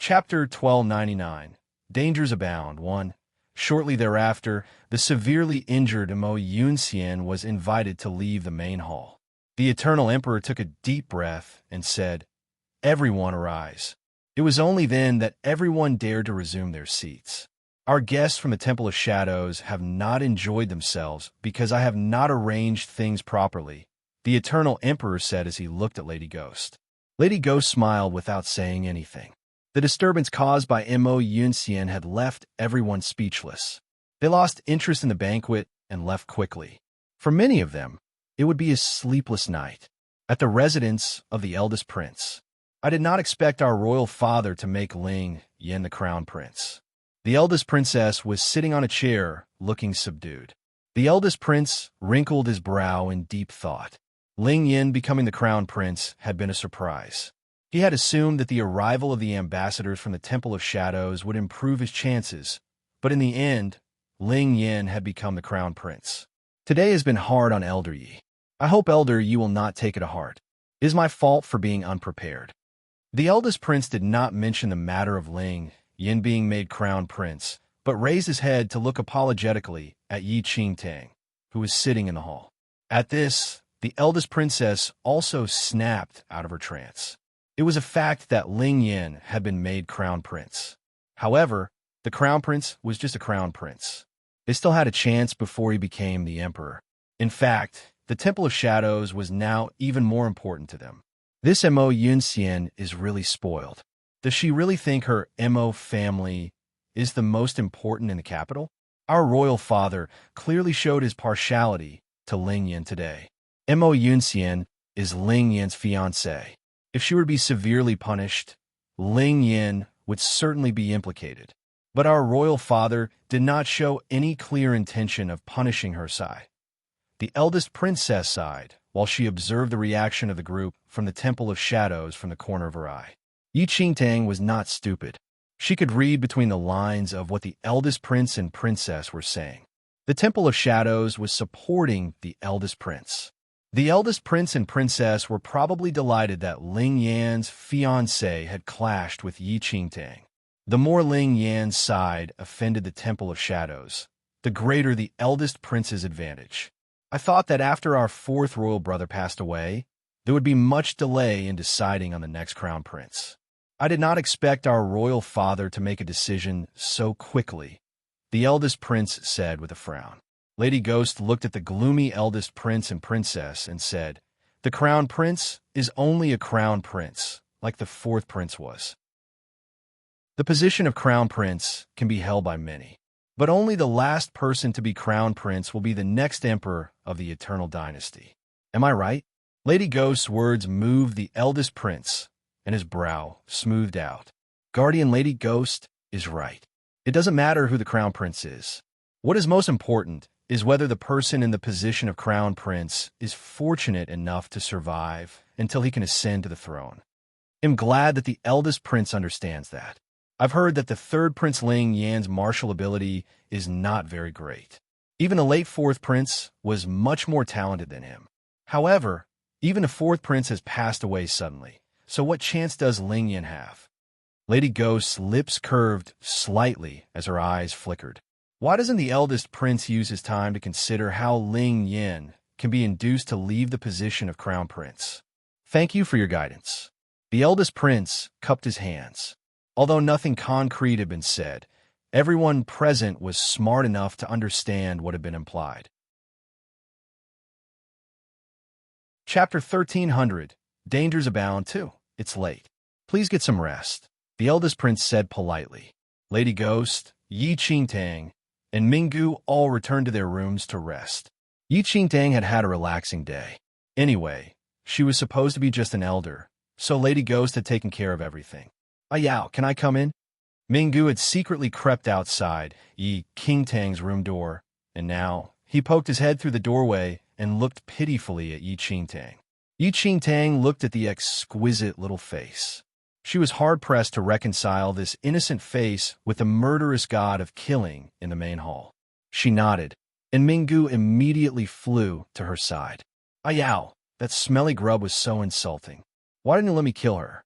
Chapter 1299. Dangers Abound 1. Shortly thereafter, the severely injured Mo Yunxian was invited to leave the main hall. The Eternal Emperor took a deep breath and said, "Everyone arise." It was only then that everyone dared to resume their seats. "Our guests from the Temple of Shadows have not enjoyed themselves because I have not arranged things properly," the Eternal Emperor said as he looked at Lady Ghost. Lady Ghost smiled without saying anything. The disturbance caused by Mo Yunxian had left everyone speechless. They lost interest in the banquet and left quickly. For many of them, it would be a sleepless night. At the residence of the eldest prince, I did not expect our royal father to make Ling Yin the crown prince. The eldest princess was sitting on a chair, looking subdued. The eldest prince wrinkled his brow in deep thought. Ling Yin becoming the crown prince had been a surprise. He had assumed that the arrival of the ambassadors from the Temple of Shadows would improve his chances, but in the end, Ling Yin had become the crown prince. "Today has been hard on Elder Yi. I hope, Elder, you will not take it to heart. It is my fault for being unprepared." The eldest prince did not mention the matter of Ling Yin being made crown prince, but raised his head to look apologetically at Yi Qingtang, who was sitting in the hall. At this, the eldest princess also snapped out of her trance. It was a fact that Ling Yin had been made crown prince. However, the crown prince was just a crown prince. They still had a chance before he became the emperor. In fact, the Temple of Shadows was now even more important to them. This Mo Yunxian is really spoiled. Does she really think her Mo family is the most important in the capital? Our royal father clearly showed his partiality to Ling Yin today. Mo Yunxian is Ling Yin's fiancée. If she were to be severely punished, Ling Yin would certainly be implicated. But our royal father did not show any clear intention of punishing her side. The eldest princess sighed while she observed the reaction of the group from the Temple of Shadows from the corner of her eye. Yi Qingtang was not stupid. She could read between the lines of what the eldest prince and princess were saying. The Temple of Shadows was supporting the eldest prince. The eldest prince and princess were probably delighted that Ling Yan's fiancé had clashed with Yi Qingtang. The more Ling Yan's side offended the Temple of Shadows, the greater the eldest prince's advantage. "I thought that after our fourth royal brother passed away, there would be much delay in deciding on the next crown prince. I did not expect our royal father to make a decision so quickly," the eldest prince said with a frown. Lady Ghost looked at the gloomy eldest prince and princess and said, "The crown prince is only a crown prince, like the fourth prince was. The position of crown prince can be held by many, but only the last person to be crown prince will be the next emperor of the eternal dynasty. Am I right?" Lady Ghost's words moved the eldest prince, and his brow smoothed out. Guardian Lady Ghost is right. It doesn't matter who the crown prince is. What is most important is whether the person in the position of crown prince is fortunate enough to survive until he can ascend to the throne. I'm glad that the eldest prince understands that. I've heard that the third Prince Ling Yan's martial ability is not very great. Even the late fourth prince was much more talented than him. However, even the fourth prince has passed away suddenly, so what chance does Ling Yan have? Lady Ghost's lips curved slightly as her eyes flickered. Why doesn't the eldest prince use his time to consider how Ling Yin can be induced to leave the position of crown prince? Thank you for your guidance. The eldest prince cupped his hands. Although nothing concrete had been said, everyone present was smart enough to understand what had been implied. Chapter 1300. Dangers Abound 2. It's late. Please get some rest, the eldest prince said politely. Lady Ghost, Yi Qingtang, and Minggu all returned to their rooms to rest. Yi Qingtang had had a relaxing day. Anyway, she was supposed to be just an elder, so Lady Ghost had taken care of everything. "Yao, can I come in?" Minggu had secretly crept outside Yi Qingtang's room door, and now he poked his head through the doorway and looked pitifully at Yi Qingtang. Yi Qingtang looked at the exquisite little face. She was hard-pressed to reconcile this innocent face with the murderous god of killing in the main hall. She nodded, and Minggu immediately flew to her side. "Yao, that smelly grub was so insulting. Why didn't you let me kill her?"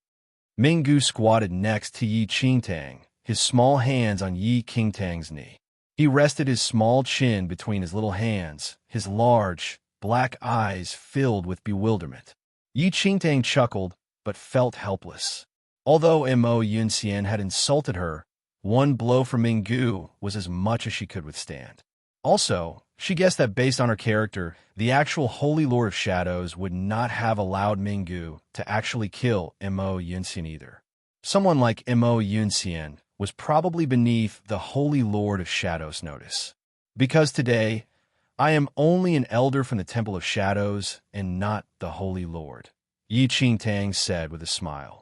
Minggu squatted next to Yi Qingtang, his small hands on Yi Qingtang's knee. He rested his small chin between his little hands, his large, black eyes filled with bewilderment. Yi Qingtang chuckled, but felt helpless. Although Mo Yunxian had insulted her, one blow from Minggu was as much as she could withstand. Also, she guessed that based on her character, the actual Holy Lord of Shadows would not have allowed Minggu to actually kill Mo Yunxian either. Someone like Mo Yunxian was probably beneath the Holy Lord of Shadows' notice. Because today, I am only an elder from the Temple of Shadows and not the Holy Lord, Yi Qingtang said with a smile.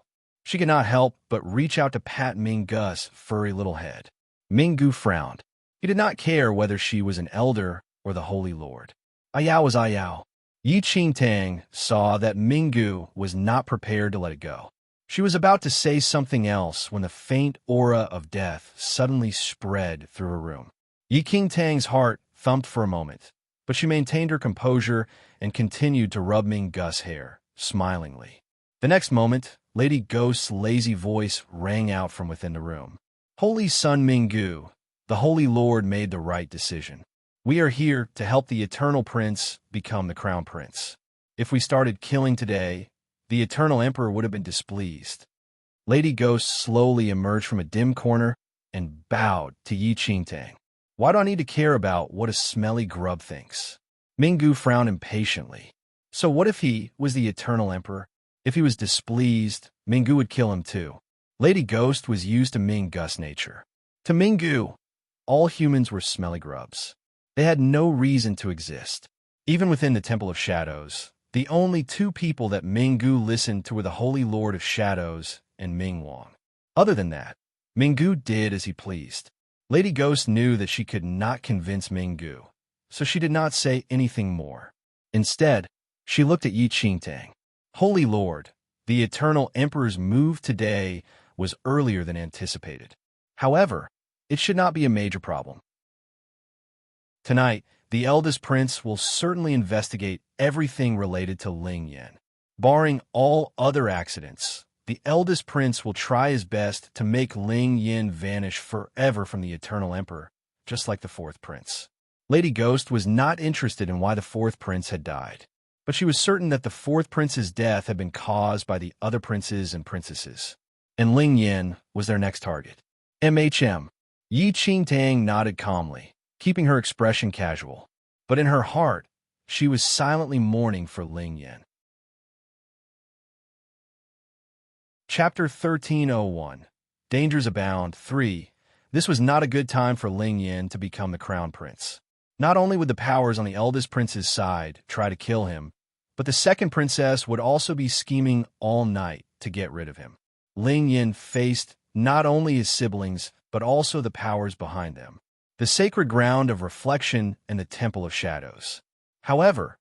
She could not help but reach out to pat Minggu's furry little head. Minggu frowned. He did not care whether she was an elder or the Holy Lord. Ayao was Ayao. Yi Qingtang saw that Minggu was not prepared to let it go. She was about to say something else when the faint aura of death suddenly spread through her room. Yi Qingtang's heart thumped for a moment, but she maintained her composure and continued to rub Minggu's hair, smilingly. The next moment, Lady Ghost's lazy voice rang out from within the room. Holy Son Minggu, the Holy Lord made the right decision. We are here to help the Eternal Prince become the Crown Prince. If we started killing today, the Eternal Emperor would have been displeased. Lady Ghost slowly emerged from a dim corner and bowed to Yi Qingtang. Why do I need to care about what a smelly grub thinks? Minggu frowned impatiently. So what if he was the Eternal Emperor? If he was displeased, Minggu would kill him too. Lady Ghost was used to Minggu's nature. To Minggu, all humans were smelly grubs. They had no reason to exist. Even within the Temple of Shadows, the only two people that Minggu listened to were the Holy Lord of Shadows and Ming Wang. Other than that, Minggu did as he pleased. Lady Ghost knew that she could not convince Minggu, so she did not say anything more. Instead, she looked at Yi Qingtang. Holy Lord, the Eternal Emperor's move today was earlier than anticipated. However, it should not be a major problem. Tonight, the eldest prince will certainly investigate everything related to Ling Yan. Barring all other accidents, the eldest prince will try his best to make Ling Yan vanish forever from the Eternal Emperor, just like the fourth prince. Lady Ghost was not interested in why the fourth prince had died, but she was certain that the fourth prince's death had been caused by the other princes and princesses, and Ling Yan was their next target. Yi Qingtang nodded calmly, keeping her expression casual, but in her heart, she was silently mourning for Ling Yan. Chapter 1301 Dangers Abound 3 This was not a good time for Ling Yan to become the crown prince. Not only would the powers on the eldest prince's side try to kill him, but the second princess would also be scheming all night to get rid of him. Ling Yan faced not only his siblings, but also the powers behind them, the sacred ground of reflection and the Temple of Shadows. However,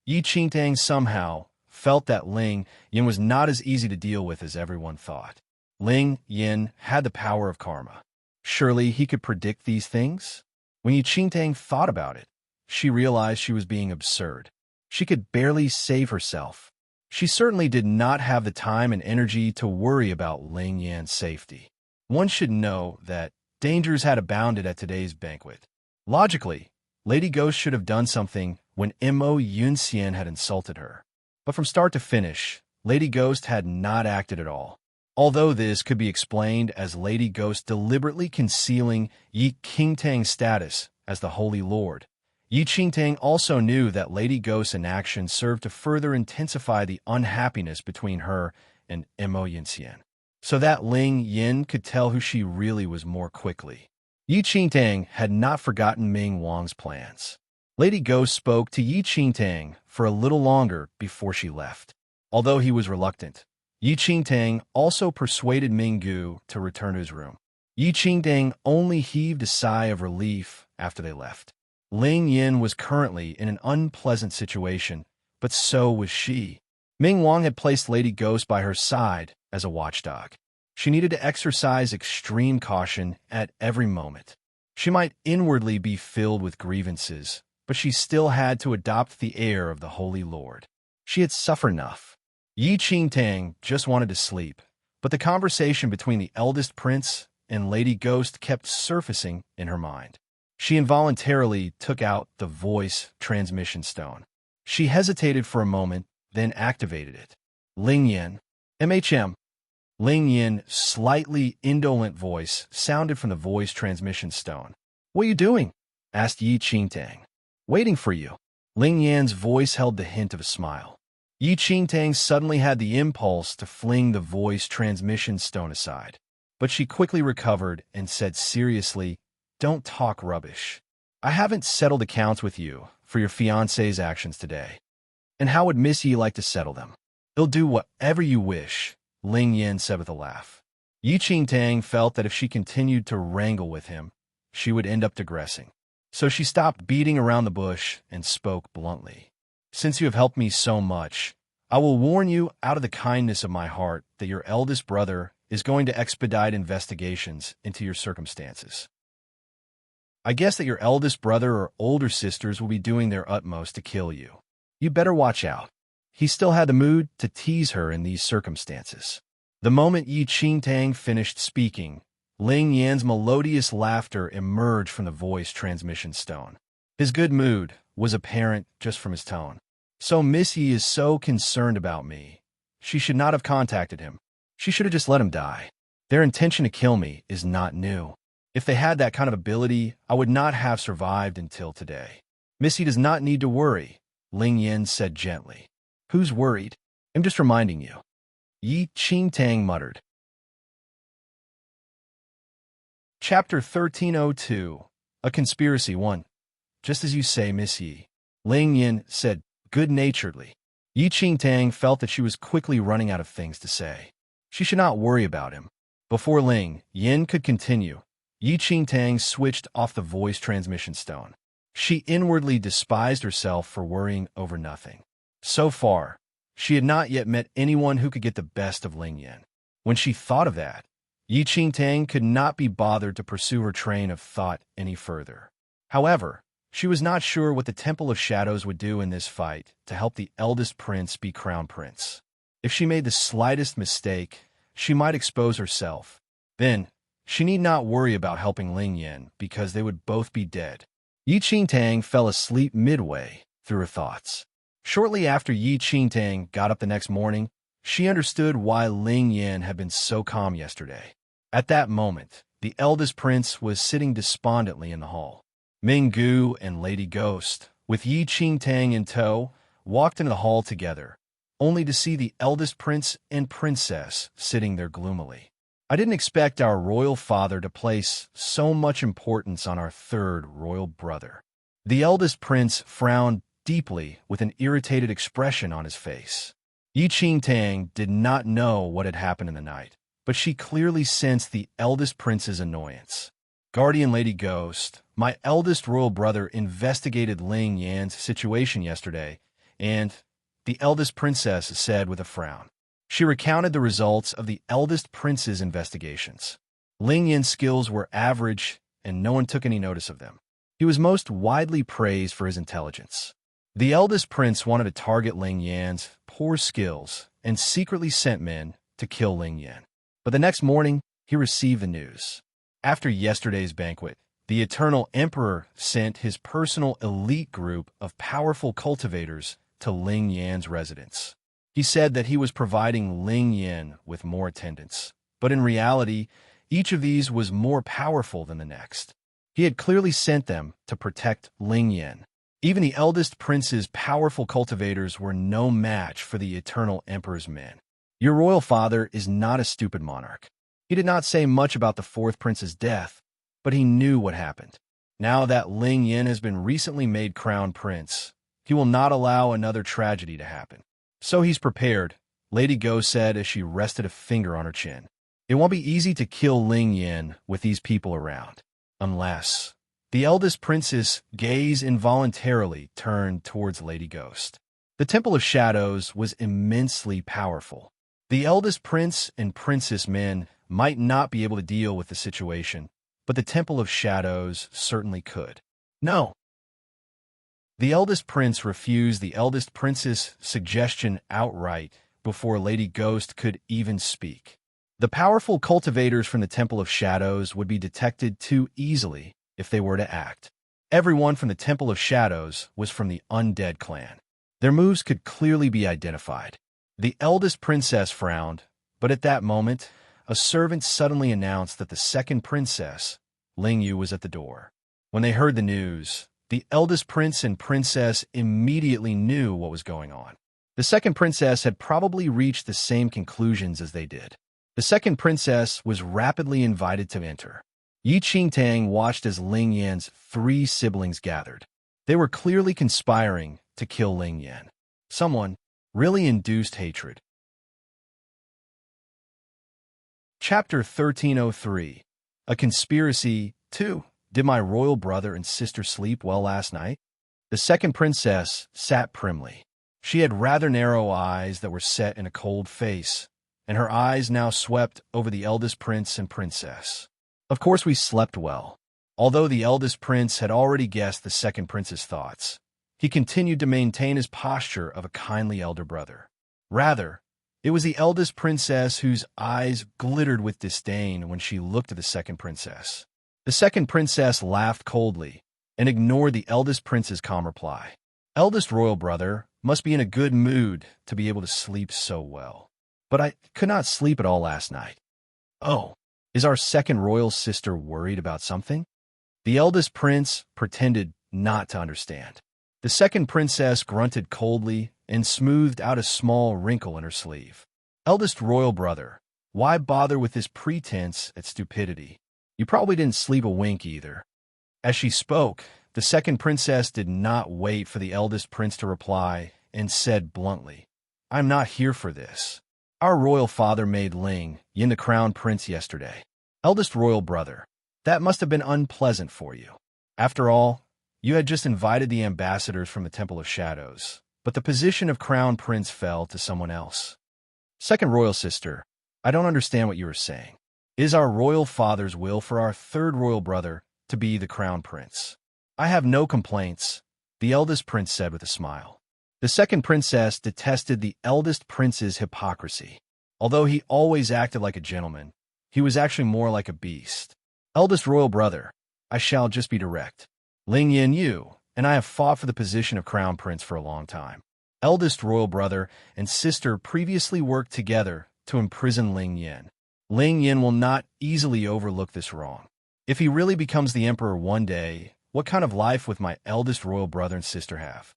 Yi Qingtang somehow felt that Ling Yan was not as easy to deal with as everyone thought. Ling Yan had the power of karma. Surely he could predict these things? When Yi Qingtang thought about it, she realized she was being absurd. She could barely save herself. She certainly did not have the time and energy to worry about Ling Yan's safety. One should know that dangers had abounded at today's banquet. Logically, Lady Ghost should have done something when Mo Yunxian had insulted her. But from start to finish, Lady Ghost had not acted at all. Although this could be explained as Lady Ghost deliberately concealing Yi Qingtang's status as the Holy Lord, Yi Qingtang also knew that Lady Ghost's inaction served to further intensify the unhappiness between her and Mo Yunxian, so that Ling Yan could tell who she really was more quickly. Yi Qingtang had not forgotten Ming Wang's plans. Lady Ghost spoke to Yi Qingtang for a little longer before she left. Although he was reluctant, Yi Qingtang also persuaded Minggu to return to his room. Yi Qingtang only heaved a sigh of relief after they left. Ling Yan was currently in an unpleasant situation, but so was she. Ming Wang had placed Lady Ghost by her side as a watchdog. She needed to exercise extreme caution at every moment. She might inwardly be filled with grievances, but she still had to adopt the air of the Holy Lord. She had suffered enough. Yi Qingtang just wanted to sleep, But the conversation between the eldest prince and Lady Ghost kept surfacing in her mind. She involuntarily took out the voice transmission stone. She hesitated for a moment, then activated it. Ling Yin. MHM. Ling Yin's slightly indolent voice sounded from the voice transmission stone. "What are you doing?" asked Yi Qingtang. "Waiting for you." Ling Yan's voice held the hint of a smile. Yi Qingtang suddenly had the impulse to fling the voice transmission stone aside. But she quickly recovered and said seriously, "Don't talk rubbish. I haven't settled accounts with you for your fiancé's actions today. And how would Miss Yi like to settle them?" "He'll do whatever you wish," Ling Yin said with a laugh. Yi Qingtang felt that if she continued to wrangle with him, she would end up digressing. So she stopped beating around the bush and spoke bluntly. "Since you have helped me so much, I will warn you out of the kindness of my heart that your eldest brother is going to expedite investigations into your circumstances. I guess that your eldest brother or older sisters will be doing their utmost to kill you. You better watch out." He still had the mood to tease her in these circumstances. The moment Yi Qingtang finished speaking, Ling Yan's melodious laughter emerged from the voice transmission stone. His good mood was apparent just from his tone. "So Miss Yi is so concerned about me. She should not have contacted him. She should have just let him die. Their intention to kill me is not new. If they had that kind of ability, I would not have survived until today. Miss Yi does not need to worry," Ling Yan said gently. "Who's worried? I'm just reminding you," Yi Qingtang muttered. Chapter 1302. A Conspiracy 1. "Just as you say, Miss Yi," Ling Yin said good-naturedly. Yi Qingtang felt that she was quickly running out of things to say. She should not worry about him. Before Ling Yin could continue, Yi Qingtang switched off the voice transmission stone. She inwardly despised herself for worrying over nothing. So far, she had not yet met anyone who could get the best of Ling Yin. When she thought of that, Yi Qingtang could not be bothered to pursue her train of thought any further. However, she was not sure what the Temple of Shadows would do in this fight to help the eldest prince be crown prince. If she made the slightest mistake, she might expose herself. Then, she need not worry about helping Ling Yin because they would both be dead. Yi Qingtang fell asleep midway through her thoughts. Shortly after Yi Qingtang got up the next morning, she understood why Ling Yin had been so calm yesterday. At that moment, the eldest prince was sitting despondently in the hall. Ming Gu and Lady Ghost, with Yi Qingtang in tow, walked into the hall together, only to see the eldest prince and princess sitting there gloomily. "I didn't expect our royal father to place so much importance on our third royal brother." The eldest prince frowned deeply with an irritated expression on his face. Yi Qingtang did not know what had happened in the night, but she clearly sensed the eldest prince's annoyance. "Guardian Lady Ghost, my eldest royal brother investigated Ling Yan's situation yesterday, and," the eldest princess said with a frown. She recounted the results of the eldest prince's investigations. Ling Yan's skills were average, and no one took any notice of them. He was most widely praised for his intelligence. The eldest prince wanted to target Ling Yan's poor skills and secretly sent men to kill Ling Yan. But the next morning, he received the news. After yesterday's banquet, the Eternal Emperor sent his personal elite group of powerful cultivators to Ling Yan's residence. He said that he was providing Ling Yan with more attendants, but in reality, each of these was more powerful than the next. He had clearly sent them to protect Ling Yan. Even the eldest prince's powerful cultivators were no match for the Eternal Emperor's men. Your royal father is not a stupid monarch. He did not say much about the fourth prince's death, but he knew what happened. Now that Ling Yan has been recently made crown prince, he will not allow another tragedy to happen. So he's prepared, Lady Go said as she rested a finger on her chin. It won't be easy to kill Ling Yan with these people around, unless... The eldest prince's gaze involuntarily turned towards Lady Ghost. The Temple of Shadows was immensely powerful. The eldest prince and princess men might not be able to deal with the situation, but the Temple of Shadows certainly could. No. The eldest prince refused the eldest princess' suggestion outright before Lady Ghost could even speak. The powerful cultivators from the Temple of Shadows would be detected too easily if they were to act. Everyone from the Temple of Shadows was from the undead clan. Their moves could clearly be identified. The eldest princess frowned, but at that moment, a servant suddenly announced that the second princess, Ling Yu, was at the door. When they heard the news, the eldest prince and princess immediately knew what was going on. The second princess had probably reached the same conclusions as they did. The second princess was rapidly invited to enter. Yi Qingtang watched as Ling Yan's 3 siblings gathered. They were clearly conspiring to kill Ling Yan. Someone really induced hatred. Chapter 1303. A Conspiracy 2. Did my royal brother and sister sleep well last night? The second princess sat primly. She had rather narrow eyes that were set in a cold face, and her eyes now swept over the eldest prince and princess. Of course we slept well. Although the eldest prince had already guessed the second prince's thoughts, he continued to maintain his posture of a kindly elder brother. Rather, it was the eldest princess whose eyes glittered with disdain when she looked at the second princess. The second princess laughed coldly and ignored the eldest prince's calm reply. Eldest royal brother must be in a good mood to be able to sleep so well. But I could not sleep at all last night. Oh, is our second royal sister worried about something? The eldest prince pretended not to understand. The second princess grunted coldly and smoothed out a small wrinkle in her sleeve. Eldest royal brother, why bother with this pretense at stupidity? You probably didn't sleep a wink either. As she spoke, the second princess did not wait for the eldest prince to reply and said bluntly, I'm not here for this. Our royal father made Ling Yin the crown prince yesterday. Eldest royal brother, that must have been unpleasant for you. After all, you had just invited the ambassadors from the Temple of Shadows, but the position of crown prince fell to someone else. Second royal sister, I don't understand what you are saying. It is our royal father's will for our third royal brother to be the crown prince. I have no complaints, the eldest prince said with a smile. The second princess detested the eldest prince's hypocrisy. Although he always acted like a gentleman, he was actually more like a beast. Eldest royal brother, I shall just be direct. Ling Yin, you and I have fought for the position of crown prince for a long time. Eldest royal brother and sister previously worked together to imprison Ling Yin. Ling Yin will not easily overlook this wrong. If he really becomes the emperor one day, what kind of life would my eldest royal brother and sister have?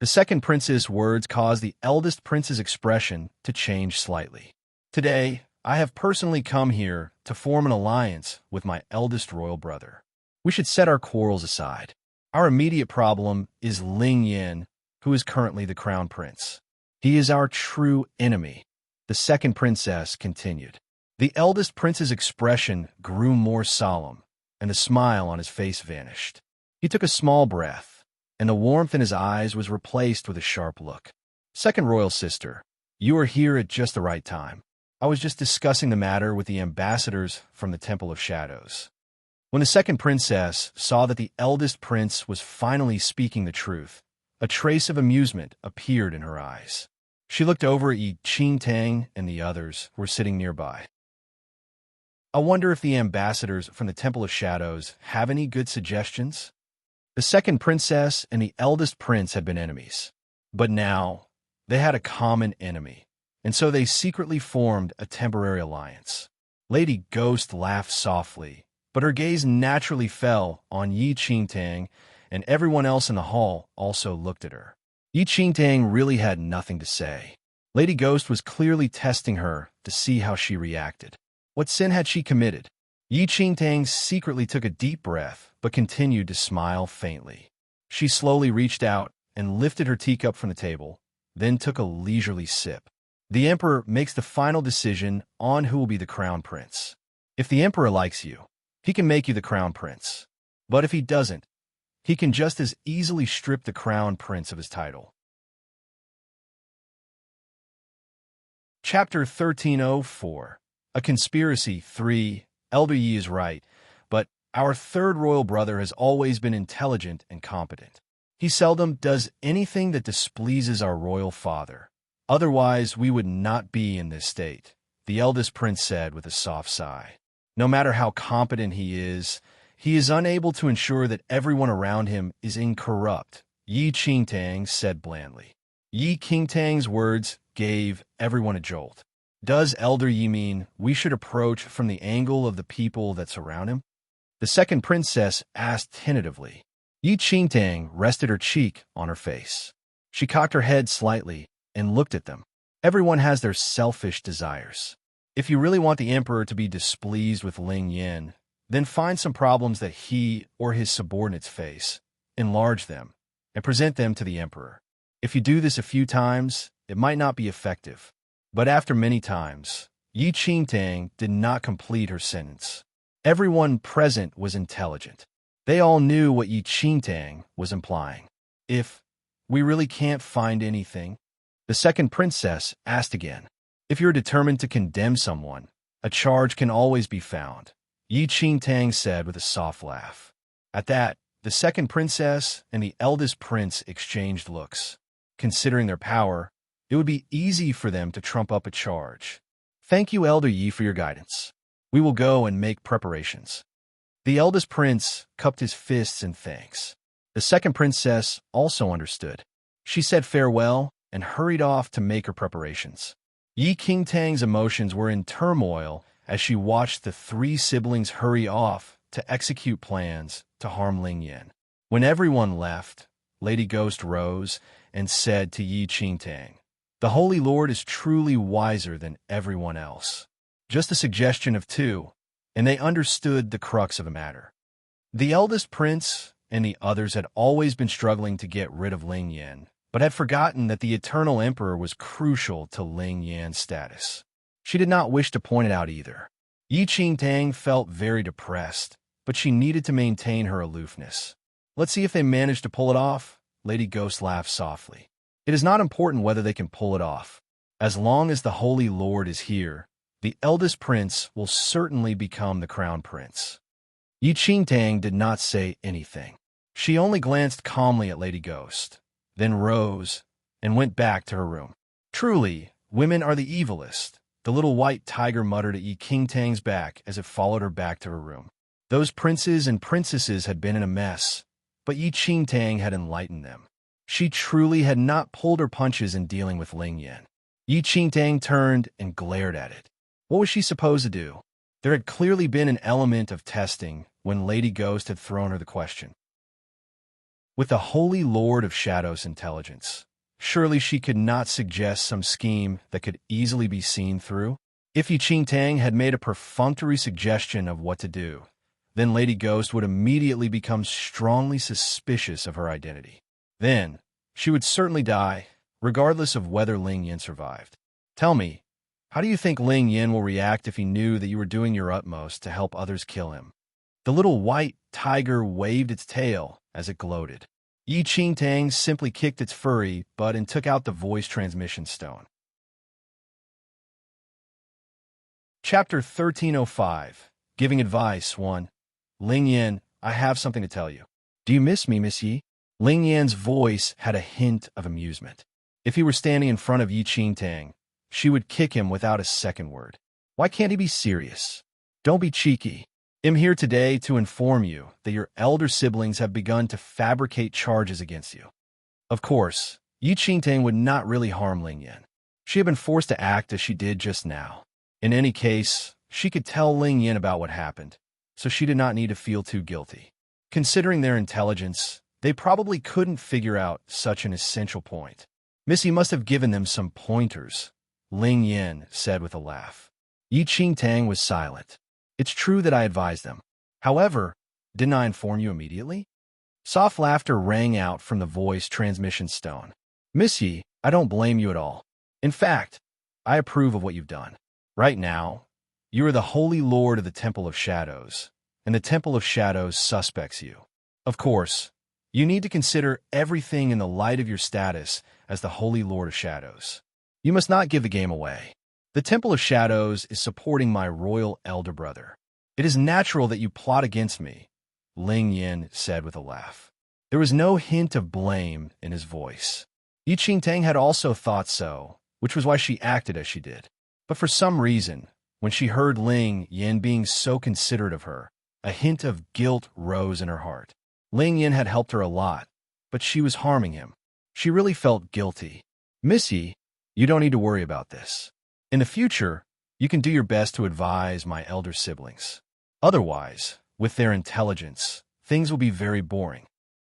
The second prince's words caused the eldest prince's expression to change slightly. Today, I have personally come here to form an alliance with my eldest royal brother. We should set our quarrels aside. Our immediate problem is Ling Yin, who is currently the crown prince. He is our true enemy. The second princess continued. The eldest prince's expression grew more solemn, and the smile on his face vanished. He took a small breath, and the warmth in his eyes was replaced with a sharp look. Second royal sister, you are here at just the right time. I was just discussing the matter with the ambassadors from the Temple of Shadows. When the second princess saw that the eldest prince was finally speaking the truth, a trace of amusement appeared in her eyes. She looked over at Yi Qingtang and the others who were sitting nearby. I wonder if the ambassadors from the Temple of Shadows have any good suggestions? The second princess and the eldest prince had been enemies, but now they had a common enemy, and so they secretly formed a temporary alliance. Lady Ghost laughed softly, but her gaze naturally fell on Yi Qingtang, and everyone else in the hall also looked at her. Yi Qingtang really had nothing to say. Lady Ghost was clearly testing her to see how she reacted. What sin had she committed? Yi Qingtang secretly took a deep breath, but continued to smile faintly. She slowly reached out and lifted her teacup from the table, then took a leisurely sip. The emperor makes the final decision on who will be the crown prince. If the emperor likes you, he can make you the crown prince. But if he doesn't, he can just as easily strip the crown prince of his title. Chapter 1304. A Conspiracy 3. Elder Yi is right, but our third royal brother has always been intelligent and competent. He seldom does anything that displeases our royal father. Otherwise, we would not be in this state. the eldest prince said with a soft sigh. No matter how competent he is unable to ensure that everyone around him is incorrupt, Yi Qingtang said blandly. Yi Qingtang's words gave everyone a jolt. Does Elder Yi mean we should approach from the angle of the people that surround him? The second princess asked tentatively. Yi Qingtang rested her cheek on her face. She cocked her head slightly and looked at them. Everyone has their selfish desires. If you really want the emperor to be displeased with Ling Yin, then find some problems that he or his subordinates face, enlarge them, and present them to the emperor. If you do this a few times, it might not be effective. But after many times, Yi Qingtang did not complete her sentence. Everyone present was intelligent. They all knew what Yi Qingtang was implying. If we really can't find anything, the second princess asked again. If you're determined to condemn someone, a charge can always be found, Yi Qingtang said with a soft laugh. At that, the second princess and the eldest prince exchanged looks. Considering their power, it would be easy for them to trump up a charge. Thank you, Elder Yi, for your guidance. We will go and make preparations. The eldest prince cupped his fists in thanks. The second princess also understood. She said farewell and hurried off to make her preparations. Yi Qingtang's emotions were in turmoil as she watched the three siblings hurry off to execute plans to harm Ling Yin. When everyone left, Lady Ghost rose and said to Yi Qingtang, "The Holy Lord is truly wiser than everyone else." Just a suggestion of two, and they understood the crux of the matter. The eldest prince and the others had always been struggling to get rid of Ling Yin, but had forgotten that the eternal emperor was crucial to Ling Yan's status. She did not wish to point it out either. Yi Qingtang felt very depressed, but she needed to maintain her aloofness. Let's see if they manage to pull it off, Lady Ghost laughed softly. It is not important whether they can pull it off. As long as the Holy Lord is here, the eldest prince will certainly become the crown prince. Yi Qingtang did not say anything. She only glanced calmly at Lady Ghost, then rose and went back to her room. Truly, women are the evilest, the little white tiger muttered at Yi Qingtang's back as it followed her back to her room. Those princes and princesses had been in a mess, but Yi Qingtang had enlightened them. She truly had not pulled her punches in dealing with Ling Yin. Yi Qingtang turned and glared at it. What was she supposed to do? There had clearly been an element of testing when Lady Ghost had thrown her the question. With the Holy Lord of Shadows' intelligence, surely she could not suggest some scheme that could easily be seen through? If Yi Qingtang had made a perfunctory suggestion of what to do, then Lady Ghost would immediately become strongly suspicious of her identity. Then, she would certainly die, regardless of whether Ling Yin survived. Tell me, how do you think Ling Yin will react if he knew that you were doing your utmost to help others kill him? The little white tiger waved its tail as it gloated. Yi Qingtang simply kicked its furry butt and took out the voice transmission stone. Chapter 1305, Giving Advice 1. Ling Yin, I have something to tell you. Do you miss me, Miss Yi? Ling Yan's voice had a hint of amusement. If he were standing in front of Yi Qingtang, she would kick him without a second word. Why can't he be serious? Don't be cheeky. I'm here today to inform you that your elder siblings have begun to fabricate charges against you. Of course, Yi Qingtang would not really harm Ling Yin. She had been forced to act as she did just now. In any case, she could tell Ling Yin about what happened, so she did not need to feel too guilty. Considering their intelligence, they probably couldn't figure out such an essential point. Missy must have given them some pointers, Ling Yin said with a laugh. Yi Qingtang was silent. It's true that I advised them. However, didn't I inform you immediately? Soft laughter rang out from the voice transmission stone. Miss Yi, I don't blame you at all. In fact, I approve of what you've done. Right now, you are the Holy Lord of the Temple of Shadows, and the Temple of Shadows suspects you. Of course, you need to consider everything in the light of your status as the Holy Lord of Shadows. You must not give the game away. The Temple of Shadows is supporting my royal elder brother. It is natural that you plot against me, Ling Yin said with a laugh. There was no hint of blame in his voice. Yi Qingtang had also thought so, which was why she acted as she did. But for some reason, when she heard Ling Yin being so considerate of her, a hint of guilt rose in her heart. Ling Yin had helped her a lot, but she was harming him. She really felt guilty. Miss Yi, you don't need to worry about this. In the future, you can do your best to advise my elder siblings. Otherwise, with their intelligence, things will be very boring.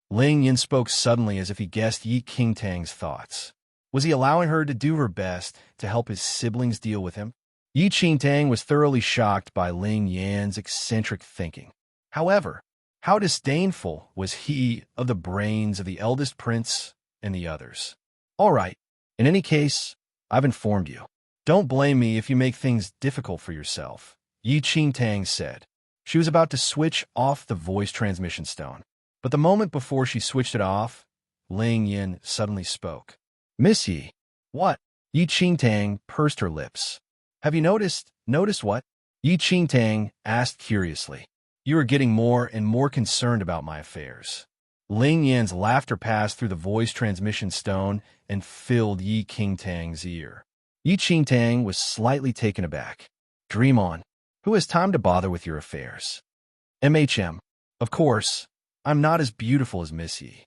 Ling Yin spoke suddenly as if he guessed Yi Qingtang's thoughts. Was he allowing her to do her best to help his siblings deal with him? Yi Qingtang was thoroughly shocked by Ling Yan's eccentric thinking. However, how disdainful was he of the brains of the eldest prince and the others? All right, in any case, I've informed you. Don't blame me if you make things difficult for yourself, Yi Qingtang said. She was about to switch off the voice transmission stone. But the moment before she switched it off, Ling Yin suddenly spoke. Miss Yi, what? Yi Qingtang pursed her lips. Have you noticed? Noticed what? Yi Qingtang asked curiously. You are getting more and more concerned about my affairs. Ling Yin's laughter passed through the voice transmission stone and filled Yi Qingtang's ear. Yi Qingtang was slightly taken aback. Dream on. Who has time to bother with your affairs? MHM. Of course, I'm not as beautiful as Miss Yi.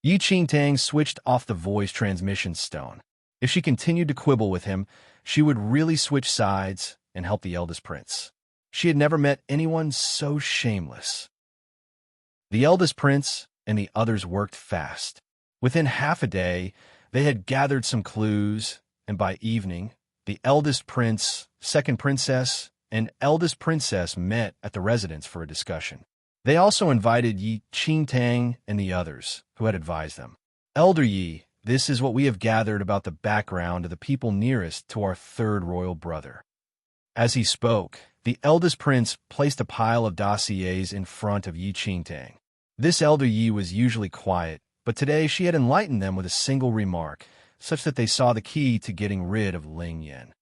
Yi Qingtang switched off the voice transmission stone. If she continued to quibble with him, she would really switch sides and help the eldest prince. She had never met anyone so shameless. The eldest prince and the others worked fast. Within half a day, they had gathered some clues, and by evening, the eldest prince, second princess, and eldest princess met at the residence for a discussion. They also invited Yi Qingtang and the others, who had advised them. Elder Yi, this is what we have gathered about the background of the people nearest to our third royal brother. As he spoke, the eldest prince placed a pile of dossiers in front of Yi Qingtang. This elder Yi was usually quiet, but today she had enlightened them with a single remark, such that they saw the key to getting rid of Ling Yin.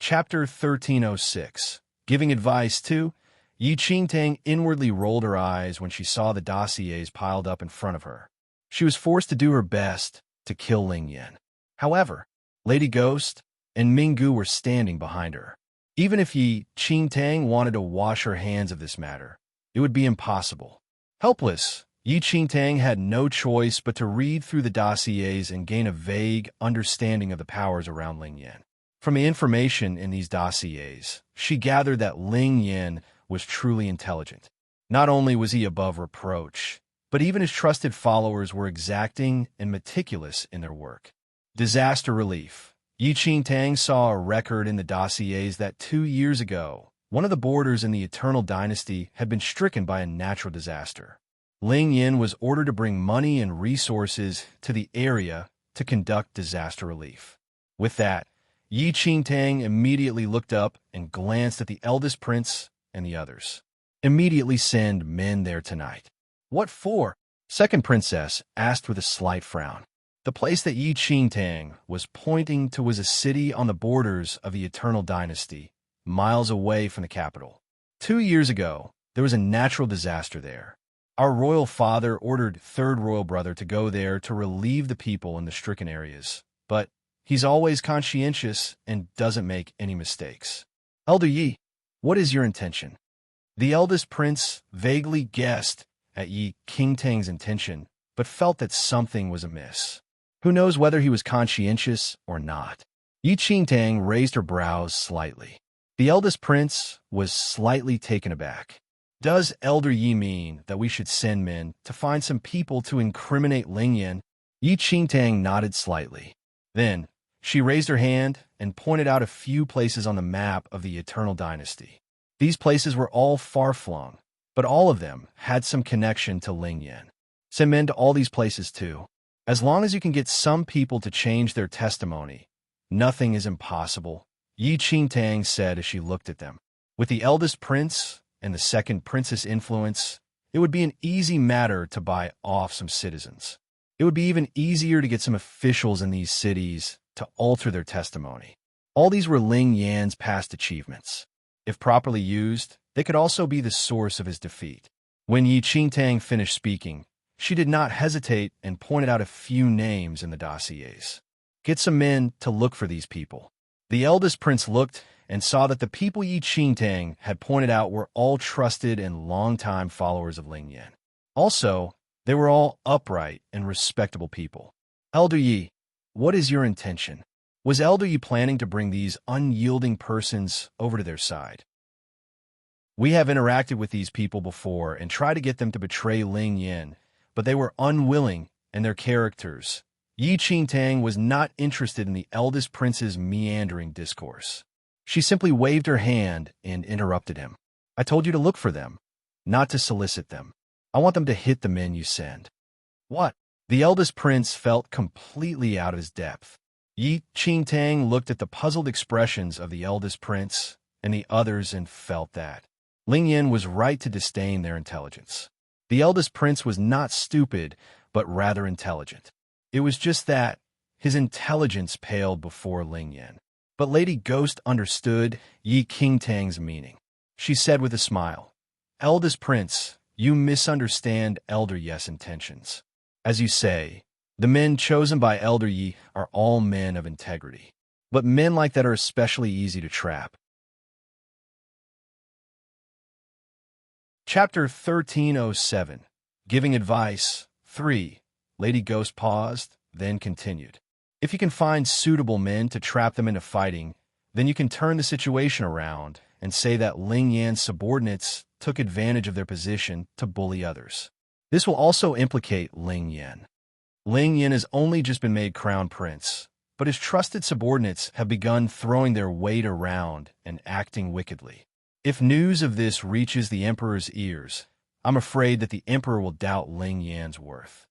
Chapter 1306. Giving advice to Yi Qingtang inwardly rolled her eyes when she saw the dossiers piled up in front of her. She was forced to do her best to kill Ling Yin. However, Lady Ghost and Minggu were standing behind her. Even if Yi Qingtang wanted to wash her hands of this matter, it would be impossible. Helpless, Yi Qingtang had no choice but to read through the dossiers and gain a vague understanding of the powers around Ling Yin. From the information in these dossiers, she gathered that Ling Yin was truly intelligent. Not only was he above reproach, but even his trusted followers were exacting and meticulous in their work. Disaster relief. Yi Qingtang saw a record in the dossiers that 2 years ago, one of the borders in the Eternal Dynasty had been stricken by a natural disaster. Ling Yin was ordered to bring money and resources to the area to conduct disaster relief. With that, Yi Qingtang immediately looked up and glanced at the eldest prince and the others. Immediately send men there tonight. What for? Second princess asked with a slight frown. The place that Yi Qingtang was pointing to was a city on the borders of the Eternal Dynasty, miles away from the capital. 2 years ago, there was a natural disaster there. Our royal father ordered third royal brother to go there to relieve the people in the stricken areas, but he's always conscientious and doesn't make any mistakes. Elder Yi, what is your intention? The eldest prince vaguely guessed at Yi Qingtang's intention, but felt that something was amiss. Who knows whether he was conscientious or not? Yi Qingtang raised her brows slightly. The eldest prince was slightly taken aback. Does Elder Yi mean that we should send men to find some people to incriminate Ling Yin? Yi Qingtang nodded slightly. Then, she raised her hand and pointed out a few places on the map of the Eternal Dynasty. These places were all far-flung, but all of them had some connection to Ling Yin. Send men to all these places too. As long as you can get some people to change their testimony, nothing is impossible, Yi Qingtang said as she looked at them. With the eldest prince and the second princess influence, it would be an easy matter to buy off some citizens. It would be even easier to get some officials in these cities to alter their testimony. All these were Ling Yan's past achievements. If properly used, they could also be the source of his defeat. When Yi Qingtang finished speaking, she did not hesitate and pointed out a few names in the dossiers. Get some men to look for these people. The eldest prince looked and saw that the people Yi Qingtang had pointed out were all trusted and longtime followers of Ling Yan. Also, they were all upright and respectable people. Elder Yi, what is your intention? Was Elder Yi planning to bring these unyielding persons over to their side? We have interacted with these people before and tried to get them to betray Ling Yan, but they were unwilling, and their characters. Yi Qingtang was not interested in the eldest prince's meandering discourse. She simply waved her hand and interrupted him. I told you to look for them, not to solicit them. I want them to hit the men you send. What? The eldest prince felt completely out of his depth. Yi Qingtang looked at the puzzled expressions of the eldest prince and the others and felt that Ling Yan was right to disdain their intelligence. The eldest prince was not stupid, but rather intelligent. It was just that his intelligence paled before Ling Yan. But Lady Ghost understood Yi Qingtang's meaning. She said with a smile, Eldest prince, you misunderstand Elder Yi's intentions. As you say, the men chosen by Elder Yi are all men of integrity. But men like that are especially easy to trap. Chapter 1307. Giving Advice 3. Lady Ghost paused, then continued. If you can find suitable men to trap them into fighting, then you can turn the situation around and say that Ling Yan's subordinates took advantage of their position to bully others. This will also implicate Ling Yan. Ling Yan has only just been made crown prince, but his trusted subordinates have begun throwing their weight around and acting wickedly. If news of this reaches the emperor's ears, I'm afraid that the emperor will doubt Ling Yan's worth.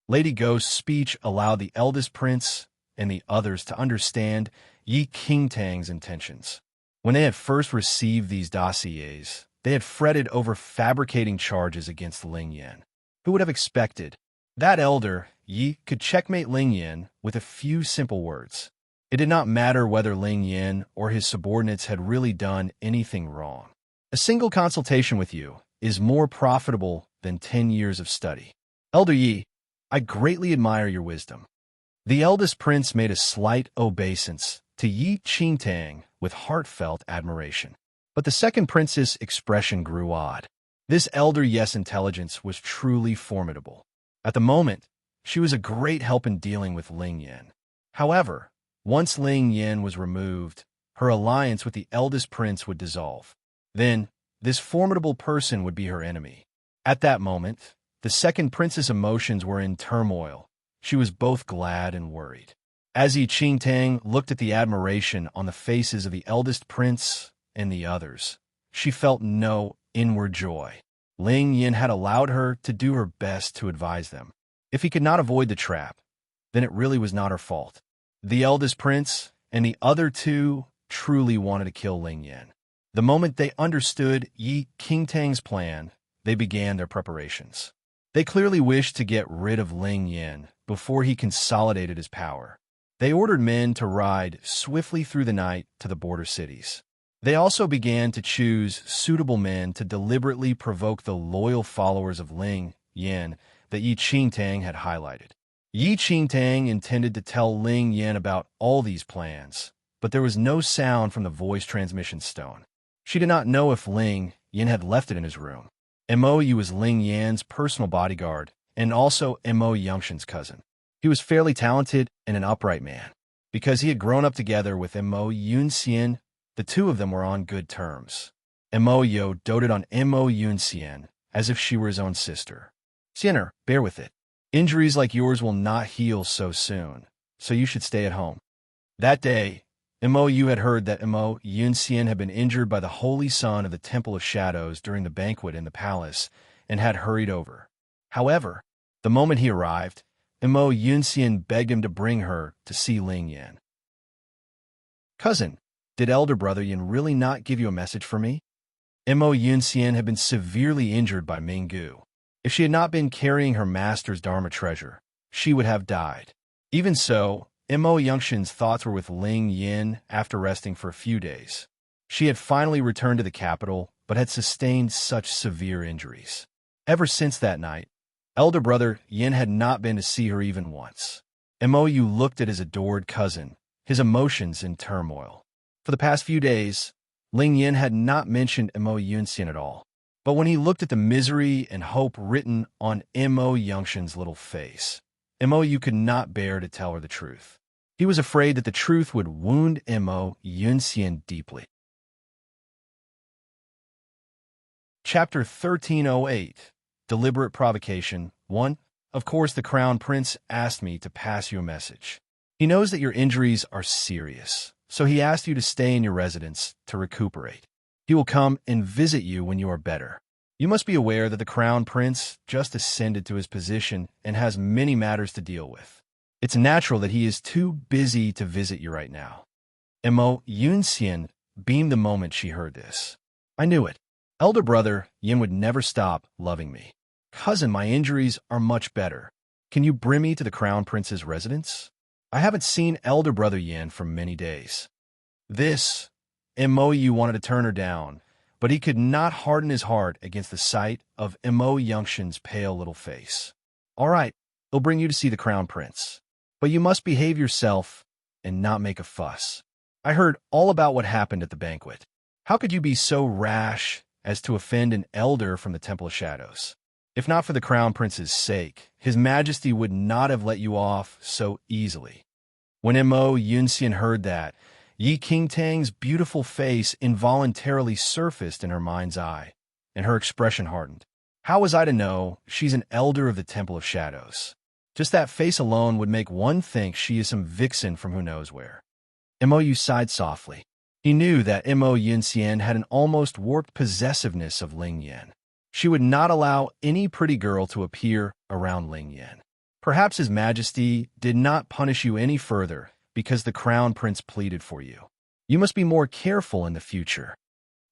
Lady Ghost's speech allowed the eldest prince and the others to understand Yi Qingtang's intentions. When they had first received these dossiers, they had fretted over fabricating charges against Ling Yan. Who would have expected that elder Yi could checkmate Ling Yan with a few simple words? It did not matter whether Ling Yan or his subordinates had really done anything wrong. A single consultation with you is more profitable than 10 years of study. Elder Yi, I greatly admire your wisdom. The eldest prince made a slight obeisance to Yi Qingtang with heartfelt admiration. But the second prince's expression grew odd. This elder Yi's intelligence was truly formidable. At the moment, she was a great help in dealing with Ling Yan. However, once Ling Yan was removed, her alliance with the eldest prince would dissolve. Then, this formidable person would be her enemy. At that moment, the second prince's emotions were in turmoil. She was both glad and worried. As Yi Qingtang looked at the admiration on the faces of the eldest prince and the others, she felt no inward joy. Ling Yan had allowed her to do her best to advise them. If he could not avoid the trap, then it really was not her fault. The eldest prince and the other two truly wanted to kill Ling Yan. The moment they understood Yi Qingtang's plan, they began their preparations. They clearly wished to get rid of Ling Yan before he consolidated his power. They ordered men to ride swiftly through the night to the border cities. They also began to choose suitable men to deliberately provoke the loyal followers of Ling Yan that Yi Qingtang had highlighted. Yi Qingtang intended to tell Ling Yan about all these plans, but there was no sound from the voice transmission stone. She did not know if Ling Yan had left it in his room. Mo Yu was Ling Yan's personal bodyguard and also Mo Yongshan's cousin. He was fairly talented and an upright man. Because he had grown up together with Mo Yunxian, the two of them were on good terms. Mo Yo doted on Mo Yunxian as if she were his own sister. Xianer, bear with it. Injuries like yours will not heal so soon, so you should stay at home. That day, Mo Yu had heard that Mo Yunxian had been injured by the holy son of the Temple of Shadows during the banquet in the palace and had hurried over. However, the moment he arrived, Mo Yunxian begged him to bring her to see Ling Yan. Cousin, did elder brother Yan really not give you a message for me? Mo Yunxian had been severely injured by Minggu. If she had not been carrying her master's Dharma treasure, she would have died. Even so, Mo Yongshan's thoughts were with Ling Yan after resting for a few days. She had finally returned to the capital, but had sustained such severe injuries. Ever since that night, elder brother Yin had not been to see her even once. Mou looked at his adored cousin, his emotions in turmoil. For the past few days, Ling Yin had not mentioned Mo Yunxian at all. But when he looked at the misery and hope written on Mo Yunxian's little face, Mo could not bear to tell her the truth. He was afraid that the truth would wound Mo Yunxian deeply. Chapter 1308, Deliberate Provocation 1. Of course, the Crown Prince asked me to pass you a message. He knows that your injuries are serious, so he asked you to stay in your residence to recuperate. He will come and visit you when you are better. You must be aware that the Crown Prince just ascended to his position and has many matters to deal with. It's natural that he is too busy to visit you right now. Mo Yunxian beamed the moment she heard this. I knew it. Elder brother Yin would never stop loving me. Cousin, my injuries are much better. Can you bring me to the Crown Prince's residence? I haven't seen elder brother Yin for many days. This, Mo wanted to turn her down, but he could not harden his heart against the sight of Mo Yunxian's pale little face. All right, he'll bring you to see the Crown Prince. But you must behave yourself and not make a fuss. I heard all about what happened at the banquet. How could you be so rash as to offend an elder from the Temple of Shadows? If not for the Crown Prince's sake, His Majesty would not have let you off so easily. When Mo Yunxian heard that, Yi Qingtang's beautiful face involuntarily surfaced in her mind's eye, and her expression hardened. How was I to know she's an elder of the Temple of Shadows? Just that face alone would make one think she is some vixen from who knows where. Mo sighed softly. He knew that Mo Yunxian had an almost warped possessiveness of Ling Yan. She would not allow any pretty girl to appear around Ling Yan. Perhaps His Majesty did not punish you any further because the Crown Prince pleaded for you. You must be more careful in the future.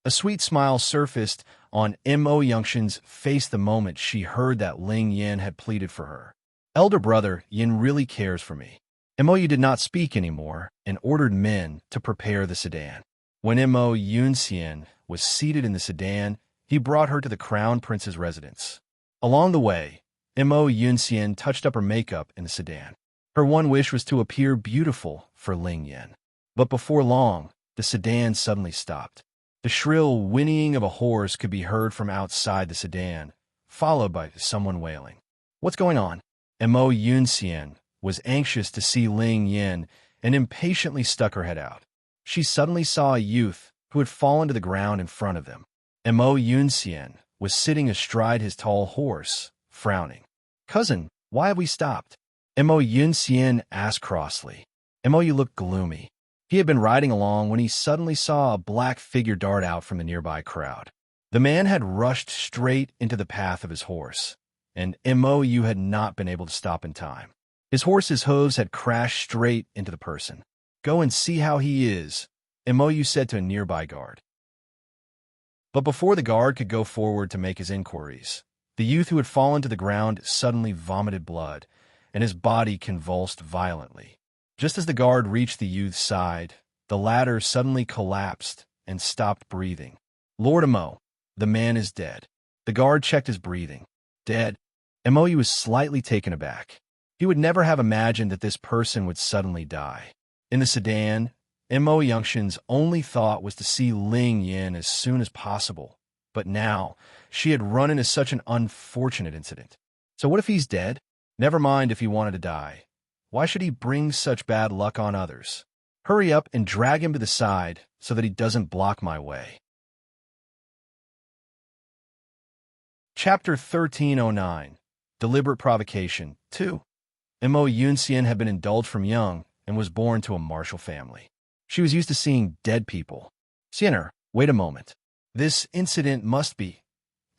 A sweet smile surfaced on Mo Yunxian's face the moment she heard that Ling Yan had pleaded for her. Elder brother Yin really cares for me. Mo did not speak anymore and ordered men to prepare the sedan. When Mo Yunxian was seated in the sedan, he brought her to the Crown Prince's residence. Along the way, Mo Yunxian touched up her makeup in the sedan. Her one wish was to appear beautiful for Ling Yan. But before long, the sedan suddenly stopped. The shrill whinnying of a horse could be heard from outside the sedan, followed by someone wailing. What's going on? Mo Yunxian was anxious to see Ling Yan and impatiently stuck her head out. She suddenly saw a youth who had fallen to the ground in front of them. Mo Yunxian was sitting astride his tall horse, frowning. Cousin, why have we stopped? Mo Yunxian asked crossly. Mo looked gloomy. He had been riding along when he suddenly saw a black figure dart out from the nearby crowd. The man had rushed straight into the path of his horse, and Mo had not been able to stop in time. His horse's hooves had crashed straight into the person. Go and see how he is, Mo said to a nearby guard. But before the guard could go forward to make his inquiries, the youth who had fallen to the ground suddenly vomited blood, and his body convulsed violently. Just as the guard reached the youth's side, the latter suddenly collapsed and stopped breathing. Lord Mo, the man is dead. The guard checked his breathing. Dead? Mo was slightly taken aback. He would never have imagined that this person would suddenly die. In the sedan, Mo Yunxian's only thought was to see Ling Yan as soon as possible. But now, she had run into such an unfortunate incident. So what if he's dead? Never mind if he wanted to die. Why should he bring such bad luck on others? Hurry up and drag him to the side so that he doesn't block my way. Chapter 1309, Deliberate Provocation 2. Mo Yunxian had been indulged from young and was born to a martial family. She was used to seeing dead people. Sienner, wait a moment. This incident must be...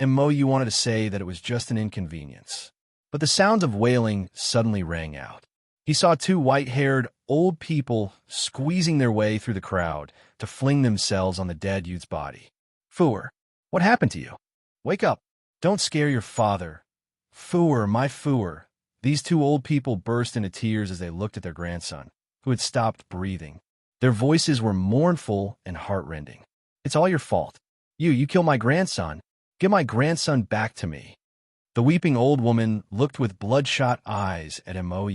Mo wanted to say that it was just an inconvenience. But the sounds of wailing suddenly rang out. He saw two white-haired old people squeezing their way through the crowd to fling themselves on the dead youth's body. Fooer, what happened to you? Wake up. Don't scare your father. Fooer, my fooer. These two old people burst into tears as they looked at their grandson, who had stopped breathing. Their voices were mournful and heartrending. It's all your fault. You killed my grandson. Give my grandson back to me. The weeping old woman looked with bloodshot eyes at Mo.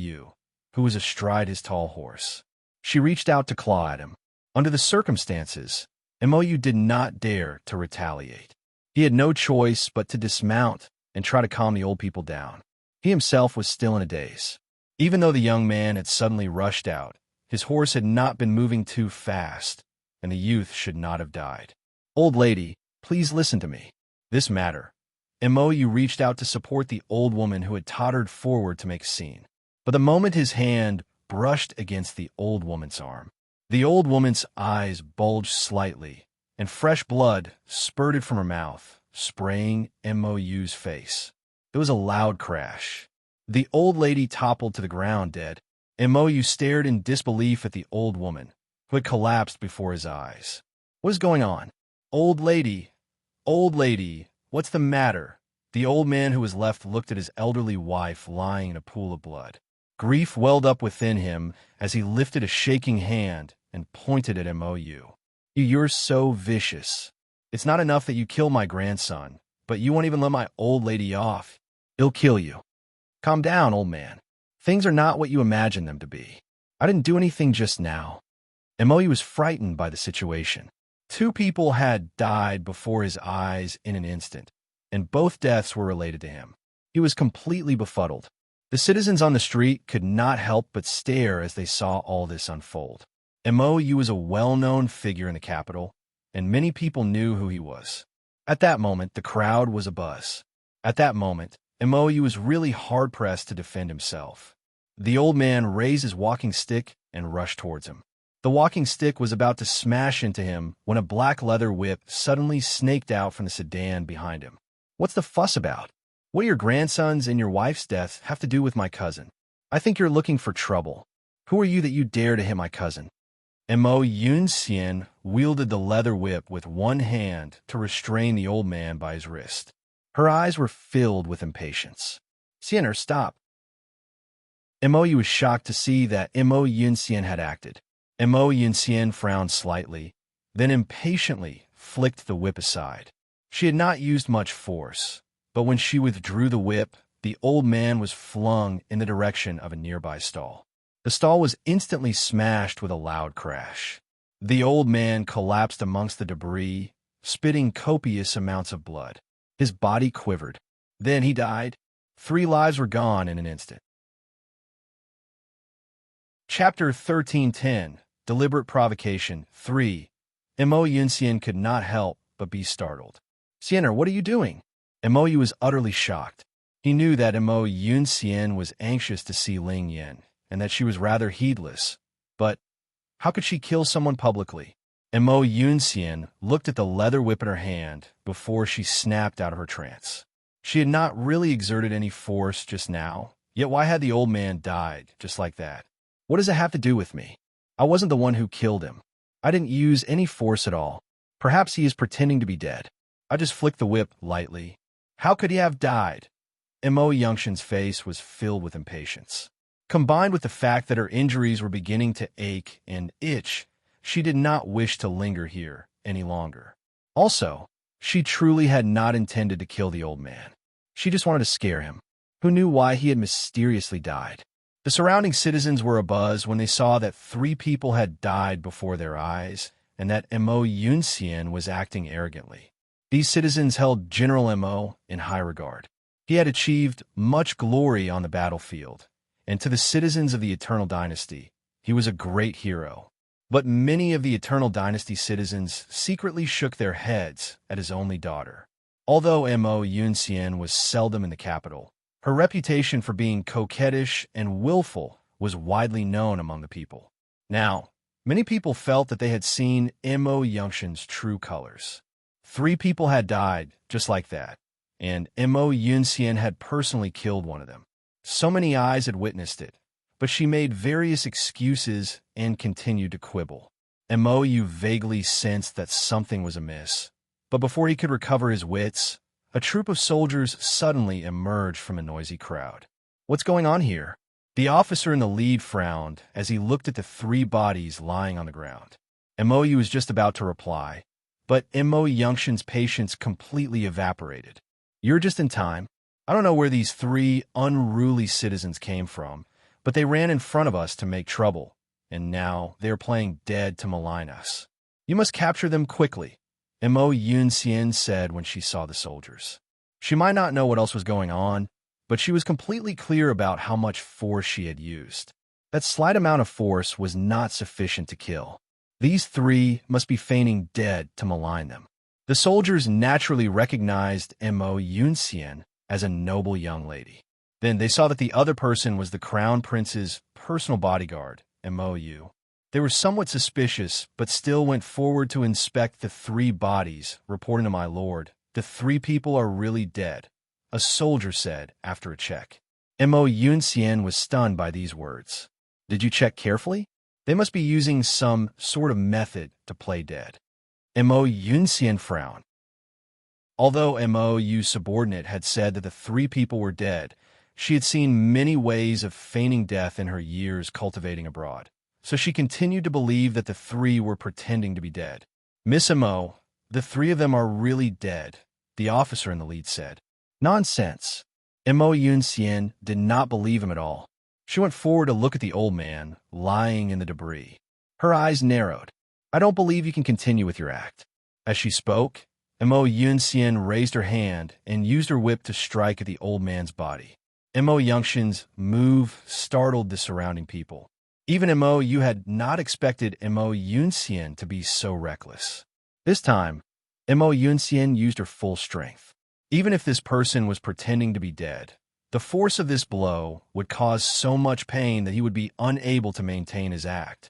who was astride his tall horse. She reached out to claw at him. Under the circumstances, Mou did not dare to retaliate. He had no choice but to dismount and try to calm the old people down. He himself was still in a daze. Even though the young man had suddenly rushed out, his horse had not been moving too fast, and the youth should not have died. "Old lady, please listen to me. This matter." Mou reached out to support the old woman who had tottered forward to make a scene. But the moment his hand brushed against the old woman's arm, the old woman's eyes bulged slightly, and fresh blood spurted from her mouth, spraying Mou's face. There was a loud crash. The old lady toppled to the ground dead, and Mou stared in disbelief at the old woman, who had collapsed before his eyes. "What is going on? Old lady, what's the matter?" The old man who was left looked at his elderly wife lying in a pool of blood. Grief welled up within him as he lifted a shaking hand and pointed at Mou. "You're so vicious. It's not enough that you kill my grandson, but you won't even let my old lady off. He'll kill you." "Calm down, old man. Things are not what you imagine them to be. I didn't do anything just now." Mou was frightened by the situation. 2 people had died before his eyes in an instant, and both deaths were related to him. He was completely befuddled. The citizens on the street could not help but stare as they saw all this unfold. Mou was a well-known figure in the capital, and many people knew who he was. At that moment, the crowd was abuzz. At that moment, Mou was really hard-pressed to defend himself. The old man raised his walking stick and rushed towards him. The walking stick was about to smash into him when a black leather whip suddenly snaked out from the sedan behind him. "What's the fuss about? What do your grandson's and your wife's deaths have to do with my cousin? I think you're looking for trouble. Who are you that you dare to hit my cousin?" Mou wielded the leather whip with one hand to restrain the old man by his wrist. Her eyes were filled with impatience. "Sienner, stop." Mou was shocked to see that Mou had acted. Mou frowned slightly, then impatiently flicked the whip aside. She had not used much force, but when she withdrew the whip, the old man was flung in the direction of a nearby stall. The stall was instantly smashed with a loud crash. The old man collapsed amongst the debris, spitting copious amounts of blood. His body quivered. Then he died. 3 lives were gone in an instant. Chapter 1310, Deliberate Provocation 3. Mou could not help but be startled. "Sienner, what are you doing?" Mou was utterly shocked. He knew that Mou was anxious to see Ling Yin, and that she was rather heedless. But how could she kill someone publicly? Mou looked at the leather whip in her hand before she snapped out of her trance. She had not really exerted any force just now, yet why had the old man died just like that? "What does it have to do with me? I wasn't the one who killed him. I didn't use any force at all. Perhaps he is pretending to be dead. I just flicked the whip lightly. How could he have died?" Mou Yangxin's face was filled with impatience. Combined with the fact that her injuries were beginning to ache and itch, she did not wish to linger here any longer. Also, she truly had not intended to kill the old man. She just wanted to scare him. Who knew why he had mysteriously died? The surrounding citizens were abuzz when they saw that 3 people had died before their eyes and that Mou was acting arrogantly. These citizens held General Mou in high regard. He had achieved much glory on the battlefield, and to the citizens of the Eternal Dynasty, he was a great hero. But many of the Eternal Dynasty citizens secretly shook their heads at his only daughter. Although Mou was seldom in the capital, her reputation for being coquettish and willful was widely known among the people. Now, many people felt that they had seen Mou Yangxin's true colors. 3 people had died just like that, and Mou had personally killed one of them. So many eyes had witnessed it, but she made various excuses and continued to quibble. Mou vaguely sensed that something was amiss, but before he could recover his wits, a troop of soldiers suddenly emerged from a noisy crowd. "What's going on here?" The officer in the lead frowned as he looked at the 3 bodies lying on the ground. Mou was just about to reply, but Mou Yangxin's patience completely evaporated. "You're just in time. I don't know where these 3 unruly citizens came from, but they ran in front of us to make trouble, and now they are playing dead to malign us. You must capture them quickly, Mo Yunxian said when she saw the soldiers. She might not know what else was going on, but she was completely clear about how much force she had used. That slight amount of force was not sufficient to kill. These three must be feigning dead to malign them. The soldiers naturally recognized Mo Yunxian as a noble young lady. Then they saw that the other person was the crown prince's personal bodyguard, Mo Yu. They were somewhat suspicious, but still went forward to inspect the three bodies, reporting to my lord. The three people are really dead, a soldier said after a check. Mo Yunxian was stunned by these words. Did you check carefully? They must be using some sort of method to play dead. Mo Yunxian frowned. Although Mo Yu's subordinate had said that the three people were dead, she had seen many ways of feigning death in her years cultivating abroad, so she continued to believe that the three were pretending to be dead. Miss Mo, the three of them are really dead, the officer in the lead said. Nonsense. Mo Yunxian did not believe him at all. She went forward to look at the old man, lying in the debris. Her eyes narrowed. I don't believe you can continue with your act. As she spoke, Mo Yunxian raised her hand and used her whip to strike at the old man's body. Mo Yunxian's move startled the surrounding people. Even Mo Yu had not expected Mo Yunxian to be so reckless. This time, Mo Yunxian used her full strength. Even if this person was pretending to be dead, the force of this blow would cause so much pain that he would be unable to maintain his act.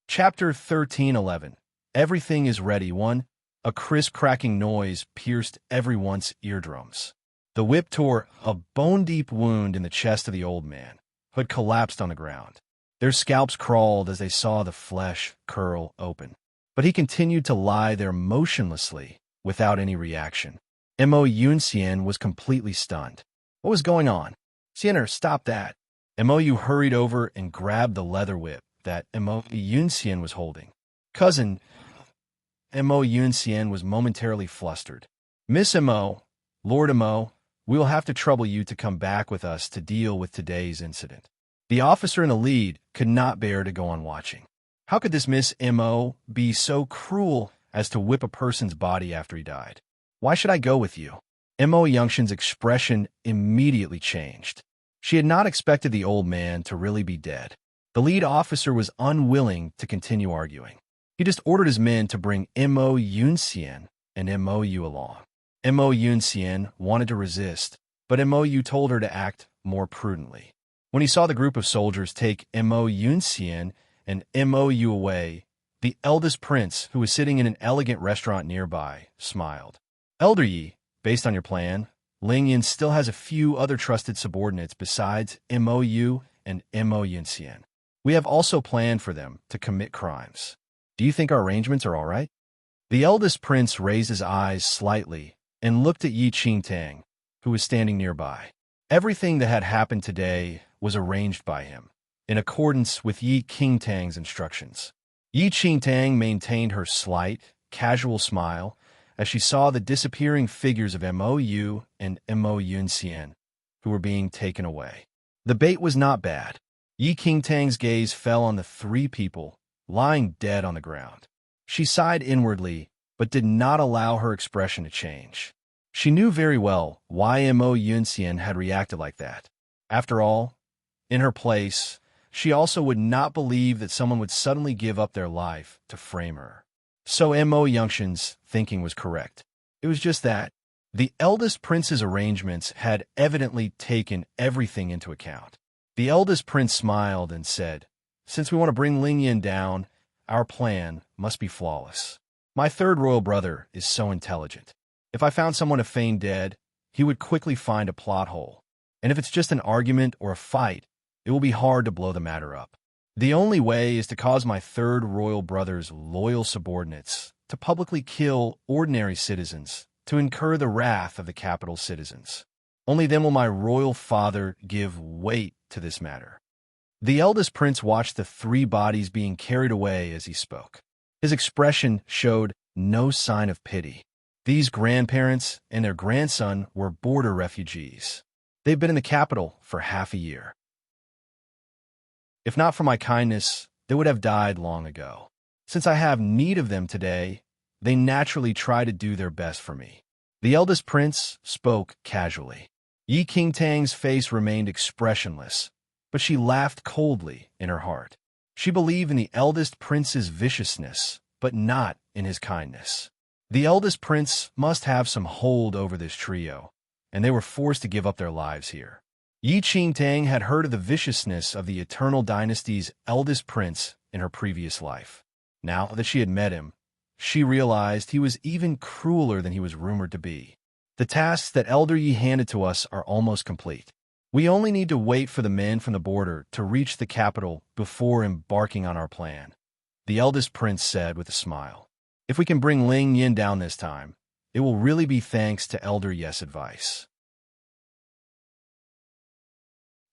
Chapter 13:11. Everything is ready. 1. A crisp cracking noise pierced everyone's eardrums. The whip tore a bone-deep wound in the chest of the old man, who had collapsed on the ground. Their scalps crawled as they saw the flesh curl open. But he continued to lie there motionlessly, without any reaction. Mo Yunxian was completely stunned. What was going on? Sienner, stop that. Mo Yu hurried over and grabbed the leather whip that Mo Yunxian was holding. Cousin, Mo Yunxian was momentarily flustered. Miss Mo, Lord Mo, we will have to trouble you to come back with us to deal with today's incident. The officer in the lead could not bear to go on watching. How could this Miss Mo be so cruel as to whip a person's body after he died? Why should I go with you? Mo Yunxian's expression immediately changed. She had not expected the old man to really be dead. The lead officer was unwilling to continue arguing. He just ordered his men to bring Mo Yunxian and Mo Yu along. Mo Yunxian wanted to resist, but Mo Yu told her to act more prudently. When he saw the group of soldiers take Mo Yunxian and Mo Yu away, the eldest prince, who was sitting in an elegant restaurant nearby, smiled. Elder Yi, based on your plan, Ling Yin still has a few other trusted subordinates besides Mo Yu and Mo Yunxian. We have also planned for them to commit crimes. Do you think our arrangements are all right? The eldest prince raised his eyes slightly and looked at Yi Qingtang, who was standing nearby. Everything that had happened today was arranged by him, in accordance with Yi Qingtang's instructions. Yi Qingtang maintained her slight, casual smile as she saw the disappearing figures of Mo Yu and Mo Yunxian, who were being taken away. The bait was not bad. Yi Qingtang's gaze fell on the three people lying dead on the ground. She sighed inwardly, but did not allow her expression to change. She knew very well why Mo Yunxian had reacted like that. After all, in her place, she also would not believe that someone would suddenly give up their life to frame her. So Mo Yunxian's thinking was correct. It was just that the eldest prince's arrangements had evidently taken everything into account. The eldest prince smiled and said, "Since we want to bring Ling Yin down, our plan must be flawless. My third royal brother is so intelligent. If I found someone to feign dead, he would quickly find a plot hole. And if it's just an argument or a fight, it will be hard to blow the matter up. The only way is to cause my third royal brother's loyal subordinates to publicly kill ordinary citizens to incur the wrath of the capital citizens. Only then will my royal father give weight to this matter." The eldest prince watched the three bodies being carried away as he spoke. His expression showed no sign of pity. These grandparents and their grandson were border refugees. They've been in the capital for half a year. If not for my kindness, they would have died long ago. Since I have need of them today, they naturally try to do their best for me." The eldest prince spoke casually. Yi Qingtang's face remained expressionless, but she laughed coldly in her heart. She believed in the eldest prince's viciousness, but not in his kindness. The eldest prince must have some hold over this trio, and they were forced to give up their lives here. Yi Qingtang had heard of the viciousness of the Eternal Dynasty's eldest prince in her previous life. Now that she had met him, she realized he was even crueler than he was rumored to be. The tasks that Elder Yi handed to us are almost complete. We only need to wait for the men from the border to reach the capital before embarking on our plan, the eldest prince said with a smile. If we can bring Ling Yin down this time, it will really be thanks to Elder Yi's advice.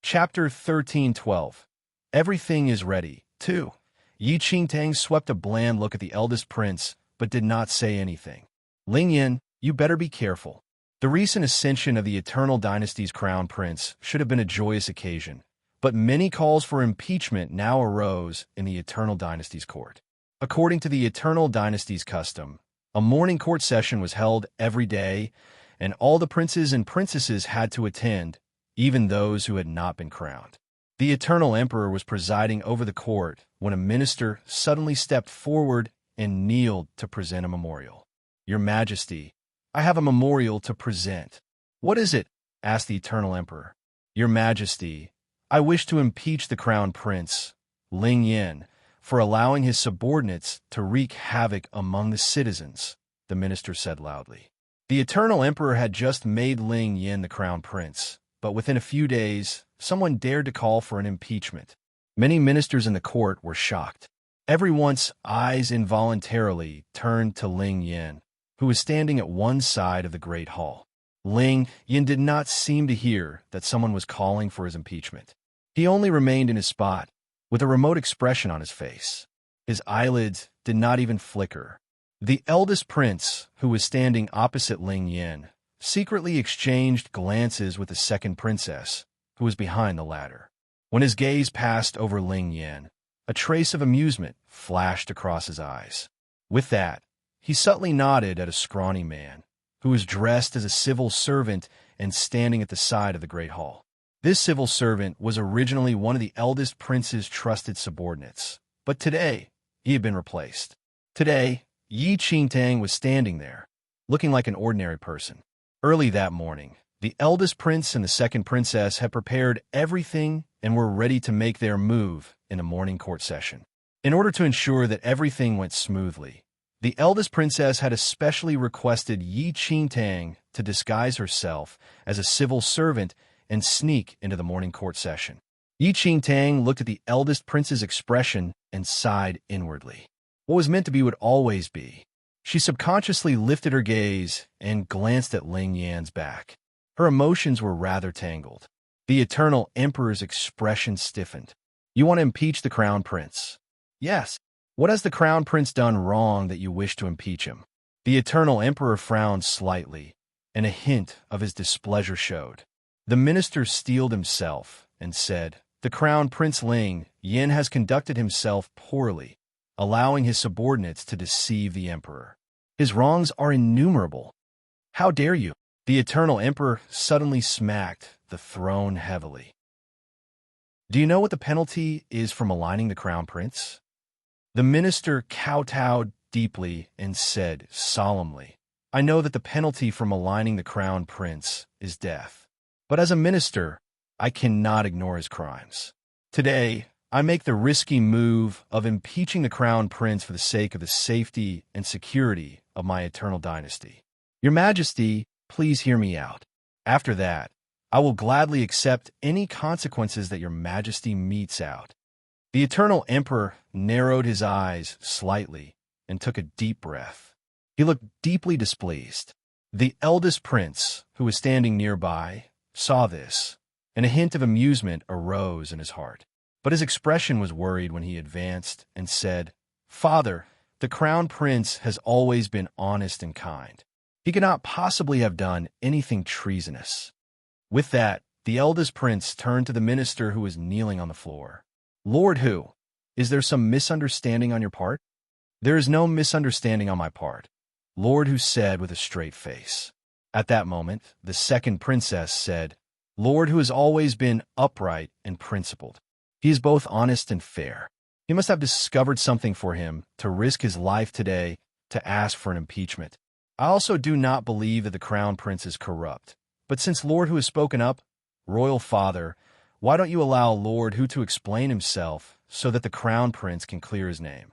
Chapter 13:12. Everything is ready, too. Yi Qingtang swept a bland look at the eldest prince, but did not say anything. Ling Yin, you better be careful. The recent ascension of the Eternal Dynasty's crown prince should have been a joyous occasion, but many calls for impeachment now arose in the Eternal Dynasty's court. According to the Eternal Dynasty's custom, a morning court session was held every day, and all the princes and princesses had to attend, even those who had not been crowned. The Eternal Emperor was presiding over the court when a minister suddenly stepped forward and kneeled to present a memorial. "Your Majesty, I have a memorial to present." "What is it?" asked the Eternal Emperor. "Your Majesty, I wish to impeach the crown prince, Ling Yin, for allowing his subordinates to wreak havoc among the citizens," the minister said loudly. The Eternal Emperor had just made Ling Yin the crown prince, but within a few days, someone dared to call for an impeachment. Many ministers in the court were shocked. Everyone's eyes involuntarily turned to Ling Yin, who was standing at one side of the great hall. Ling Yin did not seem to hear that someone was calling for his impeachment. He only remained in his spot, with a remote expression on his face. His eyelids did not even flicker. The eldest prince, who was standing opposite Ling Yin, secretly exchanged glances with the second princess, who was behind the latter. When his gaze passed over Ling Yin, a trace of amusement flashed across his eyes. With that, he subtly nodded at a scrawny man, who was dressed as a civil servant and standing at the side of the great hall. This civil servant was originally one of the eldest prince's trusted subordinates, but today he had been replaced. Today, Yi Qingtang was standing there, looking like an ordinary person. Early that morning, the eldest prince and the second princess had prepared everything and were ready to make their move in a morning court session. In order to ensure that everything went smoothly, the eldest princess had especially requested Yi Qingtang to disguise herself as a civil servant and sneak into the morning court session. Yi Qingtang looked at the eldest prince's expression and sighed inwardly. What was meant to be would always be. She subconsciously lifted her gaze and glanced at Ling Yan's back. Her emotions were rather tangled. The Eternal Emperor's expression stiffened. "You want to impeach the crown prince?" "Yes." "What has the crown prince done wrong that you wish to impeach him?" The Eternal Emperor frowned slightly, and a hint of his displeasure showed. The minister steeled himself and said, "The crown prince Ling Yin has conducted himself poorly, allowing his subordinates to deceive the emperor. His wrongs are innumerable. How dare you?" The Eternal Emperor suddenly smacked the throne heavily. "Do you know what the penalty is for maligning the crown prince?" The minister kowtowed deeply and said solemnly, "I know that the penalty for maligning the crown prince is death. But as a minister, I cannot ignore his crimes. Today, I make the risky move of impeaching the crown prince for the sake of the safety and security of my eternal dynasty. Your Majesty, please hear me out. After that, I will gladly accept any consequences that your Majesty metes out." The Eternal Emperor narrowed his eyes slightly and took a deep breath. He looked deeply displeased. The eldest prince, who was standing nearby, saw this, and a hint of amusement arose in his heart. But his expression was worried when he advanced and said, "Father, the crown prince has always been honest and kind. He cannot possibly have done anything treasonous." With that, The eldest prince turned to the minister who was kneeling on the floor. "Lord Hu, is there some misunderstanding on your part?" "There is no misunderstanding on my part," Lord Hu said with a straight face. At that moment, the second princess said, "Lord Hu has always been upright and principled. He is both honest and fair. He must have discovered something for him to risk his life today to ask for an impeachment. I also do not believe that the crown prince is corrupt. But since Lord Hu has spoken up, Royal Father, why don't you allow Lord Hu to explain himself so that the crown prince can clear his name?"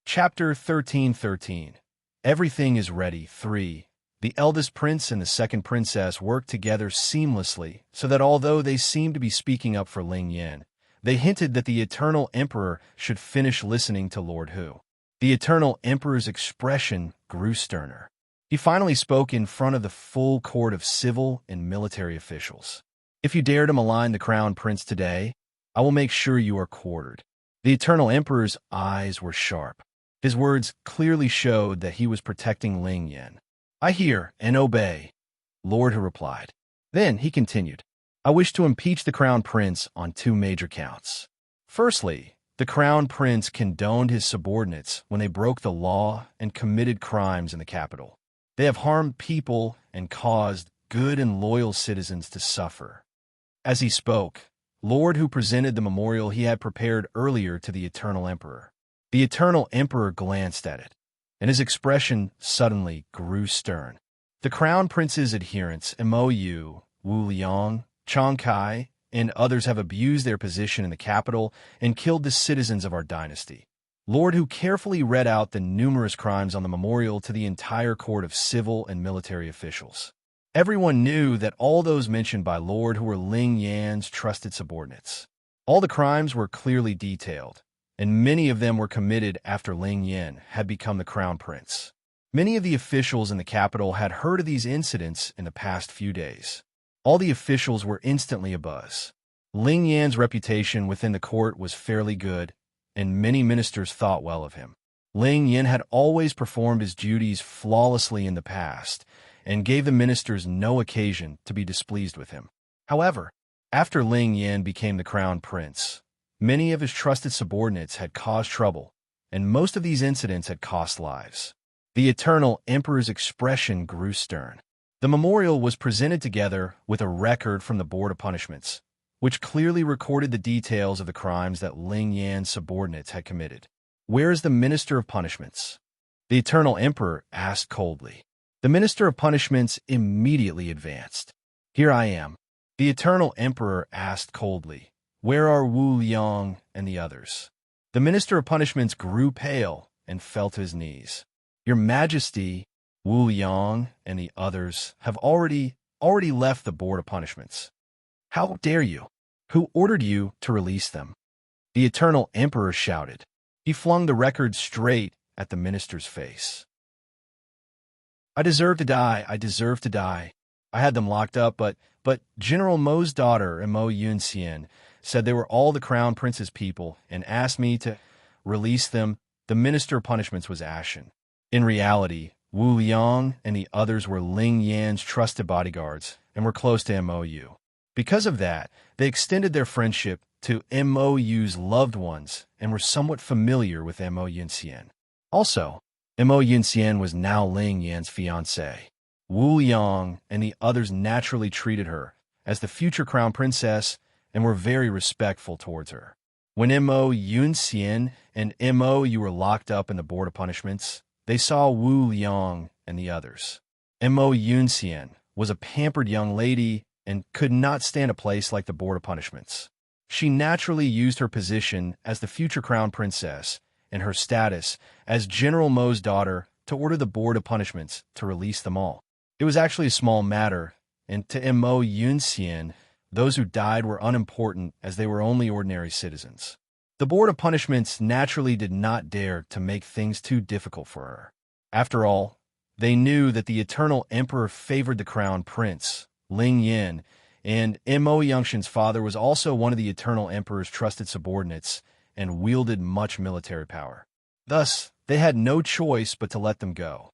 Chapter 13:13. Everything is ready. 3. The eldest prince and the second princess worked together seamlessly so that although they seemed to be speaking up for Ling Yin, they hinted that the eternal emperor should finish listening to Lord Hu. The eternal emperor's expression grew sterner. He finally spoke in front of the full court of civil and military officials. "If you dare to malign the crown prince today, I will make sure you are quartered." The eternal emperor's eyes were sharp. His words clearly showed that he was protecting Ling Yin. "I hear and obey," Lord Hu replied. Then he continued, "I wish to impeach the crown prince on 2 major counts. Firstly, the crown prince condoned his subordinates when they broke the law and committed crimes in the capital. They have harmed people and caused good and loyal citizens to suffer." As he spoke, Lord Hu presented the memorial he had prepared earlier to the eternal emperor. The eternal emperor glanced at it, and his expression suddenly grew stern. "The crown prince's adherents, Mou, Wu Liang, Chang Kai, and others have abused their position in the capital and killed the citizens of our dynasty." Lord Hu carefully read out the numerous crimes on the memorial to the entire court of civil and military officials. Everyone knew that all those mentioned by Lord Hu were Ling Yan's trusted subordinates. All the crimes were clearly detailed, and many of them were committed after Ling Yan had become the crown prince. Many of the officials in the capital had heard of these incidents in the past few days. All the officials were instantly abuzz. Ling Yan's reputation within the court was fairly good, and many ministers thought well of him. Ling Yan had always performed his duties flawlessly in the past, and gave the ministers no occasion to be displeased with him. However, after Ling Yan became the crown prince, many of his trusted subordinates had caused trouble, and most of these incidents had cost lives. The eternal emperor's expression grew stern. The memorial was presented together with a record from the Board of Punishments, which clearly recorded the details of the crimes that Ling Yan's subordinates had committed. "Where is the Minister of Punishments?" the eternal emperor asked coldly. The Minister of Punishments immediately advanced. "Here I am." The eternal emperor asked coldly, "Where are Wu Liang and the others?" The Minister of Punishments grew pale and fell to his knees. "Your Majesty, Wu Liang and the others have already left the Board of Punishments." "How dare you? Who ordered you to release them?" the eternal emperor shouted. He flung the record straight at the minister's face. "I deserve to die. I deserve to die. I had them locked up, but General Mo's daughter, Mo Yunxian, said they were all the crown prince's people and asked me to release them." The Minister of Punishments was ashen. In reality, Wu Liang and the others were Ling Yan's trusted bodyguards and were close to Mou. Because of that, they extended their friendship to Mou's loved ones and were somewhat familiar with Mo Yunxian. Also, Mo Yunxian was now Ling Yan's fiancée. Wu Liang and the others naturally treated her as the future crown princess and were very respectful towards her. When Mo Yunxian and Mou were locked up in the Board of Punishments, they saw Wu Liang and the others. Mo Yunxian was a pampered young lady and could not stand a place like the Board of Punishments. She naturally used her position as the future crown princess and her status as General Mo's daughter to order the Board of Punishments to release them all. It was actually a small matter, and to Mo Yunxian, those who died were unimportant as they were only ordinary citizens. The Board of Punishments naturally did not dare to make things too difficult for her. After all, they knew that the eternal emperor favored the crown prince, Ling Yin, and Mo Yunxian's father was also one of the eternal emperor's trusted subordinates and wielded much military power. Thus, they had no choice but to let them go.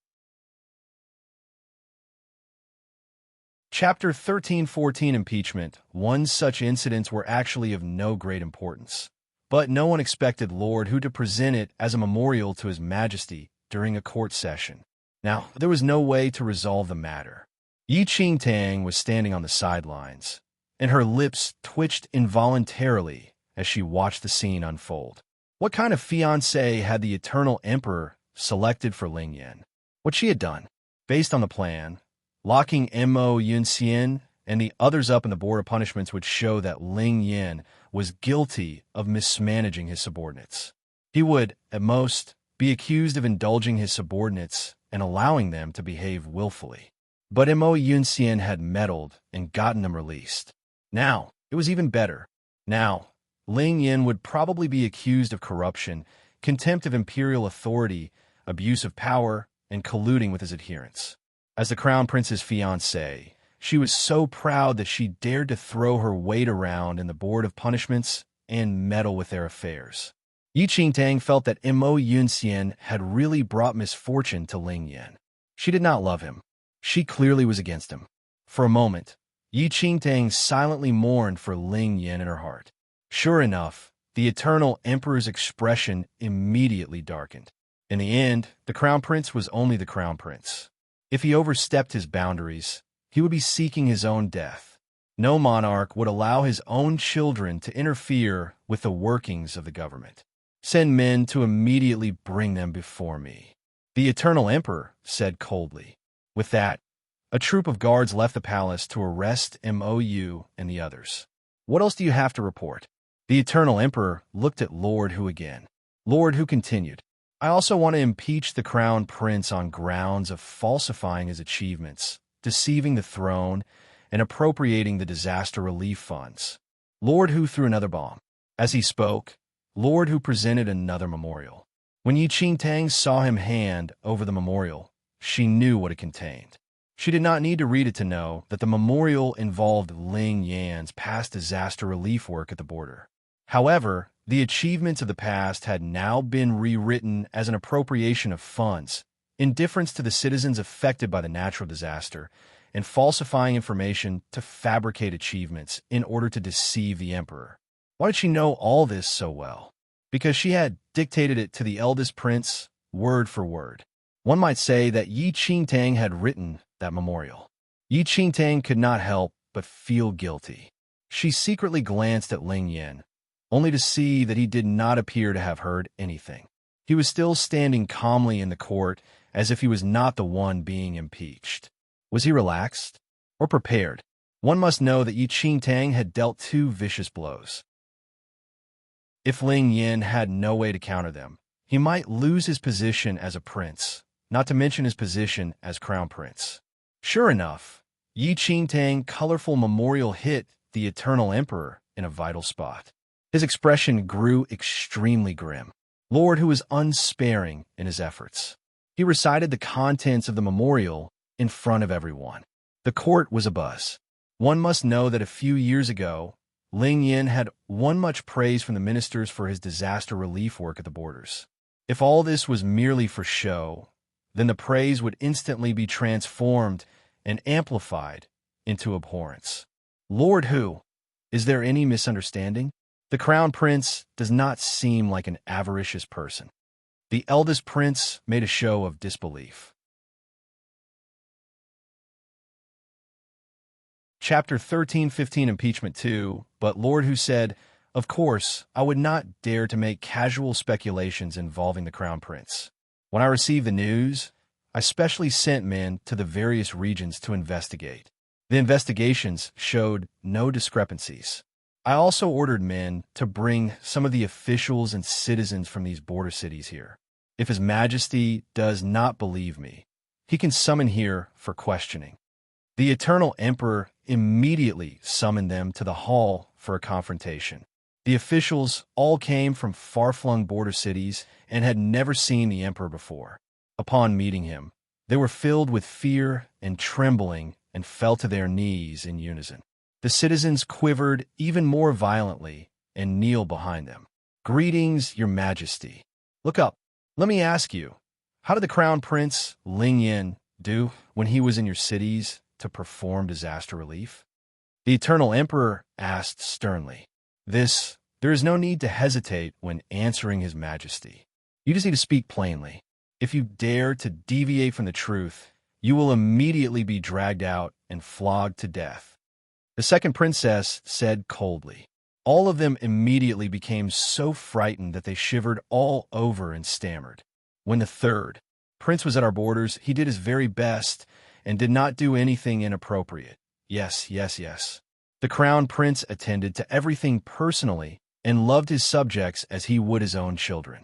Chapter 13-14 Impeachment. One such incidents were actually of no great importance, but no one expected Lord Hu to present it as a memorial to His Majesty during a court session. Now, there was no way to resolve the matter. Yi Qingtang was standing on the sidelines, and her lips twitched involuntarily as she watched the scene unfold. What kind of fiancé had the Eternal Emperor selected for Ling Yan? What she had done, based on the plan, locking Mo Yunxian and the others up in the Board of Punishments, would show that Ling Yan was guilty of mismanaging his subordinates. He would, at most, be accused of indulging his subordinates and allowing them to behave willfully. But Mo Yunxian had meddled and gotten them released. Now, it was even better. Now, Ling Yan would probably be accused of corruption, contempt of imperial authority, abuse of power, and colluding with his adherents. As the Crown Prince's fiancée, she was so proud that she dared to throw her weight around in the Board of Punishments and meddle with their affairs. Yi Qingtang felt that Mo Yunxian had really brought misfortune to Ling Yan. She did not love him. She clearly was against him. For a moment, Yi Qingtang silently mourned for Ling Yan in her heart. Sure enough, the Eternal Emperor's expression immediately darkened. In the end, the Crown Prince was only the Crown Prince. If he overstepped his boundaries, he would be seeking his own death. No monarch would allow his own children to interfere with the workings of the government. Send men to immediately bring them before me, the Eternal Emperor said coldly. With that, a troop of guards left the palace to arrest Mo and the others. What else do you have to report? The Eternal Emperor looked at Lord Hu again. Lord Hu continued, I also want to impeach the Crown Prince on grounds of falsifying his achievements, deceiving the throne, and appropriating the disaster relief funds. Lord Hu threw another bomb. As he spoke, Lord Hu presented another memorial. When Yi Qingtang saw him hand over the memorial, she knew what it contained. She did not need to read it to know that the memorial involved Ling Yan's past disaster relief work at the border. However, the achievements of the past had now been rewritten as an appropriation of funds, indifference to the citizens affected by the natural disaster, and falsifying information to fabricate achievements in order to deceive the emperor. Why did she know all this so well? Because she had dictated it to the eldest prince, word for word. One might say that Yi Qingtang had written that memorial. Yi Qingtang could not help but feel guilty. She secretly glanced at Ling Yan, only to see that he did not appear to have heard anything. He was still standing calmly in the court, as if he was not the one being impeached. Was he relaxed or prepared? One must know that Yi Qingtang had dealt two vicious blows. If Ling Yan had no way to counter them, he might lose his position as a prince, not to mention his position as crown prince. Sure enough, Yi Qingtang's colorful memorial hit the Eternal Emperor in a vital spot. His expression grew extremely grim. Lord Hu was unsparing in his efforts. He recited the contents of the memorial in front of everyone. The court was abuzz. One must know that a few years ago, Ling Yan had won much praise from the ministers for his disaster relief work at the borders. If all this was merely for show, then the praise would instantly be transformed and amplified into abhorrence. Lord Hu, is there any misunderstanding? The Crown Prince does not seem like an avaricious person. The eldest prince made a show of disbelief. Chapter 13-15 Impeachment 2, but Lord Hu said, Of course, I would not dare to make casual speculations involving the Crown Prince. When I received the news, I specially sent men to the various regions to investigate. The investigations showed no discrepancies. I also ordered men to bring some of the officials and citizens from these border cities here. If His Majesty does not believe me, he can summon here for questioning. The Eternal Emperor immediately summoned them to the hall for a confrontation. The officials all came from far-flung border cities and had never seen the emperor before. Upon meeting him, they were filled with fear and trembling and fell to their knees in unison. The citizens quivered even more violently and kneeled behind them. Greetings, Your Majesty. Look up. Let me ask you, how did the Crown Prince, Ling Yan, do when he was in your cities to perform disaster relief? The Eternal Emperor asked sternly. There is no need to hesitate when answering His Majesty. You just need to speak plainly. If you dare to deviate from the truth, you will immediately be dragged out and flogged to death. The second princess said coldly. All of them immediately became so frightened that they shivered all over and stammered. When the third prince was at our borders, he did his very best and did not do anything inappropriate. Yes, yes, yes. The crown prince attended to everything personally and loved his subjects as he would his own children.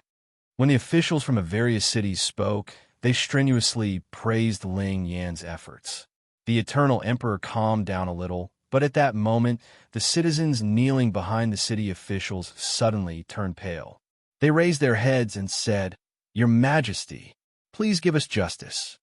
When the officials from the various cities spoke, they strenuously praised Ling Yan's efforts. The Eternal Emperor calmed down a little, but at that moment, the citizens kneeling behind the city officials suddenly turned pale. They raised their heads and said, "Your Majesty, please give us justice."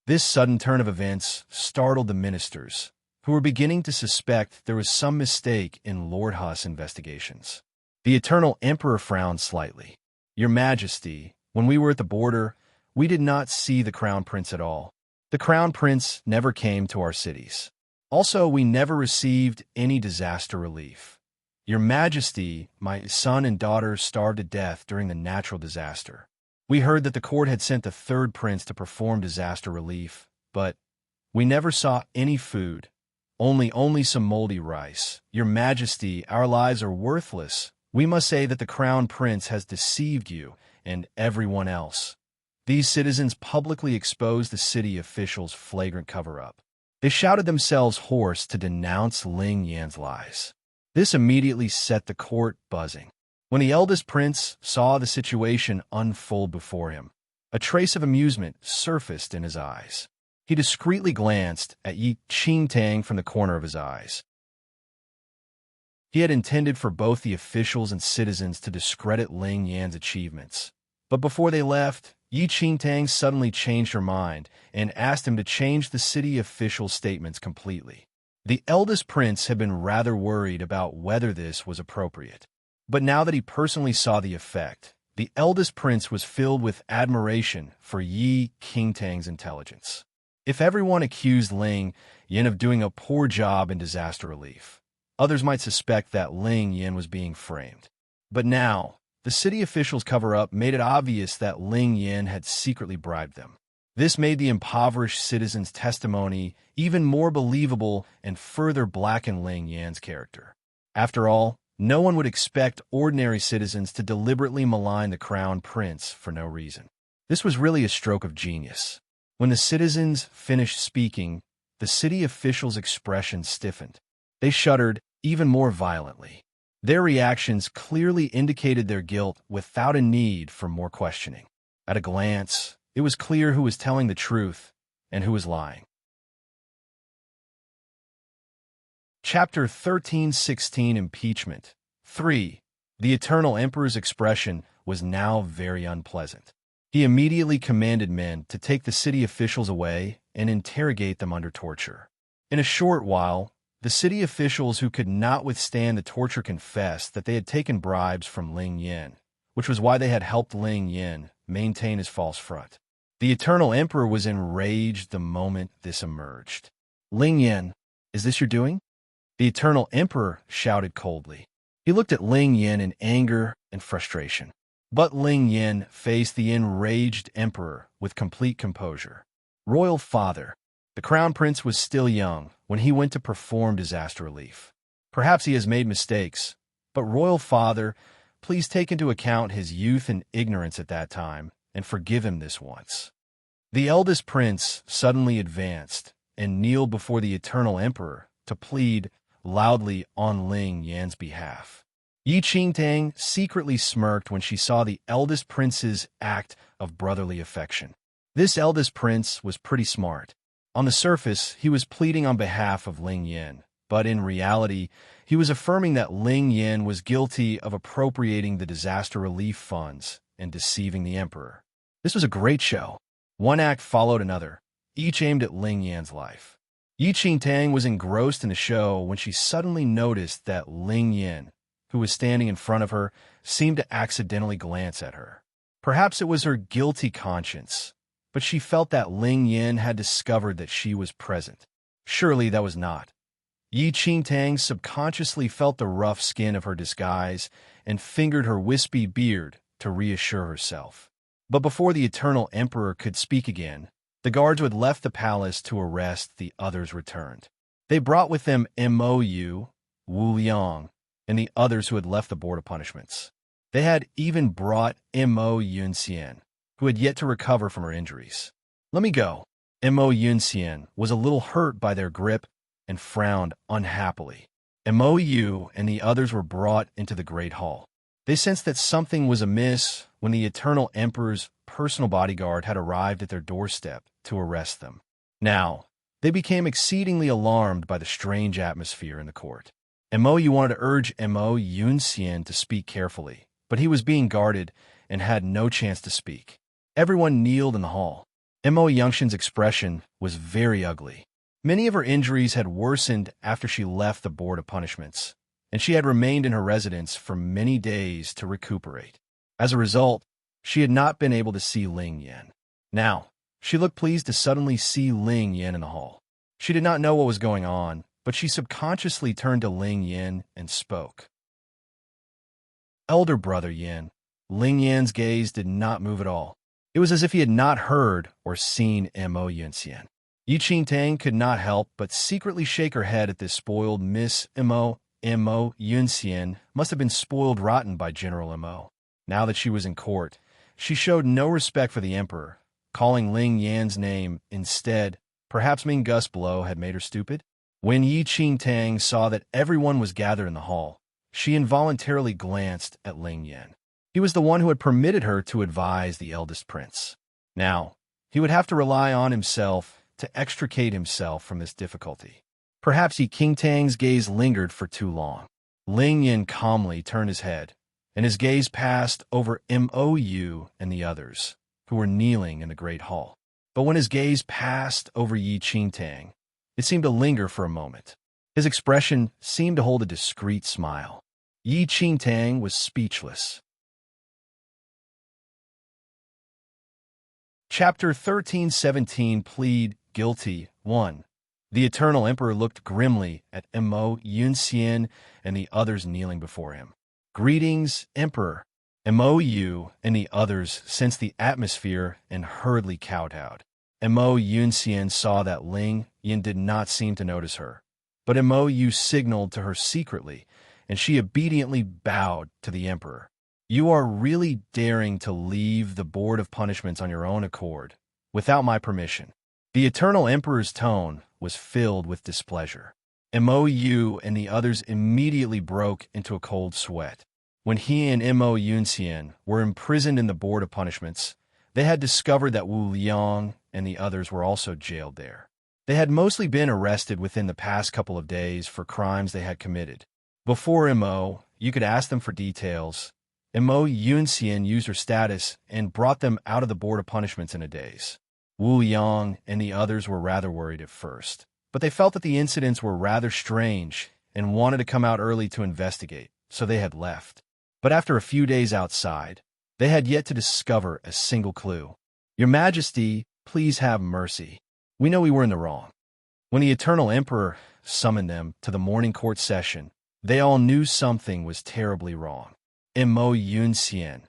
This sudden turn of events startled the ministers, who were beginning to suspect there was some mistake in Lord Huss' investigations. The Eternal Emperor frowned slightly. "Your Majesty, when we were at the border, we did not see the Crown Prince at all. The Crown Prince never came to our cities. Also, we never received any disaster relief. Your Majesty, my son and daughter starved to death during the natural disaster. We heard that the court had sent the third prince to perform disaster relief, but we never saw any food, only some moldy rice. Your Majesty, our lives are worthless. We must say that the Crown Prince has deceived you and everyone else." These citizens publicly exposed the city officials' flagrant cover-up. They shouted themselves hoarse to denounce Ling Yan's lies. This immediately set the court buzzing. When the eldest prince saw the situation unfold before him, a trace of amusement surfaced in his eyes. He discreetly glanced at Yi Qingtang from the corner of his eyes. He had intended for both the officials and citizens to discredit Ling Yan's achievements. But before they left, Yi Qingtang suddenly changed her mind and asked him to change the city officials' statements completely. The eldest prince had been rather worried about whether this was appropriate. But now that he personally saw the effect, the eldest prince was filled with admiration for Yi Qingtang's intelligence. If everyone accused Ling Yan of doing a poor job in disaster relief, others might suspect that Ling Yan was being framed. But now, the city officials' cover-up made it obvious that Ling Yan had secretly bribed them. This made the impoverished citizens' testimony even more believable and further blackened Ling Yan's character. After all, no one would expect ordinary citizens to deliberately malign the crown prince for no reason. This was really a stroke of genius. When the citizens finished speaking, the city officials' expressions stiffened. They shuddered even more violently. Their reactions clearly indicated their guilt without a need for more questioning. At a glance, it was clear who was telling the truth and who was lying. Chapter 13:16 Impeachment 3. The Eternal Emperor's expression was now very unpleasant. He immediately commanded men to take the city officials away and interrogate them under torture. In a short while, the city officials who could not withstand the torture confessed that they had taken bribes from Ling Yan, which was why they had helped Ling Yan maintain his false front. The Eternal Emperor was enraged the moment this emerged. "Ling Yan, is this your doing?" The Eternal Emperor shouted coldly. He looked at Ling Yan in anger and frustration. But Ling Yan faced the enraged emperor with complete composure. "Royal Father, the Crown Prince was still young when he went to perform disaster relief. Perhaps he has made mistakes, but Royal Father, please take into account his youth and ignorance at that time and forgive him this once." The eldest prince suddenly advanced and kneeled before the Eternal Emperor to plead loudly on Ling Yan's behalf. Yi Qingtang secretly smirked when she saw the eldest prince's act of brotherly affection. This eldest prince was pretty smart. On the surface, he was pleading on behalf of Ling Yan, but in reality, he was affirming that Ling Yan was guilty of appropriating the disaster relief funds and deceiving the emperor. This was a great show. One act followed another, each aimed at Ling Yan's life. Yi Qingtang was engrossed in the show when she suddenly noticed that Ling Yan, who was standing in front of her, seemed to accidentally glance at her. Perhaps it was her guilty conscience, but she felt that Ling Yan had discovered that she was present. Surely that was not. Yi Qingtang subconsciously felt the rough skin of her disguise and fingered her wispy beard to reassure herself. But before the Eternal Emperor could speak again, the guards who had left the palace to arrest the others returned. They brought with them Mo, Wu Liang, and the others who had left the Board of Punishments. They had even brought Mo Yunxian, who had yet to recover from her injuries. "Let me go." Mo Yunxian was a little hurt by their grip and frowned unhappily. Mo Yu and the others were brought into the Great Hall. They sensed that something was amiss when the Eternal Emperor's personal bodyguard had arrived at their doorstep to arrest them. Now, they became exceedingly alarmed by the strange atmosphere in the court. Mo Yu wanted to urge Mo Yunxian to speak carefully, but he was being guarded and had no chance to speak. Everyone kneeled in the hall. Mo Yunxian's expression was very ugly. Many of her injuries had worsened after she left the Board of Punishments, and she had remained in her residence for many days to recuperate. As a result, she had not been able to see Ling Yan. Now, she looked pleased to suddenly see Ling Yan in the hall. She did not know what was going on, but she subconsciously turned to Ling Yan and spoke. "Elder brother Yan." Ling Yan's gaze did not move at all. It was as if he had not heard or seen Mo Yunxian. Yi Qingtang could not help but secretly shake her head at this spoiled Miss Mo Yunxian must have been spoiled rotten by General Mo. Now that she was in court, she showed no respect for the emperor, calling Ling Yan's name instead. Perhaps Ming Gust's blow had made her stupid? When Yi Qingtang saw that everyone was gathered in the hall, she involuntarily glanced at Ling Yan. He was the one who had permitted her to advise the eldest prince. Now, he would have to rely on himself to extricate himself from this difficulty. Perhaps Yi Qingtang's gaze lingered for too long. Ling Yan calmly turned his head, and his gaze passed over Mo Yu and the others, who were kneeling in the great hall. But when his gaze passed over Yi Qingtang, it seemed to linger for a moment. His expression seemed to hold a discreet smile. Yi Qingtang was speechless. Chapter 13:17 Plead Guilty 1. The Eternal Emperor looked grimly at Mo Yunxian and the others kneeling before him. "Greetings, Emperor." Mo Yu and the others sensed the atmosphere and hurriedly kowtowed. Mo Yunxian saw that Ling Yan did not seem to notice her, but Mo Yu signaled to her secretly, and she obediently bowed to the emperor. "You are really daring to leave the Board of Punishments on your own accord, without my permission." The Eternal Emperor's tone was filled with displeasure. Mo Yu and the others immediately broke into a cold sweat. When he and Mo Yunxian were imprisoned in the Board of Punishments, they had discovered that Wu Liang and the others were also jailed there. They had mostly been arrested within the past couple of days for crimes they had committed. Before Mo, you could ask them for details. Mo Yunxian used her status and brought them out of the Board of Punishments in a daze. Wu Yang and the others were rather worried at first, but they felt that the incidents were rather strange and wanted to come out early to investigate, so they had left. But after a few days outside, they had yet to discover a single clue. "Your Majesty, please have mercy. We know we were in the wrong." When the Eternal Emperor summoned them to the morning court session, they all knew something was terribly wrong. Mo Yunxian,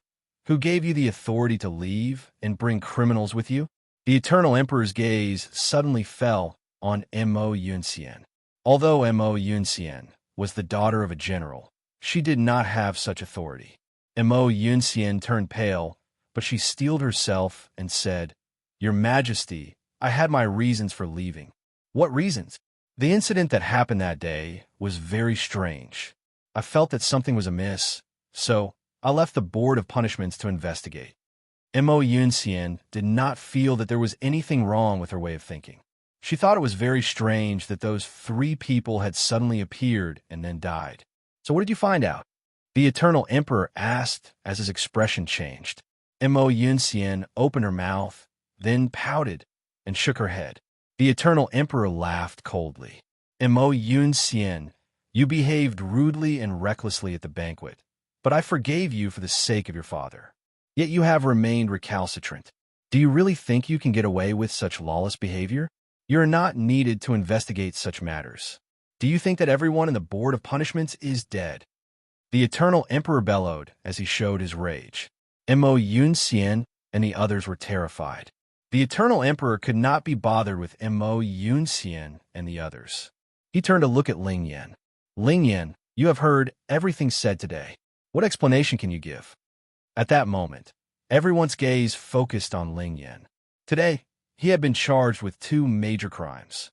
who gave you the authority to leave and bring criminals with you? The Eternal Emperor's gaze suddenly fell on Mo Yunxian. Although Mo Yunxian was the daughter of a general, she did not have such authority. Mo Yunxian turned pale, but she steeled herself and said, "Your Majesty, I had my reasons for leaving." "What reasons?" "The incident that happened that day was very strange. I felt that something was amiss, so I left the Board of Punishments to investigate." Mo Yunxian did not feel that there was anything wrong with her way of thinking. She thought it was very strange that those three people had suddenly appeared and then died. "So what did you find out?" the Eternal Emperor asked as his expression changed. Mo Yunxian opened her mouth, then pouted and shook her head. The Eternal Emperor laughed coldly. "Mo Yunxian, you behaved rudely and recklessly at the banquet, but I forgave you for the sake of your father. Yet you have remained recalcitrant. Do you really think you can get away with such lawless behavior?" You are not needed to investigate such matters. Do you think that everyone in the Board of Punishments is dead? The Eternal Emperor bellowed as he showed his rage. Mo Yunxian and the others were terrified. The Eternal Emperor could not be bothered with Mo Yunxian and the others. He turned to look at Ling Yan. Ling Yan, you have heard everything said today. What explanation can you give? At that moment, everyone's gaze focused on Ling Yan. Today, he had been charged with 2 major crimes.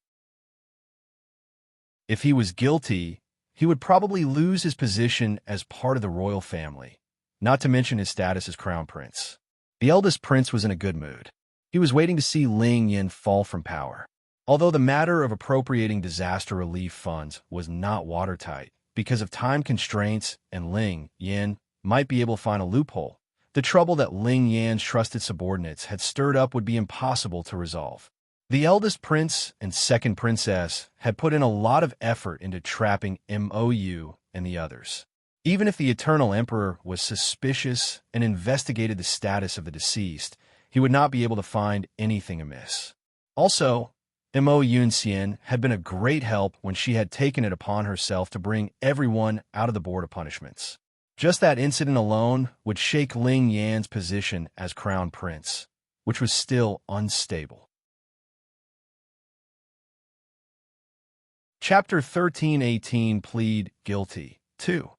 If he was guilty, he would probably lose his position as part of the royal family, not to mention his status as crown prince. The eldest prince was in a good mood. He was waiting to see Ling Yan fall from power. Although the matter of appropriating disaster relief funds was not watertight because of time constraints and Ling Yan might be able to find a loophole, the trouble that Ling Yan's trusted subordinates had stirred up would be impossible to resolve. The eldest prince and second princess had put in a lot of effort into trapping Mou and the others. Even if the Eternal Emperor was suspicious and investigated the status of the deceased, he would not be able to find anything amiss. Also, Mo Yunxian had been a great help when she had taken it upon herself to bring everyone out of the Board of Punishments. Just that incident alone would shake Ling Yan's position as crown prince, which was still unstable. Chapter 13:18 Plead Guilty 2.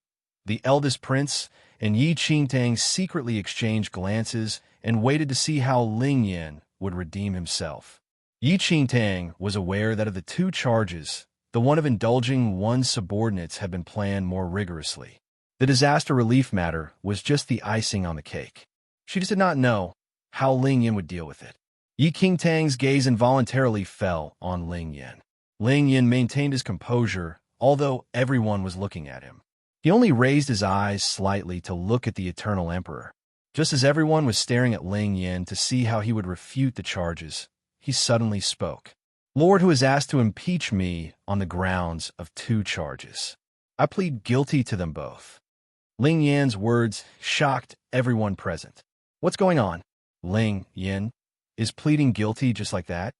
The eldest prince and Yi Qingtang secretly exchanged glances and waited to see how Ling Yan would redeem himself. Yi Qingtang was aware that of the 2 charges, the one of indulging one's subordinates had been planned more rigorously. The disaster relief matter was just the icing on the cake. She just did not know how Ling Yan would deal with it. Yi Qingtang's gaze involuntarily fell on Ling Yan. Ling Yan maintained his composure, although everyone was looking at him. He only raised his eyes slightly to look at the Eternal Emperor. Just as everyone was staring at Ling Yan to see how he would refute the charges, he suddenly spoke. Lord who is asked to impeach me on the grounds of 2 charges. I plead guilty to them both. Ling Yan's words shocked everyone present. What's going on? Ling Yan is pleading guilty just like that?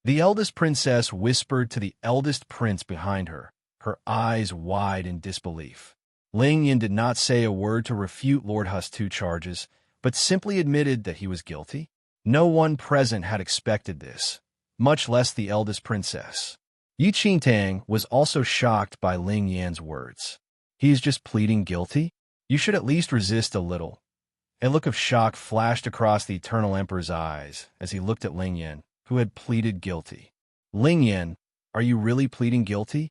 The eldest princess whispered to the eldest prince behind her, her eyes wide in disbelief. Ling Yan did not say a word to refute Lord Hu's 2 charges, but simply admitted that he was guilty. No one present had expected this, much less the eldest princess. Yi Qingtang was also shocked by Ling Yan's words. He is just pleading guilty? You should at least resist a little. A look of shock flashed across the Eternal Emperor's eyes as he looked at Ling Yan, who had pleaded guilty. Ling Yan, are you really pleading guilty?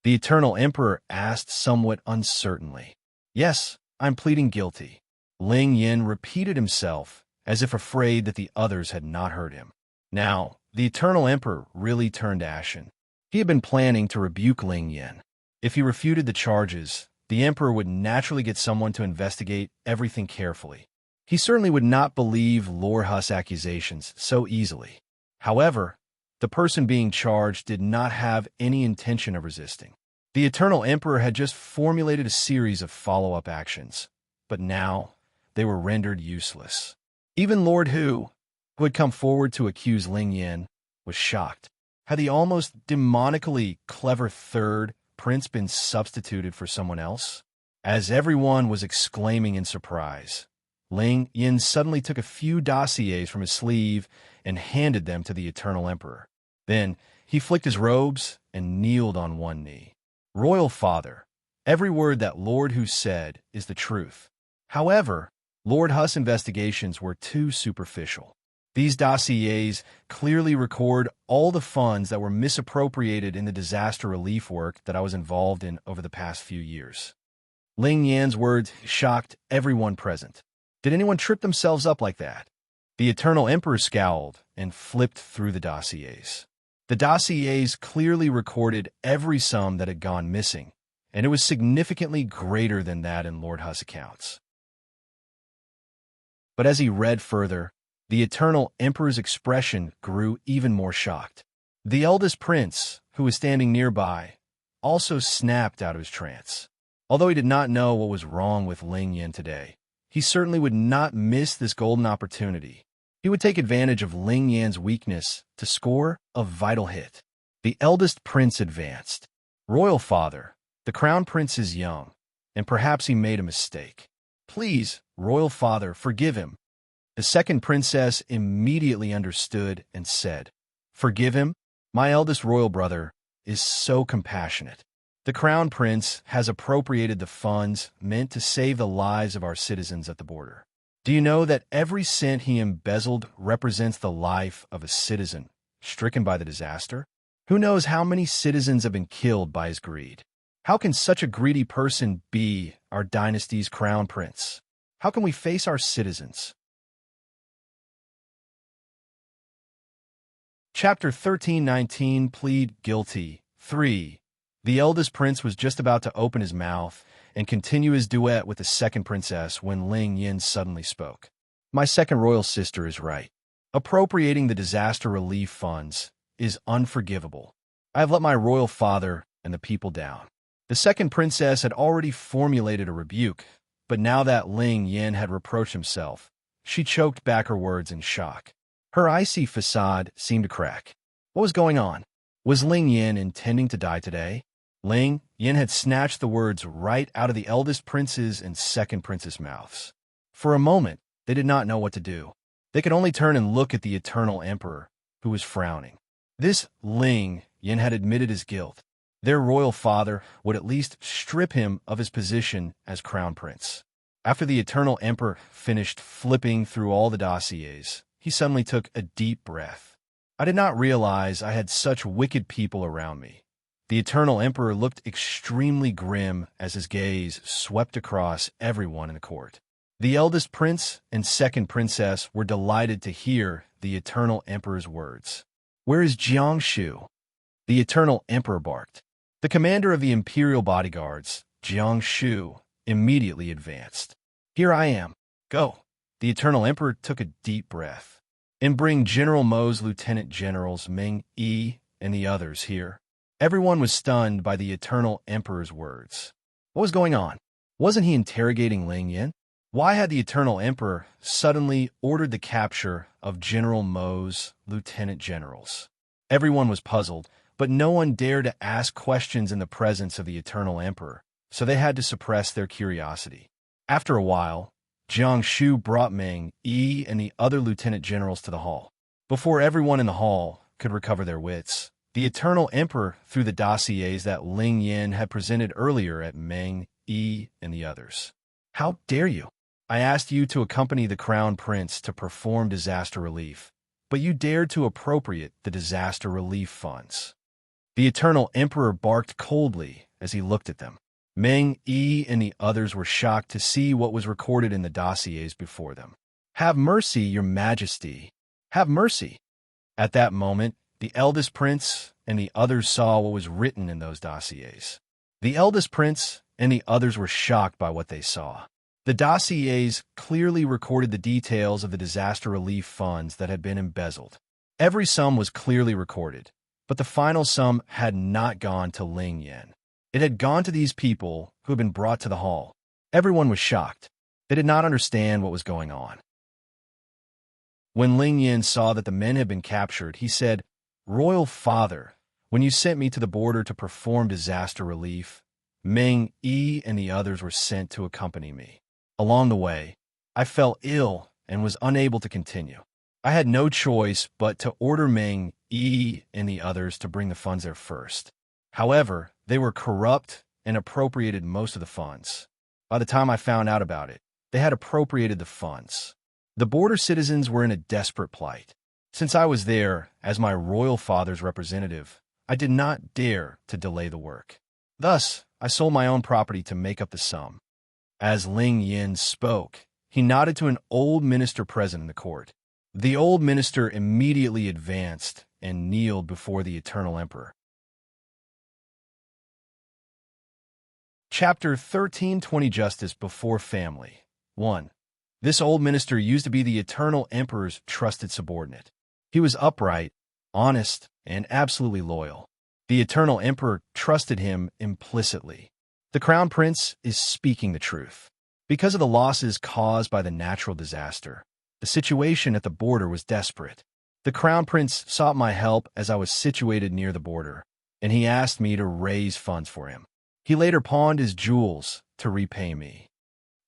The Eternal Emperor asked somewhat uncertainly. Yes, I'm pleading guilty. Ling Yan repeated himself, as if afraid that the others had not heard him. Now, the Eternal Emperor really turned ashen. He had been planning to rebuke Ling Yan. If he refuted the charges, the Emperor would naturally get someone to investigate everything carefully. He certainly would not believe Lord Hu's accusations so easily. However, the person being charged did not have any intention of resisting. The Eternal Emperor had just formulated a series of follow-up actions, but now they were rendered useless. Even Lord Hu, who had come forward to accuse Ling Yan, was shocked. Had the almost demonically clever third prince been substituted for someone else? As everyone was exclaiming in surprise, Ling Yan suddenly took a few dossiers from his sleeve and handed them to the Eternal Emperor. Then he flicked his robes and kneeled on one knee. Royal Father, every word that Lord Hu said is the truth. However, Lord Hu's investigations were too superficial. These dossiers clearly record all the funds that were misappropriated in the disaster relief work that I was involved in over the past few years. Ling Yan's words shocked everyone present. Did anyone trip themselves up like that? The Eternal Emperor scowled and flipped through the dossiers. The dossiers clearly recorded every sum that had gone missing, and it was significantly greater than that in Lord Hu's accounts. But as he read further, the Eternal Emperor's expression grew even more shocked. The eldest prince, who was standing nearby, also snapped out of his trance. Although he did not know what was wrong with Ling Yan today, he certainly would not miss this golden opportunity. He would take advantage of Ling Yan's weakness to score a vital hit. The eldest prince advanced. Royal father, the crown prince is young, and perhaps he made a mistake. Please, royal father, forgive him. The second princess immediately understood and said, Forgive him? My eldest royal brother is so compassionate. The crown prince has appropriated the funds meant to save the lives of our citizens at the border. Do you know that every cent he embezzled represents the life of a citizen stricken by the disaster? Who knows how many citizens have been killed by his greed? How can such a greedy person be our dynasty's crown prince? How can we face our citizens? Chapter 13:19 Plead Guilty 3. The eldest prince was just about to open his mouth and continue his duet with the second princess when Ling Yin suddenly spoke. My second royal sister is right. Appropriating the disaster relief funds is unforgivable. I have let my royal father and the people down. The second princess had already formulated a rebuke, but now that Ling Yin had reproached himself, she choked back her words in shock. Her icy facade seemed to crack. What was going on? Was Ling Yin intending to die today? Ling Yin had snatched the words right out of the eldest prince's and second prince's mouths. For a moment, they did not know what to do. They could only turn and look at the eternal emperor, who was frowning. This Ling Yin had admitted his guilt. Their royal father would at least strip him of his position as crown prince. After the eternal emperor finished flipping through all the dossiers, he suddenly took a deep breath. I did not realize I had such wicked people around me. The eternal emperor looked extremely grim as his gaze swept across everyone in the court. The eldest prince and second princess were delighted to hear the eternal emperor's words. Where is Jiangshu? The eternal emperor barked. The commander of the imperial bodyguards, Jiangshu, immediately advanced. Here I am. Go. The eternal emperor took a deep breath. And bring General Mo's lieutenant generals Meng Yi and the others here. Everyone was stunned by the eternal emperor's words. What was going on? Wasn't he interrogating Ling Yin? Why had the eternal emperor suddenly ordered the capture of General Mo's lieutenant generals? Everyone was puzzled, but no one dared to ask questions in the presence of the eternal emperor, so they had to suppress their curiosity. After a while, Jiangshu brought Meng Yi and the other lieutenant generals to the hall. Before everyone in the hall could recover their wits, the eternal emperor threw the dossiers that Ling Yin had presented earlier at Meng Yi and the others. How dare you? I asked you to accompany the crown prince to perform disaster relief, but you dared to appropriate the disaster relief funds. The eternal emperor barked coldly as he looked at them. Meng Yi and the others were shocked to see what was recorded in the dossiers before them. Have mercy, your majesty. Have mercy. At that moment, the eldest prince and the others saw what was written in those dossiers. The eldest prince and the others were shocked by what they saw. The dossiers clearly recorded the details of the disaster relief funds that had been embezzled. Every sum was clearly recorded, but the final sum had not gone to Ling Yin. It had gone to these people who had been brought to the hall. Everyone was shocked. They did not understand what was going on. When Ling Yin saw that the men had been captured, he said, Royal Father, when you sent me to the border to perform disaster relief, Meng Yi and the others were sent to accompany me. Along the way, I fell ill and was unable to continue. I had no choice but to order Meng Yi and the others to bring the funds there first. However, they were corrupt and appropriated most of the funds. By the time I found out about it, they had appropriated the funds. The border citizens were in a desperate plight. Since I was there as my royal father's representative, I did not dare to delay the work. Thus, I sold my own property to make up the sum. As Ling Yin spoke, he nodded to an old minister present in the court. The old minister immediately advanced and kneeled before the eternal emperor. Chapter 13:20 Justice Before Family 1. This old minister used to be the eternal emperor's trusted subordinate. He was upright, honest, and absolutely loyal. The eternal emperor trusted him implicitly. The crown prince is speaking the truth. Because of the losses caused by the natural disaster, The situation at the border was desperate. The crown prince sought my help as I was situated near the border, and he asked me to raise funds for him. He later pawned his jewels to repay me.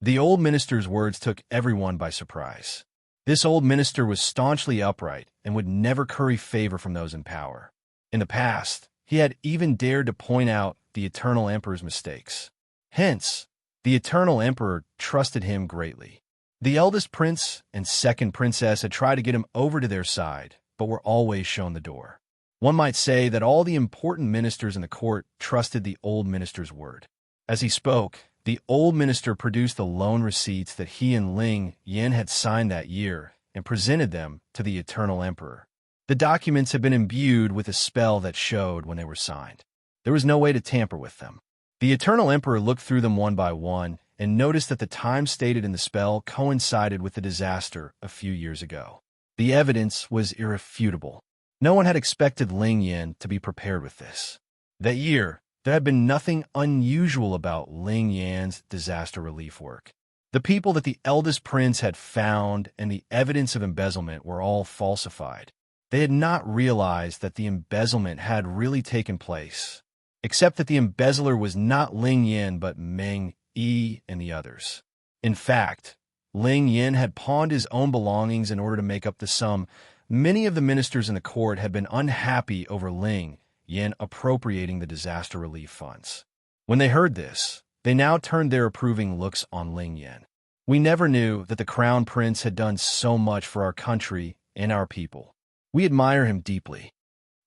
The old minister's words took everyone by surprise. This old minister was staunchly upright and would never curry favor from those in power. In the past, he had even dared to point out the eternal emperor's mistakes. Hence, the eternal emperor trusted him greatly. The eldest prince and second princess had tried to get him over to their side, but were always shown the door. One might say that all the important ministers in the court trusted the old minister's word. As he spoke, the old minister produced the loan receipts that he and Ling Yin had signed that year and presented them to the eternal emperor. The documents had been imbued with a spell that showed when they were signed. There was no way to tamper with them. The eternal emperor looked through them one by one and noticed that the time stated in the spell coincided with the disaster a few years ago. The evidence was irrefutable. No one had expected Ling Yin to be prepared with this. That year, there had been nothing unusual about Ling Yan's disaster relief work. The people that the eldest prince had found and the evidence of embezzlement were all falsified. They had not realized that the embezzlement had really taken place, except that the embezzler was not Ling Yin but Meng Yi and the others. In fact, Ling Yin had pawned his own belongings in order to make up the sum. Many of the ministers in the court had been unhappy over Ling Yin appropriating the disaster relief funds. When they heard this, they now turned their approving looks on Ling Yin. We never knew that the crown prince had done so much for our country and our people. We admire him deeply.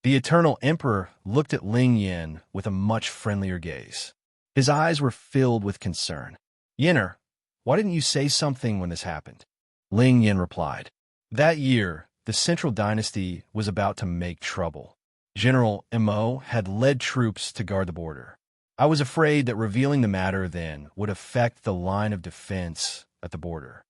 The eternal emperor looked at Ling Yin with a much friendlier gaze. His eyes were filled with concern. "Yinner, why didn't you say something when this happened?" Ling Yin replied. That year, the central dynasty was about to make trouble. General Mo had led troops to guard the border. I was afraid that revealing the matter then would affect the line of defense at the border.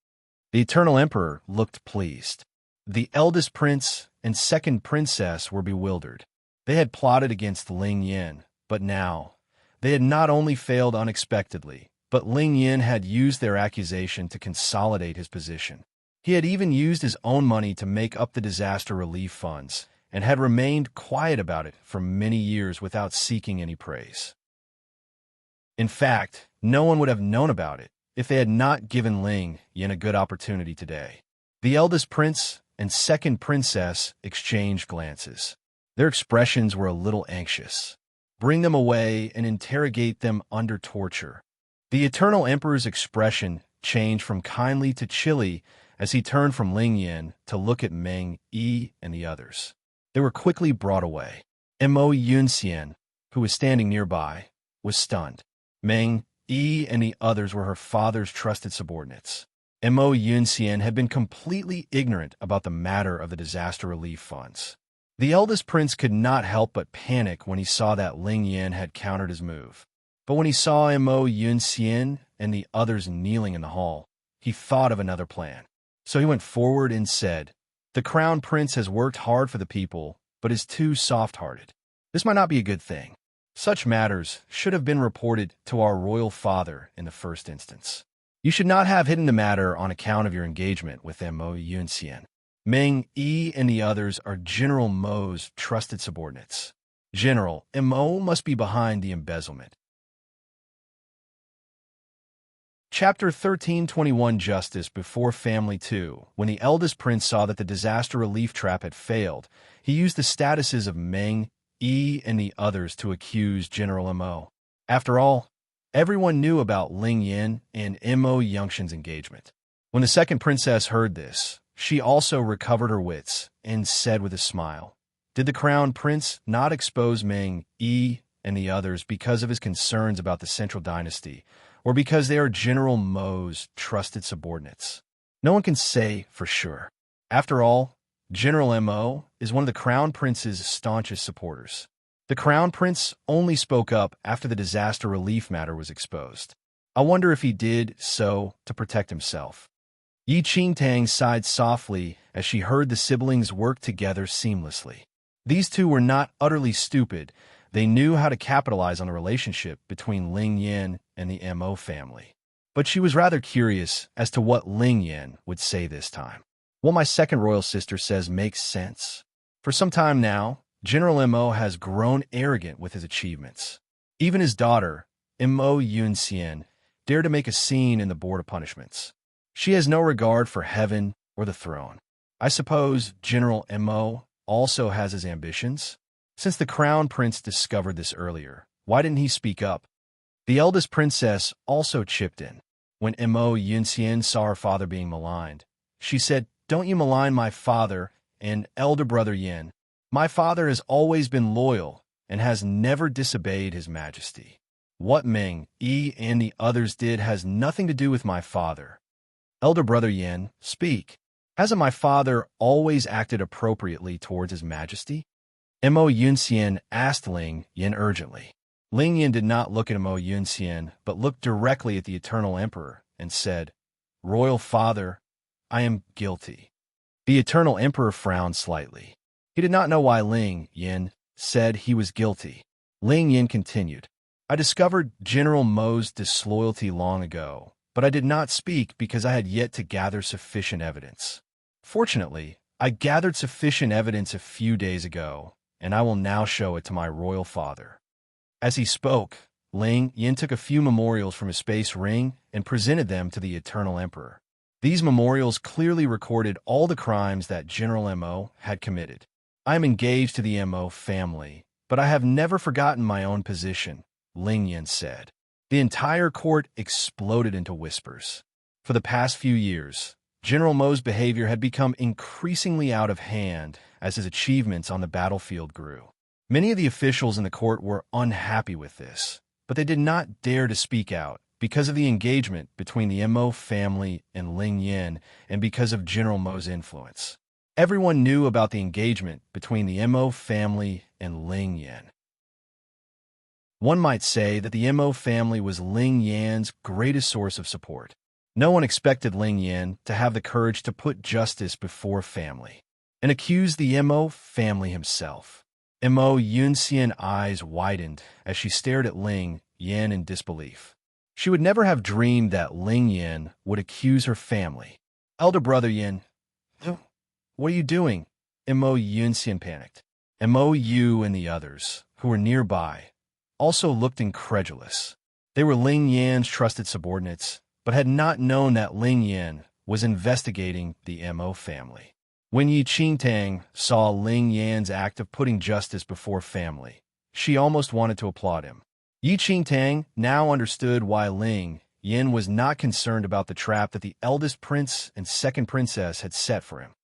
The eternal emperor looked pleased. The eldest prince and second princess were bewildered. They had plotted against Ling Yin, but now, they had not only failed unexpectedly, but Ling Yin had used their accusation to consolidate his position. He had even used his own money to make up the disaster relief funds, and had remained quiet about it for many years without seeking any praise. In fact, no one would have known about it if they had not given Ling Yin a good opportunity today. The eldest prince and second princess exchanged glances. Their expressions were a little anxious. Bring them away and interrogate them under torture. The eternal emperor's expression changed from kindly to chilly as he turned from Ling Yin to look at Meng Yi and the others. They were quickly brought away. Mo Yunxian, who was standing nearby, was stunned. Meng Yi and the others were her father's trusted subordinates. Mo Yunxian had been completely ignorant about the matter of the disaster relief funds. The eldest prince could not help but panic when he saw that Ling Yin had countered his move. But when he saw Mo Yunxian and the others kneeling in the hall, he thought of another plan. So he went forward and said, "The crown prince has worked hard for the people, but is too soft-hearted. This might not be a good thing. Such matters should have been reported to our royal father in the first instance. You should not have hidden the matter on account of your engagement with Mo Yunxian. Meng Yi and the others are General Mo's trusted subordinates. General Mo must be behind the embezzlement." Chapter 1321 Justice Before Family 2. When the eldest prince saw that the disaster relief trap had failed, he used the statuses of Meng Yi and the others to accuse General Mo. After all, everyone knew about Ling Yin and Mo Yunxian's engagement. When the second princess heard this, she also recovered her wits and said with a smile, "Did the crown prince not expose Meng Yi and the others because of his concerns about the central dynasty, or because they are General Mo's trusted subordinates? No one can say for sure. After all, General Mo is one of the crown prince's staunchest supporters. The crown prince only spoke up after the disaster relief matter was exposed. I wonder if he did so to protect himself." Yi Qingtang sighed softly as she heard the siblings work together seamlessly. These two were not utterly stupid. They knew how to capitalize on the relationship between Ling Yin and the Mo family. But she was rather curious as to what Ling Yin would say this time. What my second royal sister says makes sense. For some time now, General Mo has grown arrogant with his achievements. Even his daughter, Mo Yunxian, dared to make a scene in the Board of Punishments. She has no regard for heaven or the throne. I suppose General Mo also has his ambitions? Since the Crown Prince discovered this earlier, why didn't he speak up? The eldest princess also chipped in. When Mo Yunxian saw her father being maligned, she said, "Don't you malign my father and elder brother Yin. My father has always been loyal and has never disobeyed his majesty. What Ming, Yi, and the others did has nothing to do with my father." Elder brother Yin, speak. Hasn't my father always acted appropriately towards his majesty? Mo Yunxian asked Ling Yin urgently. Ling Yin did not look at Mo Yunxian, but looked directly at the Eternal Emperor and said, "Royal Father, I am guilty." The Eternal Emperor frowned slightly. He did not know why Ling Yin said he was guilty. Ling Yin continued, "I discovered General Mo's disloyalty long ago, but I did not speak because I had yet to gather sufficient evidence. Fortunately, I gathered sufficient evidence a few days ago, and I will now show it to my royal father." As he spoke, Ling Yin took a few memorials from his space ring and presented them to the Eternal Emperor. These memorials clearly recorded all the crimes that General Mo had committed. "I am engaged to the Mo family, but I have never forgotten my own position," Ling Yin said. The entire court exploded into whispers. For the past few years, General Mo's behavior had become increasingly out of hand as his achievements on the battlefield grew. Many of the officials in the court were unhappy with this, but they did not dare to speak out because of the engagement between the Mo family and Ling Yin and because of General Mo's influence. Everyone knew about the engagement between the Mo family and Ling Yin. One might say that the Mo family was Ling Yan's greatest source of support. No one expected Ling Yin to have the courage to put justice before family and accuse the Mo family himself. Mo Yunxian's eyes widened as she stared at Ling Yin in disbelief. She would never have dreamed that Ling Yin would accuse her family. "Elder brother Yin, what are you doing?" Mo Yunxian panicked. Mo Yu and the others, who were nearby, also looked incredulous. They were Ling Yan's trusted subordinates, but had not known that Ling Yan was investigating the Mo family. When Yi Qingtang saw Ling Yan's act of putting justice before family, she almost wanted to applaud him. Yi Qingtang now understood why Ling Yan was not concerned about the trap that the eldest prince and second princess had set for him.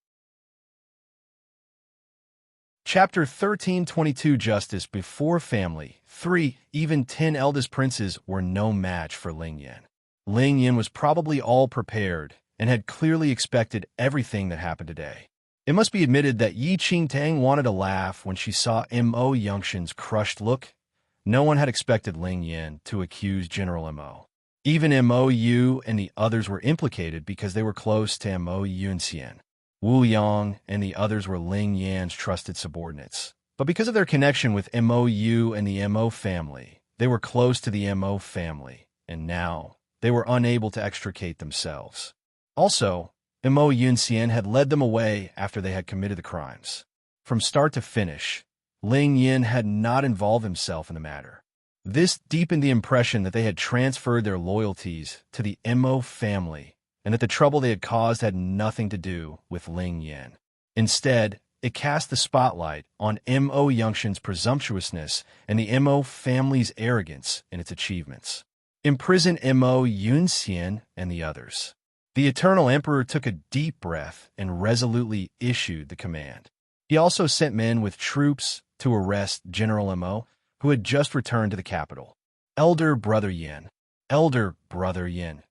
Chapter 1322 Justice Before Family 3. Even 10 eldest princes were no match for Ling Yan. Ling Yan was probably all prepared and had clearly expected everything that happened today. It must be admitted that Yi Qingtang wanted to laugh when she saw Mo Yunxian's crushed look. No one had expected Ling Yan to accuse General Mo. Even Mo Yu and the others were implicated because they were close to Mo Yunxian. Wu Yang and the others were Ling Yan's trusted subordinates. But because of their connection with Mo Yu and the Mo family, they were close to the Mo family, and now they were unable to extricate themselves. Also, Mo Yunxian had led them away after they had committed the crimes. From start to finish, Ling Yin had not involved himself in the matter. This deepened the impression that they had transferred their loyalties to the Mo family and that the trouble they had caused had nothing to do with Ling Yin. Instead, it cast the spotlight on Mo Yunxian's presumptuousness and the Mo family's arrogance in its achievements. Imprison Mo Yunxian and the others. The Eternal Emperor took a deep breath and resolutely issued the command. He also sent men with troops to arrest General Mo, who had just returned to the capital. Elder brother Yin. Elder brother Yin.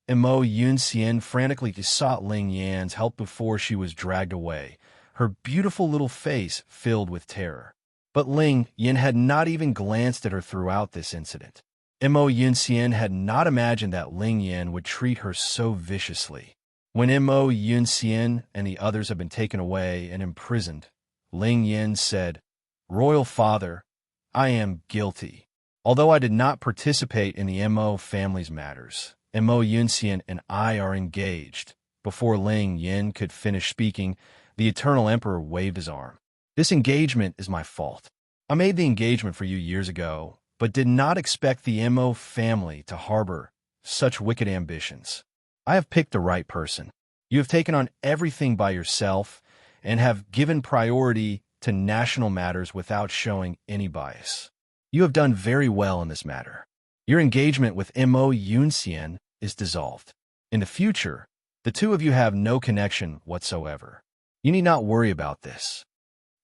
Mo Yunxian frantically sought Ling Yan's help before she was dragged away, her beautiful little face filled with terror. But Ling Yin had not even glanced at her throughout this incident. Mo Yunxian had not imagined that Ling Yin would treat her so viciously. When Mo Yunxian and the others had been taken away and imprisoned, Ling Yin said, "Royal Father, I am guilty. Although I did not participate in the Mo family's matters, Mo Yunxian and I are engaged, Before Ling Yin could finish speaking, the Eternal Emperor waved his arm. This engagement is my fault. I made the engagement for you years ago, but did not expect the Mo family to harbor such wicked ambitions. I have picked the right person. You have taken on everything by yourself and have given priority to national matters without showing any bias. You have done very well in this matter. Your engagement with Mo Yunxian is dissolved. In the future, the two of you have no connection whatsoever. You need not worry about this.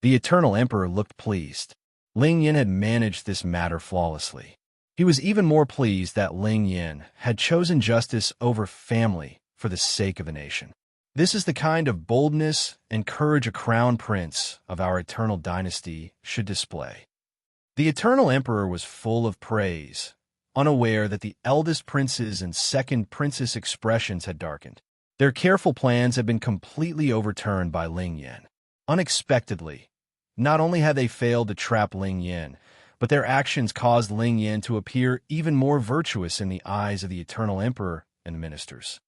The Eternal Emperor looked pleased. Ling Yin had managed this matter flawlessly. He was even more pleased that Ling Yin had chosen justice over family for the sake of the nation. This is the kind of boldness and courage a crown prince of our eternal dynasty should display. The Eternal Emperor was full of praise, unaware that the eldest prince's and second prince's expressions had darkened. Their careful plans had been completely overturned by Ling Yin. Unexpectedly, not only had they failed to trap Ling Yin, but their actions caused Ling Yin to appear even more virtuous in the eyes of the Eternal Emperor and the ministers.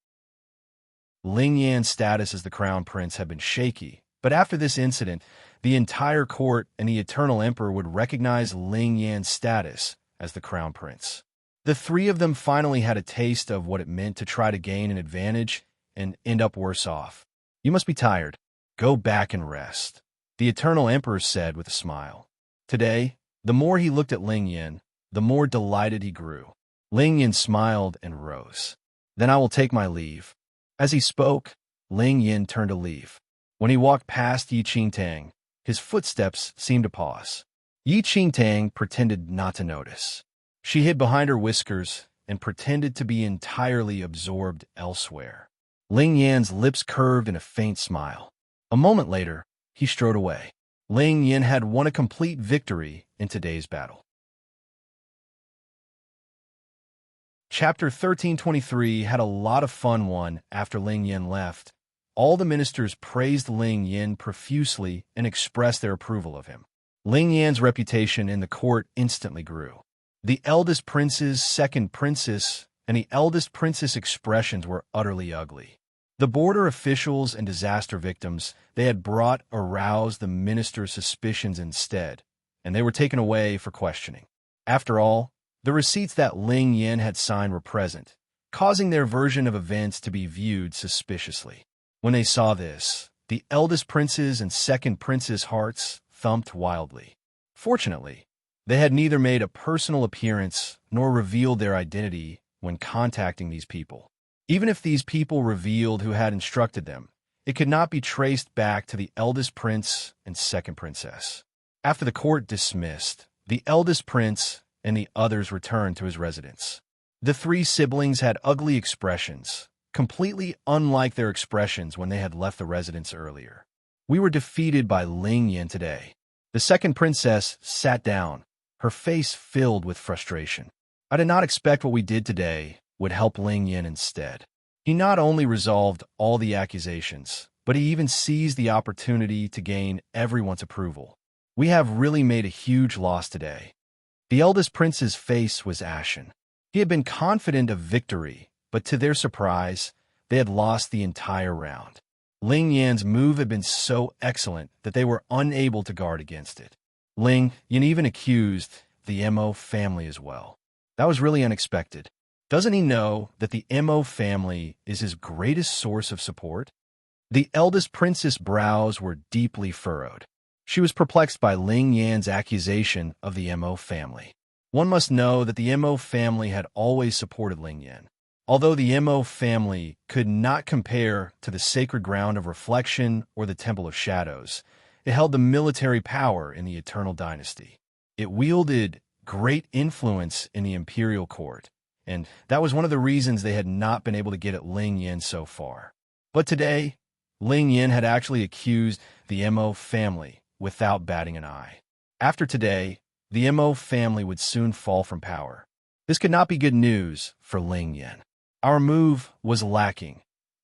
Ling Yan's status as the crown prince had been shaky, but after this incident, the entire court and the Eternal Emperor would recognize Ling Yan's status as the crown prince. The three of them finally had a taste of what it meant to try to gain an advantage and end up worse off. You must be tired. Go back and rest, the Eternal Emperor said with a smile. Today, the more he looked at Ling Yin, the more delighted he grew. Ling Yin smiled and rose. Then I will take my leave. As he spoke, Ling Yin turned to leave. When he walked past Yi Qingtang, his footsteps seemed to pause. Yi Qingtang pretended not to notice. She hid behind her whiskers and pretended to be entirely absorbed elsewhere. Ling Yan's lips curved in a faint smile. A moment later, he strode away. Ling Yin had won a complete victory in today's battle. Chapter 1323 had a lot of fun won after Ling Yin left. All the ministers praised Ling Yin profusely and expressed their approval of him. Ling Yan's reputation in the court instantly grew. The eldest prince's second princess and the eldest princess' expressions were utterly ugly. The border officials and disaster victims they had brought aroused the minister's suspicions instead, and they were taken away for questioning. After all, the receipts that Ling Yin had signed were present, causing their version of events to be viewed suspiciously. When they saw this, the eldest prince's and second prince's hearts thumped wildly. Fortunately, they had neither made a personal appearance nor revealed their identity when contacting these people. Even if these people revealed who had instructed them, it could not be traced back to the eldest prince and second princess. After the court dismissed, the eldest prince and the others returned to his residence. The three siblings had ugly expressions, completely unlike their expressions when they had left the residence earlier. We were defeated by Ling Yin today. The second princess sat down, her face filled with frustration. I did not expect what we did today would help Ling Yin instead. He not only resolved all the accusations, but he even seized the opportunity to gain everyone's approval. We have really made a huge loss today. The eldest prince's face was ashen. He had been confident of victory, but to their surprise, they had lost the entire round. Ling Yan's move had been so excellent that they were unable to guard against it. Ling Yan even accused the Mo family as well. That was really unexpected. Doesn't he know that the Mo family is his greatest source of support? The eldest princess' brows were deeply furrowed. She was perplexed by Ling Yan's accusation of the Mo family. One must know that the Mo family had always supported Ling Yan. Although the Mo family could not compare to the sacred ground of reflection or the Temple of Shadows, it held the military power in the Eternal Dynasty. It wielded great influence in the imperial court, and that was one of the reasons they had not been able to get at Ling Yan so far. But today, Ling Yan had actually accused the Mo family without batting an eye. After today, the Mo family would soon fall from power. This could not be good news for Ling Yan. Our move was lacking.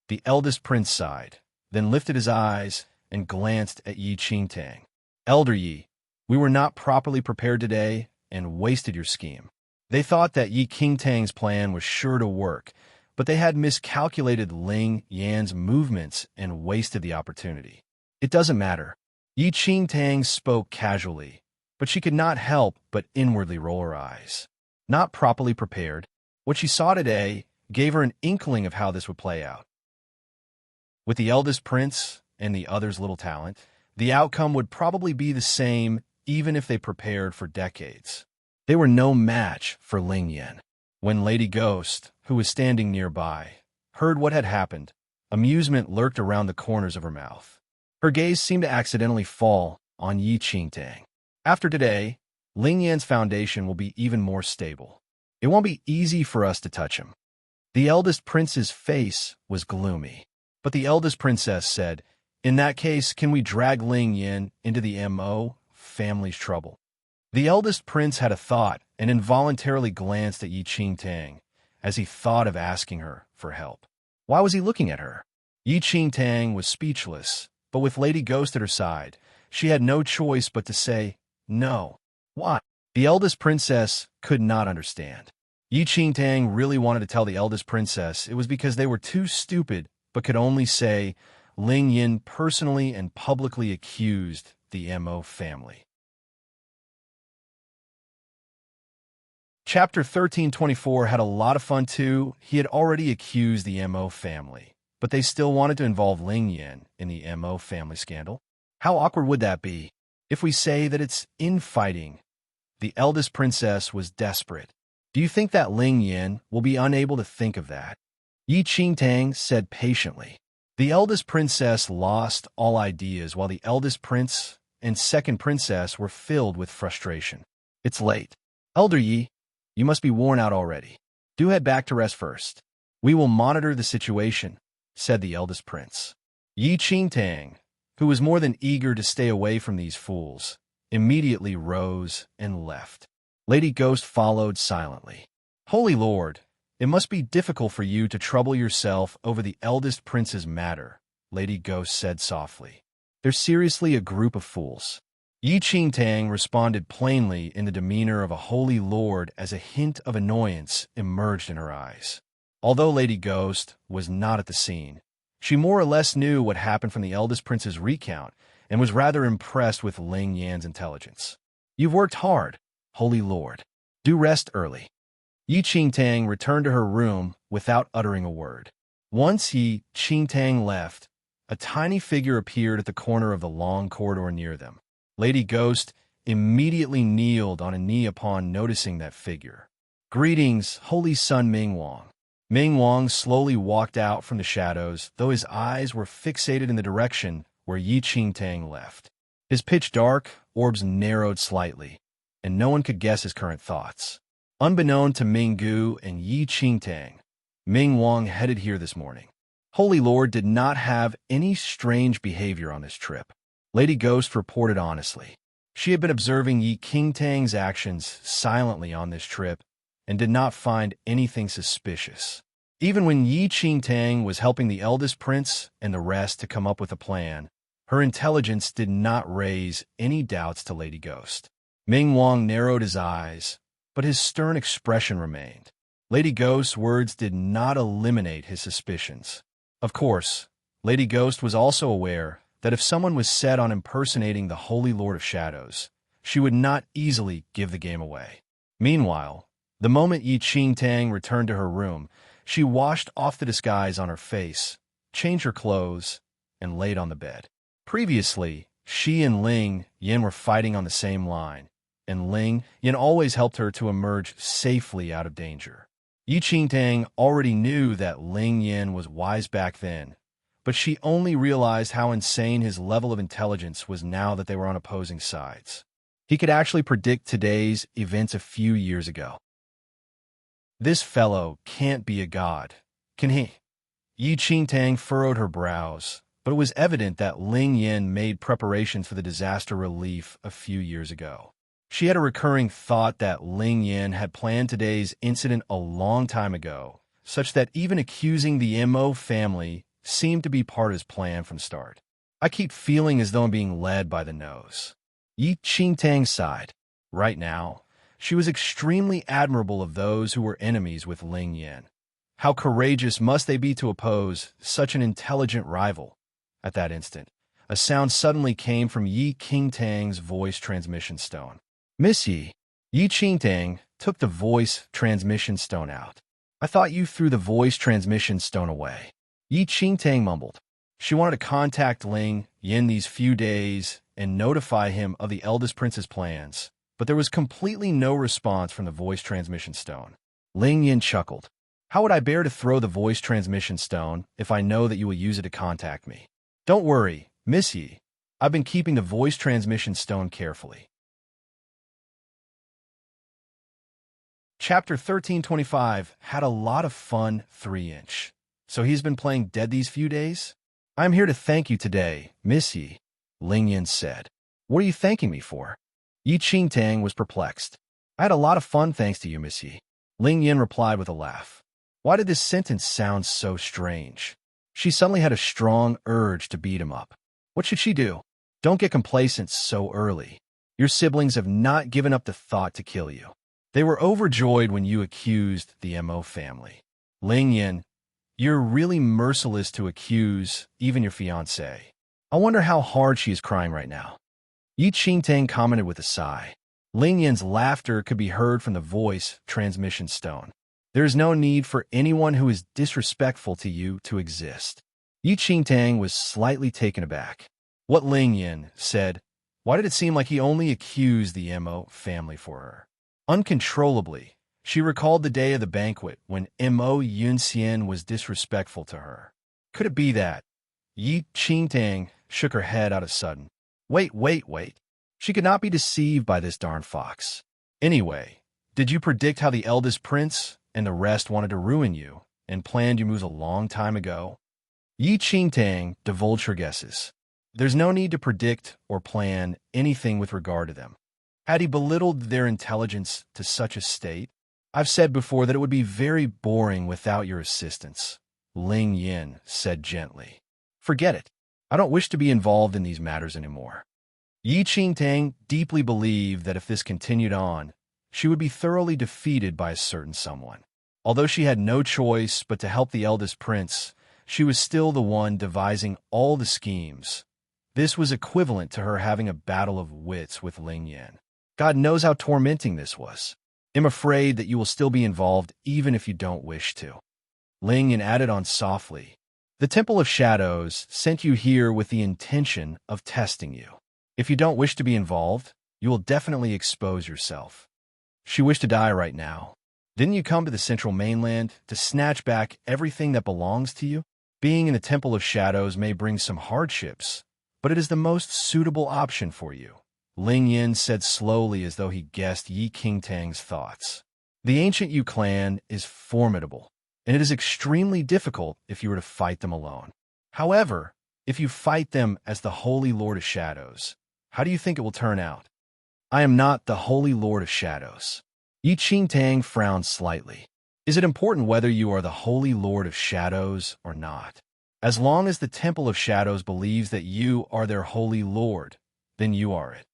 The eldest prince sighed, then lifted his eyes and glanced at Yi Qingtang. Elder Yi, we were not properly prepared today and wasted your scheme. They thought that Yi Qingtang's plan was sure to work, but they had miscalculated Ling Yan's movements and wasted the opportunity. It doesn't matter. Yi Qingtang spoke casually, but she could not help but inwardly roll her eyes. Not properly prepared, what she saw today gave her an inkling of how this would play out. With the eldest prince and the other's little talent, the outcome would probably be the same even if they prepared for decades. They were no match for Ling Yan. When Lady Ghost, who was standing nearby, heard what had happened, amusement lurked around the corners of her mouth. Her gaze seemed to accidentally fall on Yi Qingtang. After today, Ling Yan's foundation will be even more stable. It won't be easy for us to touch him. The eldest prince's face was gloomy, but the eldest princess said, "In that case, can we drag Ling Yan into the MO family's trouble?" The eldest prince had a thought and involuntarily glanced at Yi Qingtang as he thought of asking her for help. Why was he looking at her? Yi Qingtang was speechless, but with Lady Ghost at her side, she had no choice but to say, "No." Why? The eldest princess could not understand. Yi Qingtang really wanted to tell the eldest princess it was because they were too stupid, but could only say Ling Yan personally and publicly accused the MO family. Chapter 1324 had a lot of fun too. He had already accused the MO family, but they still wanted to involve Ling Yan in the MO family scandal. How awkward would that be? If we say that it's infighting, the eldest princess was desperate. Do you think that Ling Yan will be unable to think of that? Yi Qingtang said patiently. The eldest princess lost all ideas while the eldest prince and second princess were filled with frustration. It's late. Elder Yi, you must be worn out already. Do head back to rest first. We will monitor the situation, said the eldest prince. Yi Qingtang, who was more than eager to stay away from these fools, immediately rose and left. Lady Ghost followed silently. Holy Lord, it must be difficult for you to trouble yourself over the eldest prince's matter, Lady Ghost said softly. They're seriously a group of fools. Yi Qingtang responded plainly in the demeanor of a holy lord as a hint of annoyance emerged in her eyes. Although Lady Ghost was not at the scene, she more or less knew what happened from the eldest prince's recount and was rather impressed with Ling Yan's intelligence. You've worked hard, holy lord. Do rest early. Yi Qingtang returned to her room without uttering a word. Once Yi Qingtang left, a tiny figure appeared at the corner of the long corridor near them. Lady Ghost immediately kneeled on a knee upon noticing that figure. Greetings, holy son Mingwang. Mingwang slowly walked out from the shadows, though his eyes were fixated in the direction where Yi Qingtang left. His pitch-dark orbs narrowed slightly, and no one could guess his current thoughts. Unbeknown to Minggu and Yi Qingtang, Mingwang headed here this morning. Holy Lord did not have any strange behavior on this trip. Lady Ghost reported honestly. She had been observing Yi Qingtang's actions silently on this trip and did not find anything suspicious. Even when Yi Qingtang was helping the eldest prince and the rest to come up with a plan, her intelligence did not raise any doubts to Lady Ghost. Mingwang narrowed his eyes, but his stern expression remained. Lady Ghost's words did not eliminate his suspicions. Of course, Lady Ghost was also aware that if someone was set on impersonating the Holy Lord of Shadows, she would not easily give the game away. Meanwhile, the moment Yi Qingtang returned to her room, she washed off the disguise on her face, changed her clothes, and laid on the bed. Previously, she and Ling Yan were fighting on the same line, and Ling Yan always helped her to emerge safely out of danger. Yi Qingtang already knew that Ling Yan was wise back then, but she only realized how insane his level of intelligence was now that they were on opposing sides. He could actually predict today's events a few years ago. This fellow can't be a god, can he? Yi Qingtang furrowed her brows, but it was evident that Ling Yan made preparations for the disaster relief a few years ago. She had a recurring thought that Ling Yan had planned today's incident a long time ago, such that even accusing the MO family seemed to be part of his plan from the start. I keep feeling as though I'm being led by the nose. Yi Qingtang sighed. Right now, she was extremely admirable of those who were enemies with Ling Yan. How courageous must they be to oppose such an intelligent rival? At that instant, a sound suddenly came from Yi Qingtang's voice transmission stone. Miss Yi. Yi Qingtang took the voice transmission stone out. I thought you threw the voice transmission stone away. Yi Qingtang mumbled. She wanted to contact Ling Yin these few days and notify him of the eldest prince's plans, but there was completely no response from the voice transmission stone. Ling Yin chuckled. How would I bear to throw the voice transmission stone if I know that you will use it to contact me? Don't worry, Miss Yi. I've been keeping the voice transmission stone carefully. Chapter 1325 had a lot of fun 3-inch. So he's been playing dead these few days? I'm here to thank you today, Miss Yi, Ling Yin said. What are you thanking me for? Yi Qingtang was perplexed. I had a lot of fun thanks to you, Miss Yi. Ling Yin replied with a laugh. Why did this sentence sound so strange? She suddenly had a strong urge to beat him up. What should she do? Don't get complacent so early. Your siblings have not given up the thought to kill you. They were overjoyed when you accused the Mo family. Ling Yin, you're really merciless to accuse even your fiancé. I wonder how hard she is crying right now. Yi Qingtang commented with a sigh. Ling Yin's laughter could be heard from the voice transmission stone. There is no need for anyone who is disrespectful to you to exist. Yi Qingtang was slightly taken aback. What Ling Yin said, why did it seem like he only accused the Mo family for her? Uncontrollably, she recalled the day of the banquet when Mo Yunxian was disrespectful to her. Could it be that? Yi Qingtang shook her head out of sudden. Wait. She could not be deceived by this darn fox. Anyway, did you predict how the eldest prince and the rest wanted to ruin you and planned your moves a long time ago? Yi Qingtang divulged her guesses. There's no need to predict or plan anything with regard to them. Had he belittled their intelligence to such a state? I've said before that it would be very boring without your assistance, Ling Yin said gently. Forget it. I don't wish to be involved in these matters anymore. Yi Qingtang deeply believed that if this continued on, she would be thoroughly defeated by a certain someone. Although she had no choice but to help the eldest prince, she was still the one devising all the schemes. This was equivalent to her having a battle of wits with Ling Yin. God knows how tormenting this was. I'm afraid that you will still be involved even if you don't wish to. Ling Yin added on softly. The Temple of Shadows sent you here with the intention of testing you. If you don't wish to be involved, you will definitely expose yourself. She wished to die right now. Didn't you come to the Central Mainland to snatch back everything that belongs to you? Being in the Temple of Shadows may bring some hardships, but it is the most suitable option for you. Ling Yin said slowly as though he guessed Yi Qingtang's thoughts. The ancient Yu clan is formidable, and it is extremely difficult if you were to fight them alone. However, if you fight them as the Holy Lord of Shadows, how do you think it will turn out? I am not the Holy Lord of Shadows. Yi Qingtang frowned slightly. Is it important whether you are the Holy Lord of Shadows or not? As long as the Temple of Shadows believes that you are their Holy Lord, then you are it.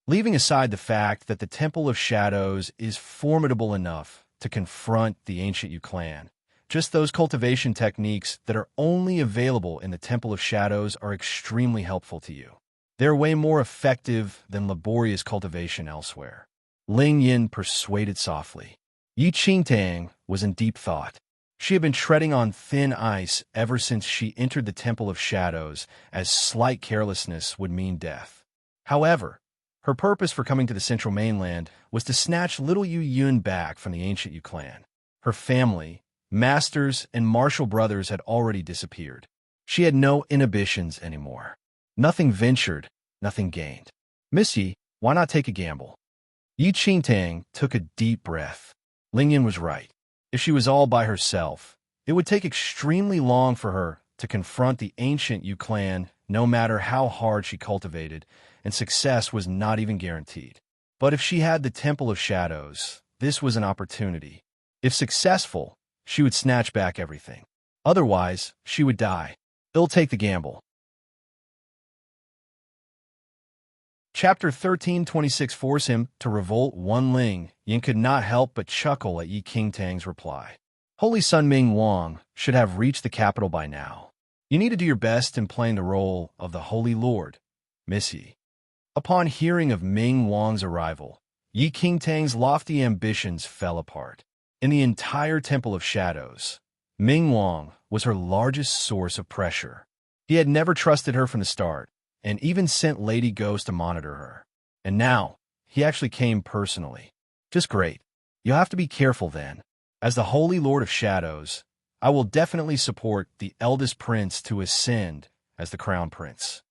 Leaving aside the fact that the Temple of Shadows is formidable enough to confront the ancient Yu clan, just those cultivation techniques that are only available in the Temple of Shadows are extremely helpful to you. They're way more effective than laborious cultivation elsewhere. Ling Yin persuaded softly. Yi Qingtang was in deep thought. She had been treading on thin ice ever since she entered the Temple of Shadows, as slight carelessness would mean death. However, her purpose for coming to the Central Mainland was to snatch little Yu Yun back from the ancient Yu clan. Her family, masters, and martial brothers had already disappeared. She had no inhibitions anymore. Nothing ventured, nothing gained. Miss Yi, why not take a gamble? Yi Qingtang took a deep breath. Ling Yin was right. If she was all by herself, it would take extremely long for her to confront the ancient Yu clan, no matter how hard she cultivated, and success was not even guaranteed. But if she had the Temple of Shadows, this was an opportunity. If successful, she would snatch back everything. Otherwise, she would die. They'll take the gamble. Chapter 1326 forced him to revolt. Ling Yin could not help but chuckle at Yi Qingtang's reply. Holy Sun Ming Wang should have reached the capital by now. You need to do your best in playing the role of the Holy Lord, Miss Yi. Upon hearing of Ming Wang's arrival, Yi Qingtang's lofty ambitions fell apart. In the entire Temple of Shadows, Ming Wang was her largest source of pressure. He had never trusted her from the start, and even sent Lady Ghost to monitor her. And now, he actually came personally. Just great. You'll have to be careful then. As the Holy Lord of Shadows, I will definitely support the eldest prince to ascend as the crown prince.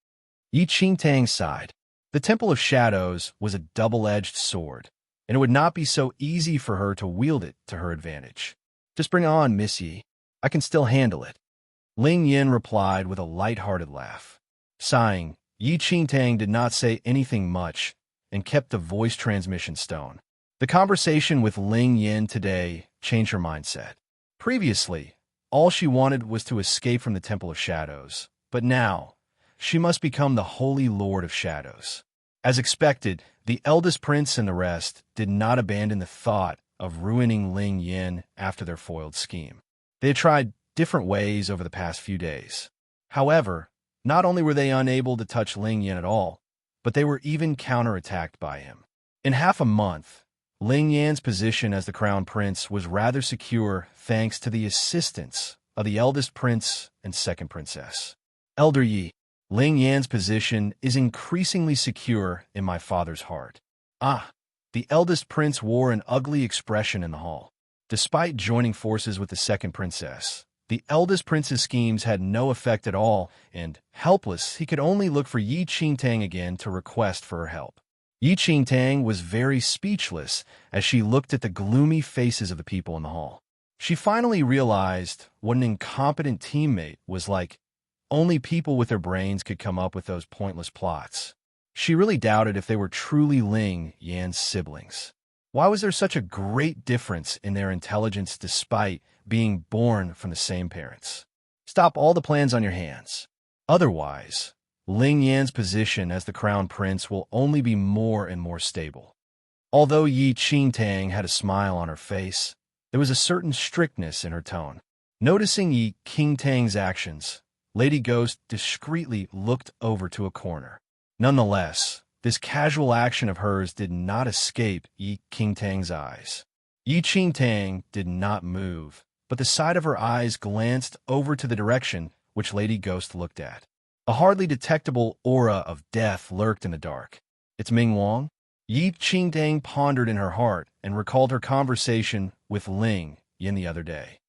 Yi Qingtang sighed. The Temple of Shadows was a double-edged sword, and it would not be so easy for her to wield it to her advantage. Just bring on, Miss Yi. I can still handle it. Ling Yin replied with a light-hearted laugh. Sighing, Yi Qingtang did not say anything much and kept the voice transmission stone. The conversation with Ling Yin today changed her mindset. Previously, all she wanted was to escape from the Temple of Shadows, but now, she must become the Holy Lord of Shadows. As expected, the eldest prince and the rest did not abandon the thought of ruining Ling Yin after their foiled scheme. They had tried different ways over the past few days. However, not only were they unable to touch Ling Yin at all, but they were even counterattacked by him. In half a month, Ling Yan's position as the crown prince was rather secure thanks to the assistance of the eldest prince and second princess. Elder Yi, Ling Yan's position is increasingly secure in my father's heart. Ah, the eldest prince wore an ugly expression in the hall. Despite joining forces with the second princess, the eldest prince's schemes had no effect at all, and, helpless, he could only look for Yi Qingtang again to request for her help. Yi Qingtang was very speechless as she looked at the gloomy faces of the people in the hall. She finally realized what an incompetent teammate was like. Only people with their brains could come up with those pointless plots. She really doubted if they were truly Ling Yan's siblings. Why was there such a great difference in their intelligence despite being born from the same parents? Stop all the plans on your hands. Otherwise, Ling Yan's position as the crown prince will only be more and more stable. Although Yi Qingtang had a smile on her face, there was a certain strictness in her tone. Noticing Yi Qingtang's actions, Lady Ghost discreetly looked over to a corner. Nonetheless, this casual action of hers did not escape Yi Qingtang's eyes. Yi Qingtang did not move, but the side of her eyes glanced over to the direction which Lady Ghost looked at. A hardly detectable aura of death lurked in the dark. It's Ming Wang? Yi Qingtang pondered in her heart and recalled her conversation with Ling Yin the other day.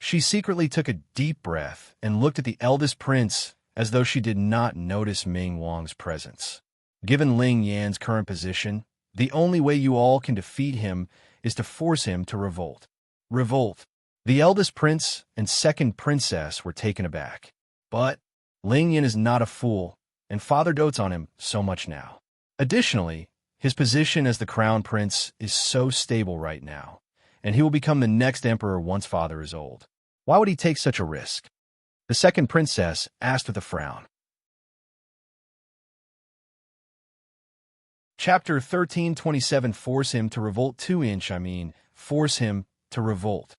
She secretly took a deep breath and looked at the eldest prince as though she did not notice Ming Wang's presence. Given Ling Yan's current position, the only way you all can defeat him is to force him to revolt. Revolt. The eldest prince and second princess were taken aback. But Ling Yin is not a fool, and father dotes on him so much now. Additionally, his position as the crown prince is so stable right now, and he will become the next emperor once father is old. Why would he take such a risk? The second princess asked with a frown. Chapter 1327 Force him to revolt 2-inch, force him to revolt.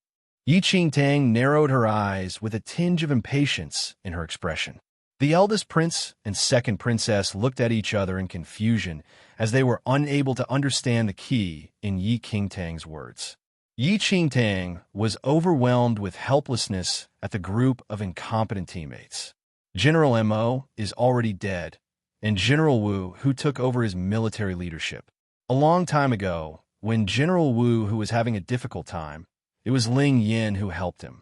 Yi Qingtang narrowed her eyes with a tinge of impatience in her expression. The eldest prince and second princess looked at each other in confusion as they were unable to understand the key in Yi Qingtang's words. Yi Qingtang was overwhelmed with helplessness at the group of incompetent teammates. General Mo is already dead, and General Wu, who took over his military leadership. A long time ago, when General Wu, who was having a difficult time, it was Ling Yin who helped him.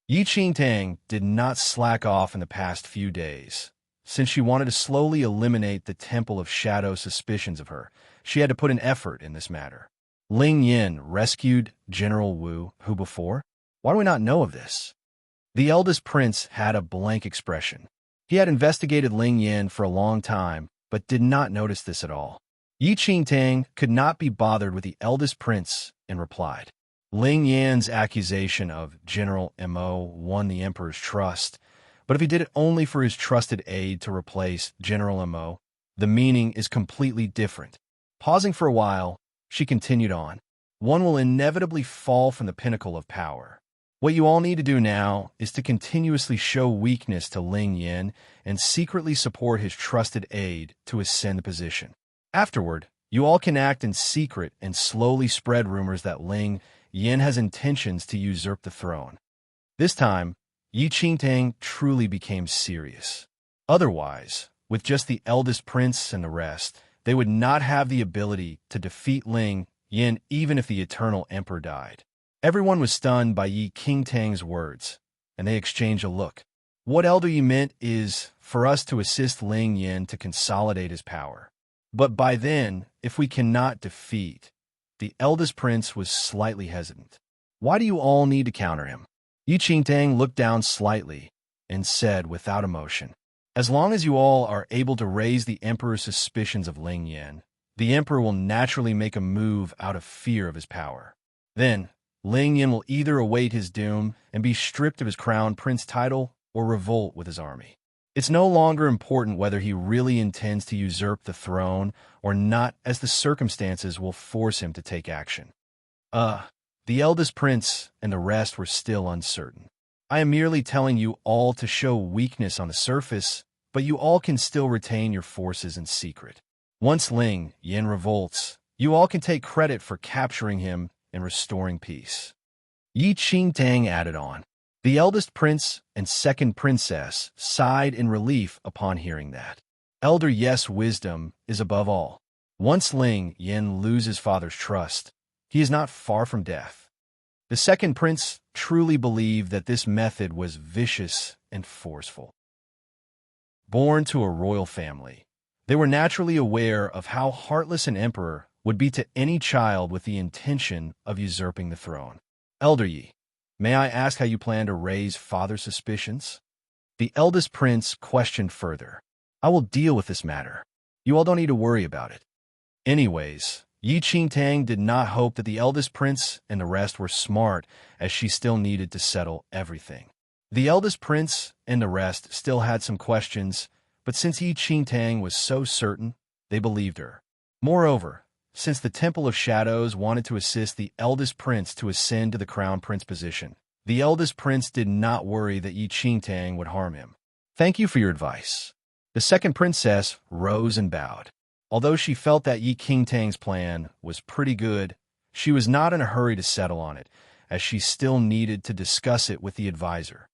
Yi Qingtang did not slack off in the past few days. Since she wanted to slowly eliminate the Temple of Shadow suspicions of her, she had to put an effort in this matter. Ling Yin rescued General Wu, who before? Why do we not know of this? The eldest prince had a blank expression. He had investigated Ling Yin for a long time, but did not notice this at all. Yi Qingtang could not be bothered with the eldest prince and replied. Ling Yan's accusation of General Mo won the emperor's trust, but if he did it only for his trusted aide to replace General Mo, the meaning is completely different. Pausing for a while, she continued on. one will inevitably fall from the pinnacle of power. What you all need to do now is to continuously show weakness to Ling Yin and secretly support his trusted aide to ascend the position. Afterward, you all can act in secret and slowly spread rumors that Ling Yin has intentions to usurp the throne. This time, Yi Qingtang truly became serious. Otherwise, with just the eldest prince and the rest, they would not have the ability to defeat Ling Yin even if the eternal emperor died. Everyone was stunned by Yi Qingtang's words, and they exchanged a look. What Elder Yi meant is for us to assist Ling Yin to consolidate his power. But by then, if we cannot defeat, the eldest prince was slightly hesitant. Why do you all need to counter him? Yi Qingtang looked down slightly and said without emotion, as long as you all are able to raise the emperor's suspicions of Ling Yin, the emperor will naturally make a move out of fear of his power. Then, Ling Yin will either await his doom and be stripped of his crown prince title or revolt with his army. It's no longer important whether he really intends to usurp the throne or not, as the circumstances will force him to take action. The eldest prince and the rest were still uncertain. I am merely telling you all to show weakness on the surface, but you all can still retain your forces in secret. Once Ling Yin revolts, you all can take credit for capturing him and restoring peace. Yi Qingtang added on. The eldest prince and second princess sighed in relief upon hearing that. Elder Yes' wisdom is above all. Once Ling Yin loses father's trust, he is not far from death. The second prince truly believed that this method was vicious and forceful. Born to a royal family, they were naturally aware of how heartless an emperor would be to any child with the intention of usurping the throne. Elder Yi, may I ask how you plan to raise father's suspicions? The eldest prince questioned further. I will deal with this matter. You all don't need to worry about it. Anyways, Yi Qingtang did not hope that the eldest prince and the rest were smart, as she still needed to settle everything. The eldest prince and the rest still had some questions, but since Yi Qingtang was so certain, they believed her. Moreover, since the Temple of Shadows wanted to assist the eldest prince to ascend to the crown prince position, the eldest prince did not worry that Yi Qingtang would harm him. Thank you for your advice. The second princess rose and bowed. Although she felt that Yi Qingtang's plan was pretty good, she was not in a hurry to settle on it, as she still needed to discuss it with the advisor.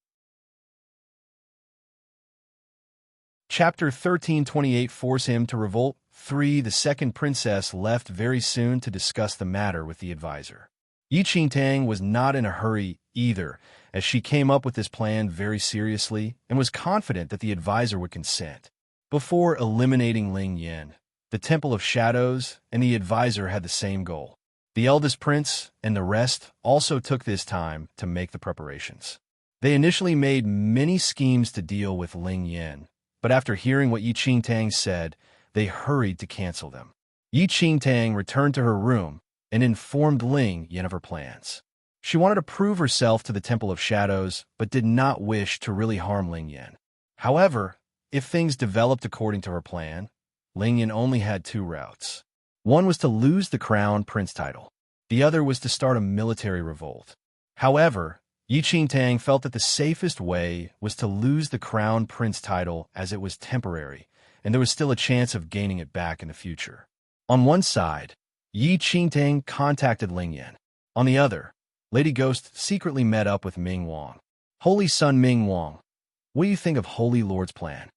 Chapter 1328 Force him to revolt. 3. The second princess left very soon to discuss the matter with the advisor. Yi Qingtang was not in a hurry either, as she came up with this plan very seriously and was confident that the advisor would consent. Before eliminating Ling Yin, the Temple of Shadows and the advisor had the same goal. The eldest prince and the rest also took this time to make the preparations. They initially made many schemes to deal with Ling Yin, but after hearing what Yi Qingtang said, they hurried to cancel them. Yi Qingtang returned to her room and informed Ling Yin of her plans. She wanted to prove herself to the Temple of Shadows, but did not wish to really harm Ling Yin. However, if things developed according to her plan, Ling Yin only had two routes. One was to lose the crown prince title. The other was to start a military revolt. However, Yi Qingtang felt that the safest way was to lose the crown prince title, as it was temporary, and there was still a chance of gaining it back in the future. On one side, Yi Qingtang contacted Ling Yin. On the other, Lady Ghost secretly met up with Ming Wang. Holy Son Ming Wang, what do you think of Holy Lord's plan?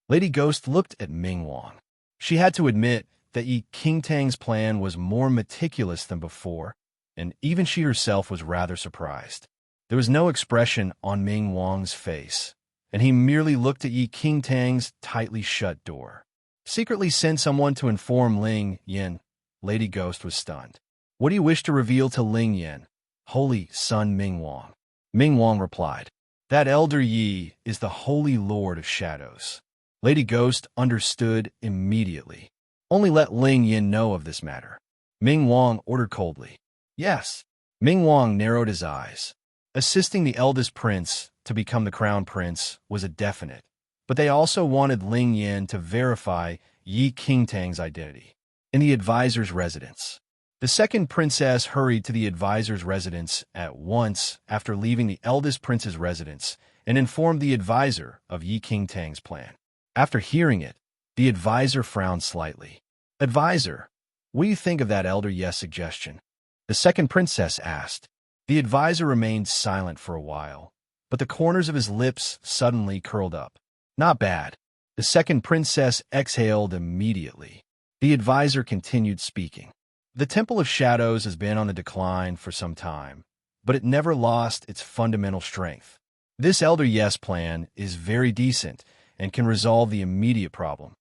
Lady Ghost looked at Ming Wang. She had to admit that Yi Qingtang's plan was more meticulous than before, and even she herself was rather surprised. There was no expression on Ming Wang's face, and he merely looked at Yi Qingtang's tightly shut door. Secretly send someone to inform Ling Yin. Lady Ghost was stunned. What do you wish to reveal to Ling Yin? Holy Son Ming Wang. Ming Wang replied, that Elder Yi is the Holy Lord of Shadows. Lady Ghost understood immediately. Only let Ling Yin know of this matter. Ming Wang ordered coldly. Yes. Ming Wang narrowed his eyes. Assisting the eldest prince to become the crown prince was a definite, but they also wanted Ling Yin to verify Yi Qingtang's identity. In the advisor's residence, The second princess hurried to the advisor's residence at once after leaving the eldest prince's residence and informed the advisor of Yi Qingtang's plan. After hearing it, the advisor frowned slightly. "Advisor, what do you think of that elder Yes suggestion?" the second princess asked. The advisor remained silent for a while, but the corners of his lips suddenly curled up. "Not bad." The second princess exhaled immediately. The advisor continued speaking. "The Temple of Shadows has been on the decline for some time, but it never lost its fundamental strength. This Elder Yes plan is very decent and can resolve the immediate problem.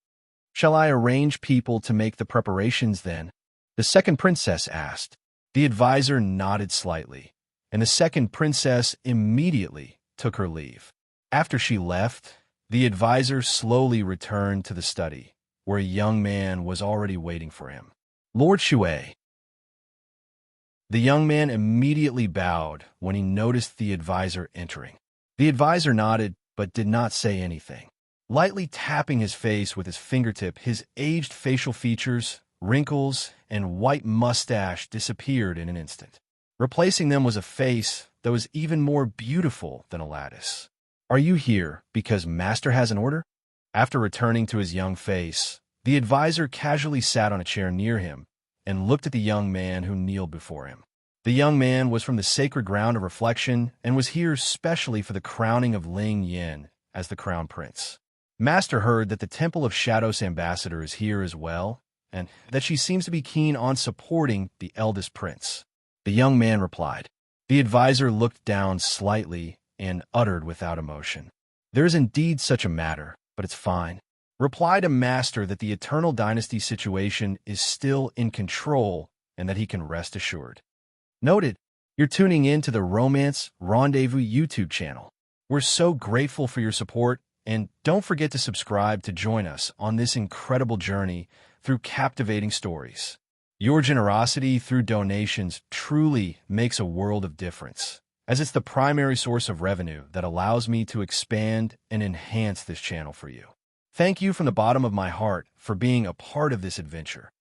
Shall I arrange people to make the preparations then?" the second princess asked. The advisor nodded slightly, and the second princess immediately took her leave. After she left, the advisor slowly returned to the study, where a young man was already waiting for him. "Lord Shui." The young man immediately bowed when he noticed the advisor entering. The advisor nodded but did not say anything. Lightly tapping his face with his fingertip, his aged facial features, wrinkles, and white mustache disappeared in an instant. Replacing them was a face that was even more beautiful than a lattice. "Are you here because Master has an order?" After returning to his young face, the advisor casually sat on a chair near him and looked at the young man who kneeled before him. The young man was from the sacred ground of reflection and was here specially for the crowning of Ling Yin as the crown prince. Master heard that the Temple of Shadows ambassador is here as well, and that she seems to be keen on supporting the eldest prince. The young man replied. The advisor looked down slightly and uttered without emotion, "There is indeed such a matter, but it's fine. Reply to Master that the Eternal Dynasty situation is still in control and that he can rest assured." Noted, you're tuning in to the Romance Rendezvous YouTube channel. We're so grateful for your support, and don't forget to subscribe to join us on this incredible journey through captivating stories. Your generosity through donations truly makes a world of difference, as it's the primary source of revenue that allows me to expand and enhance this channel for you. Thank you from the bottom of my heart for being a part of this adventure.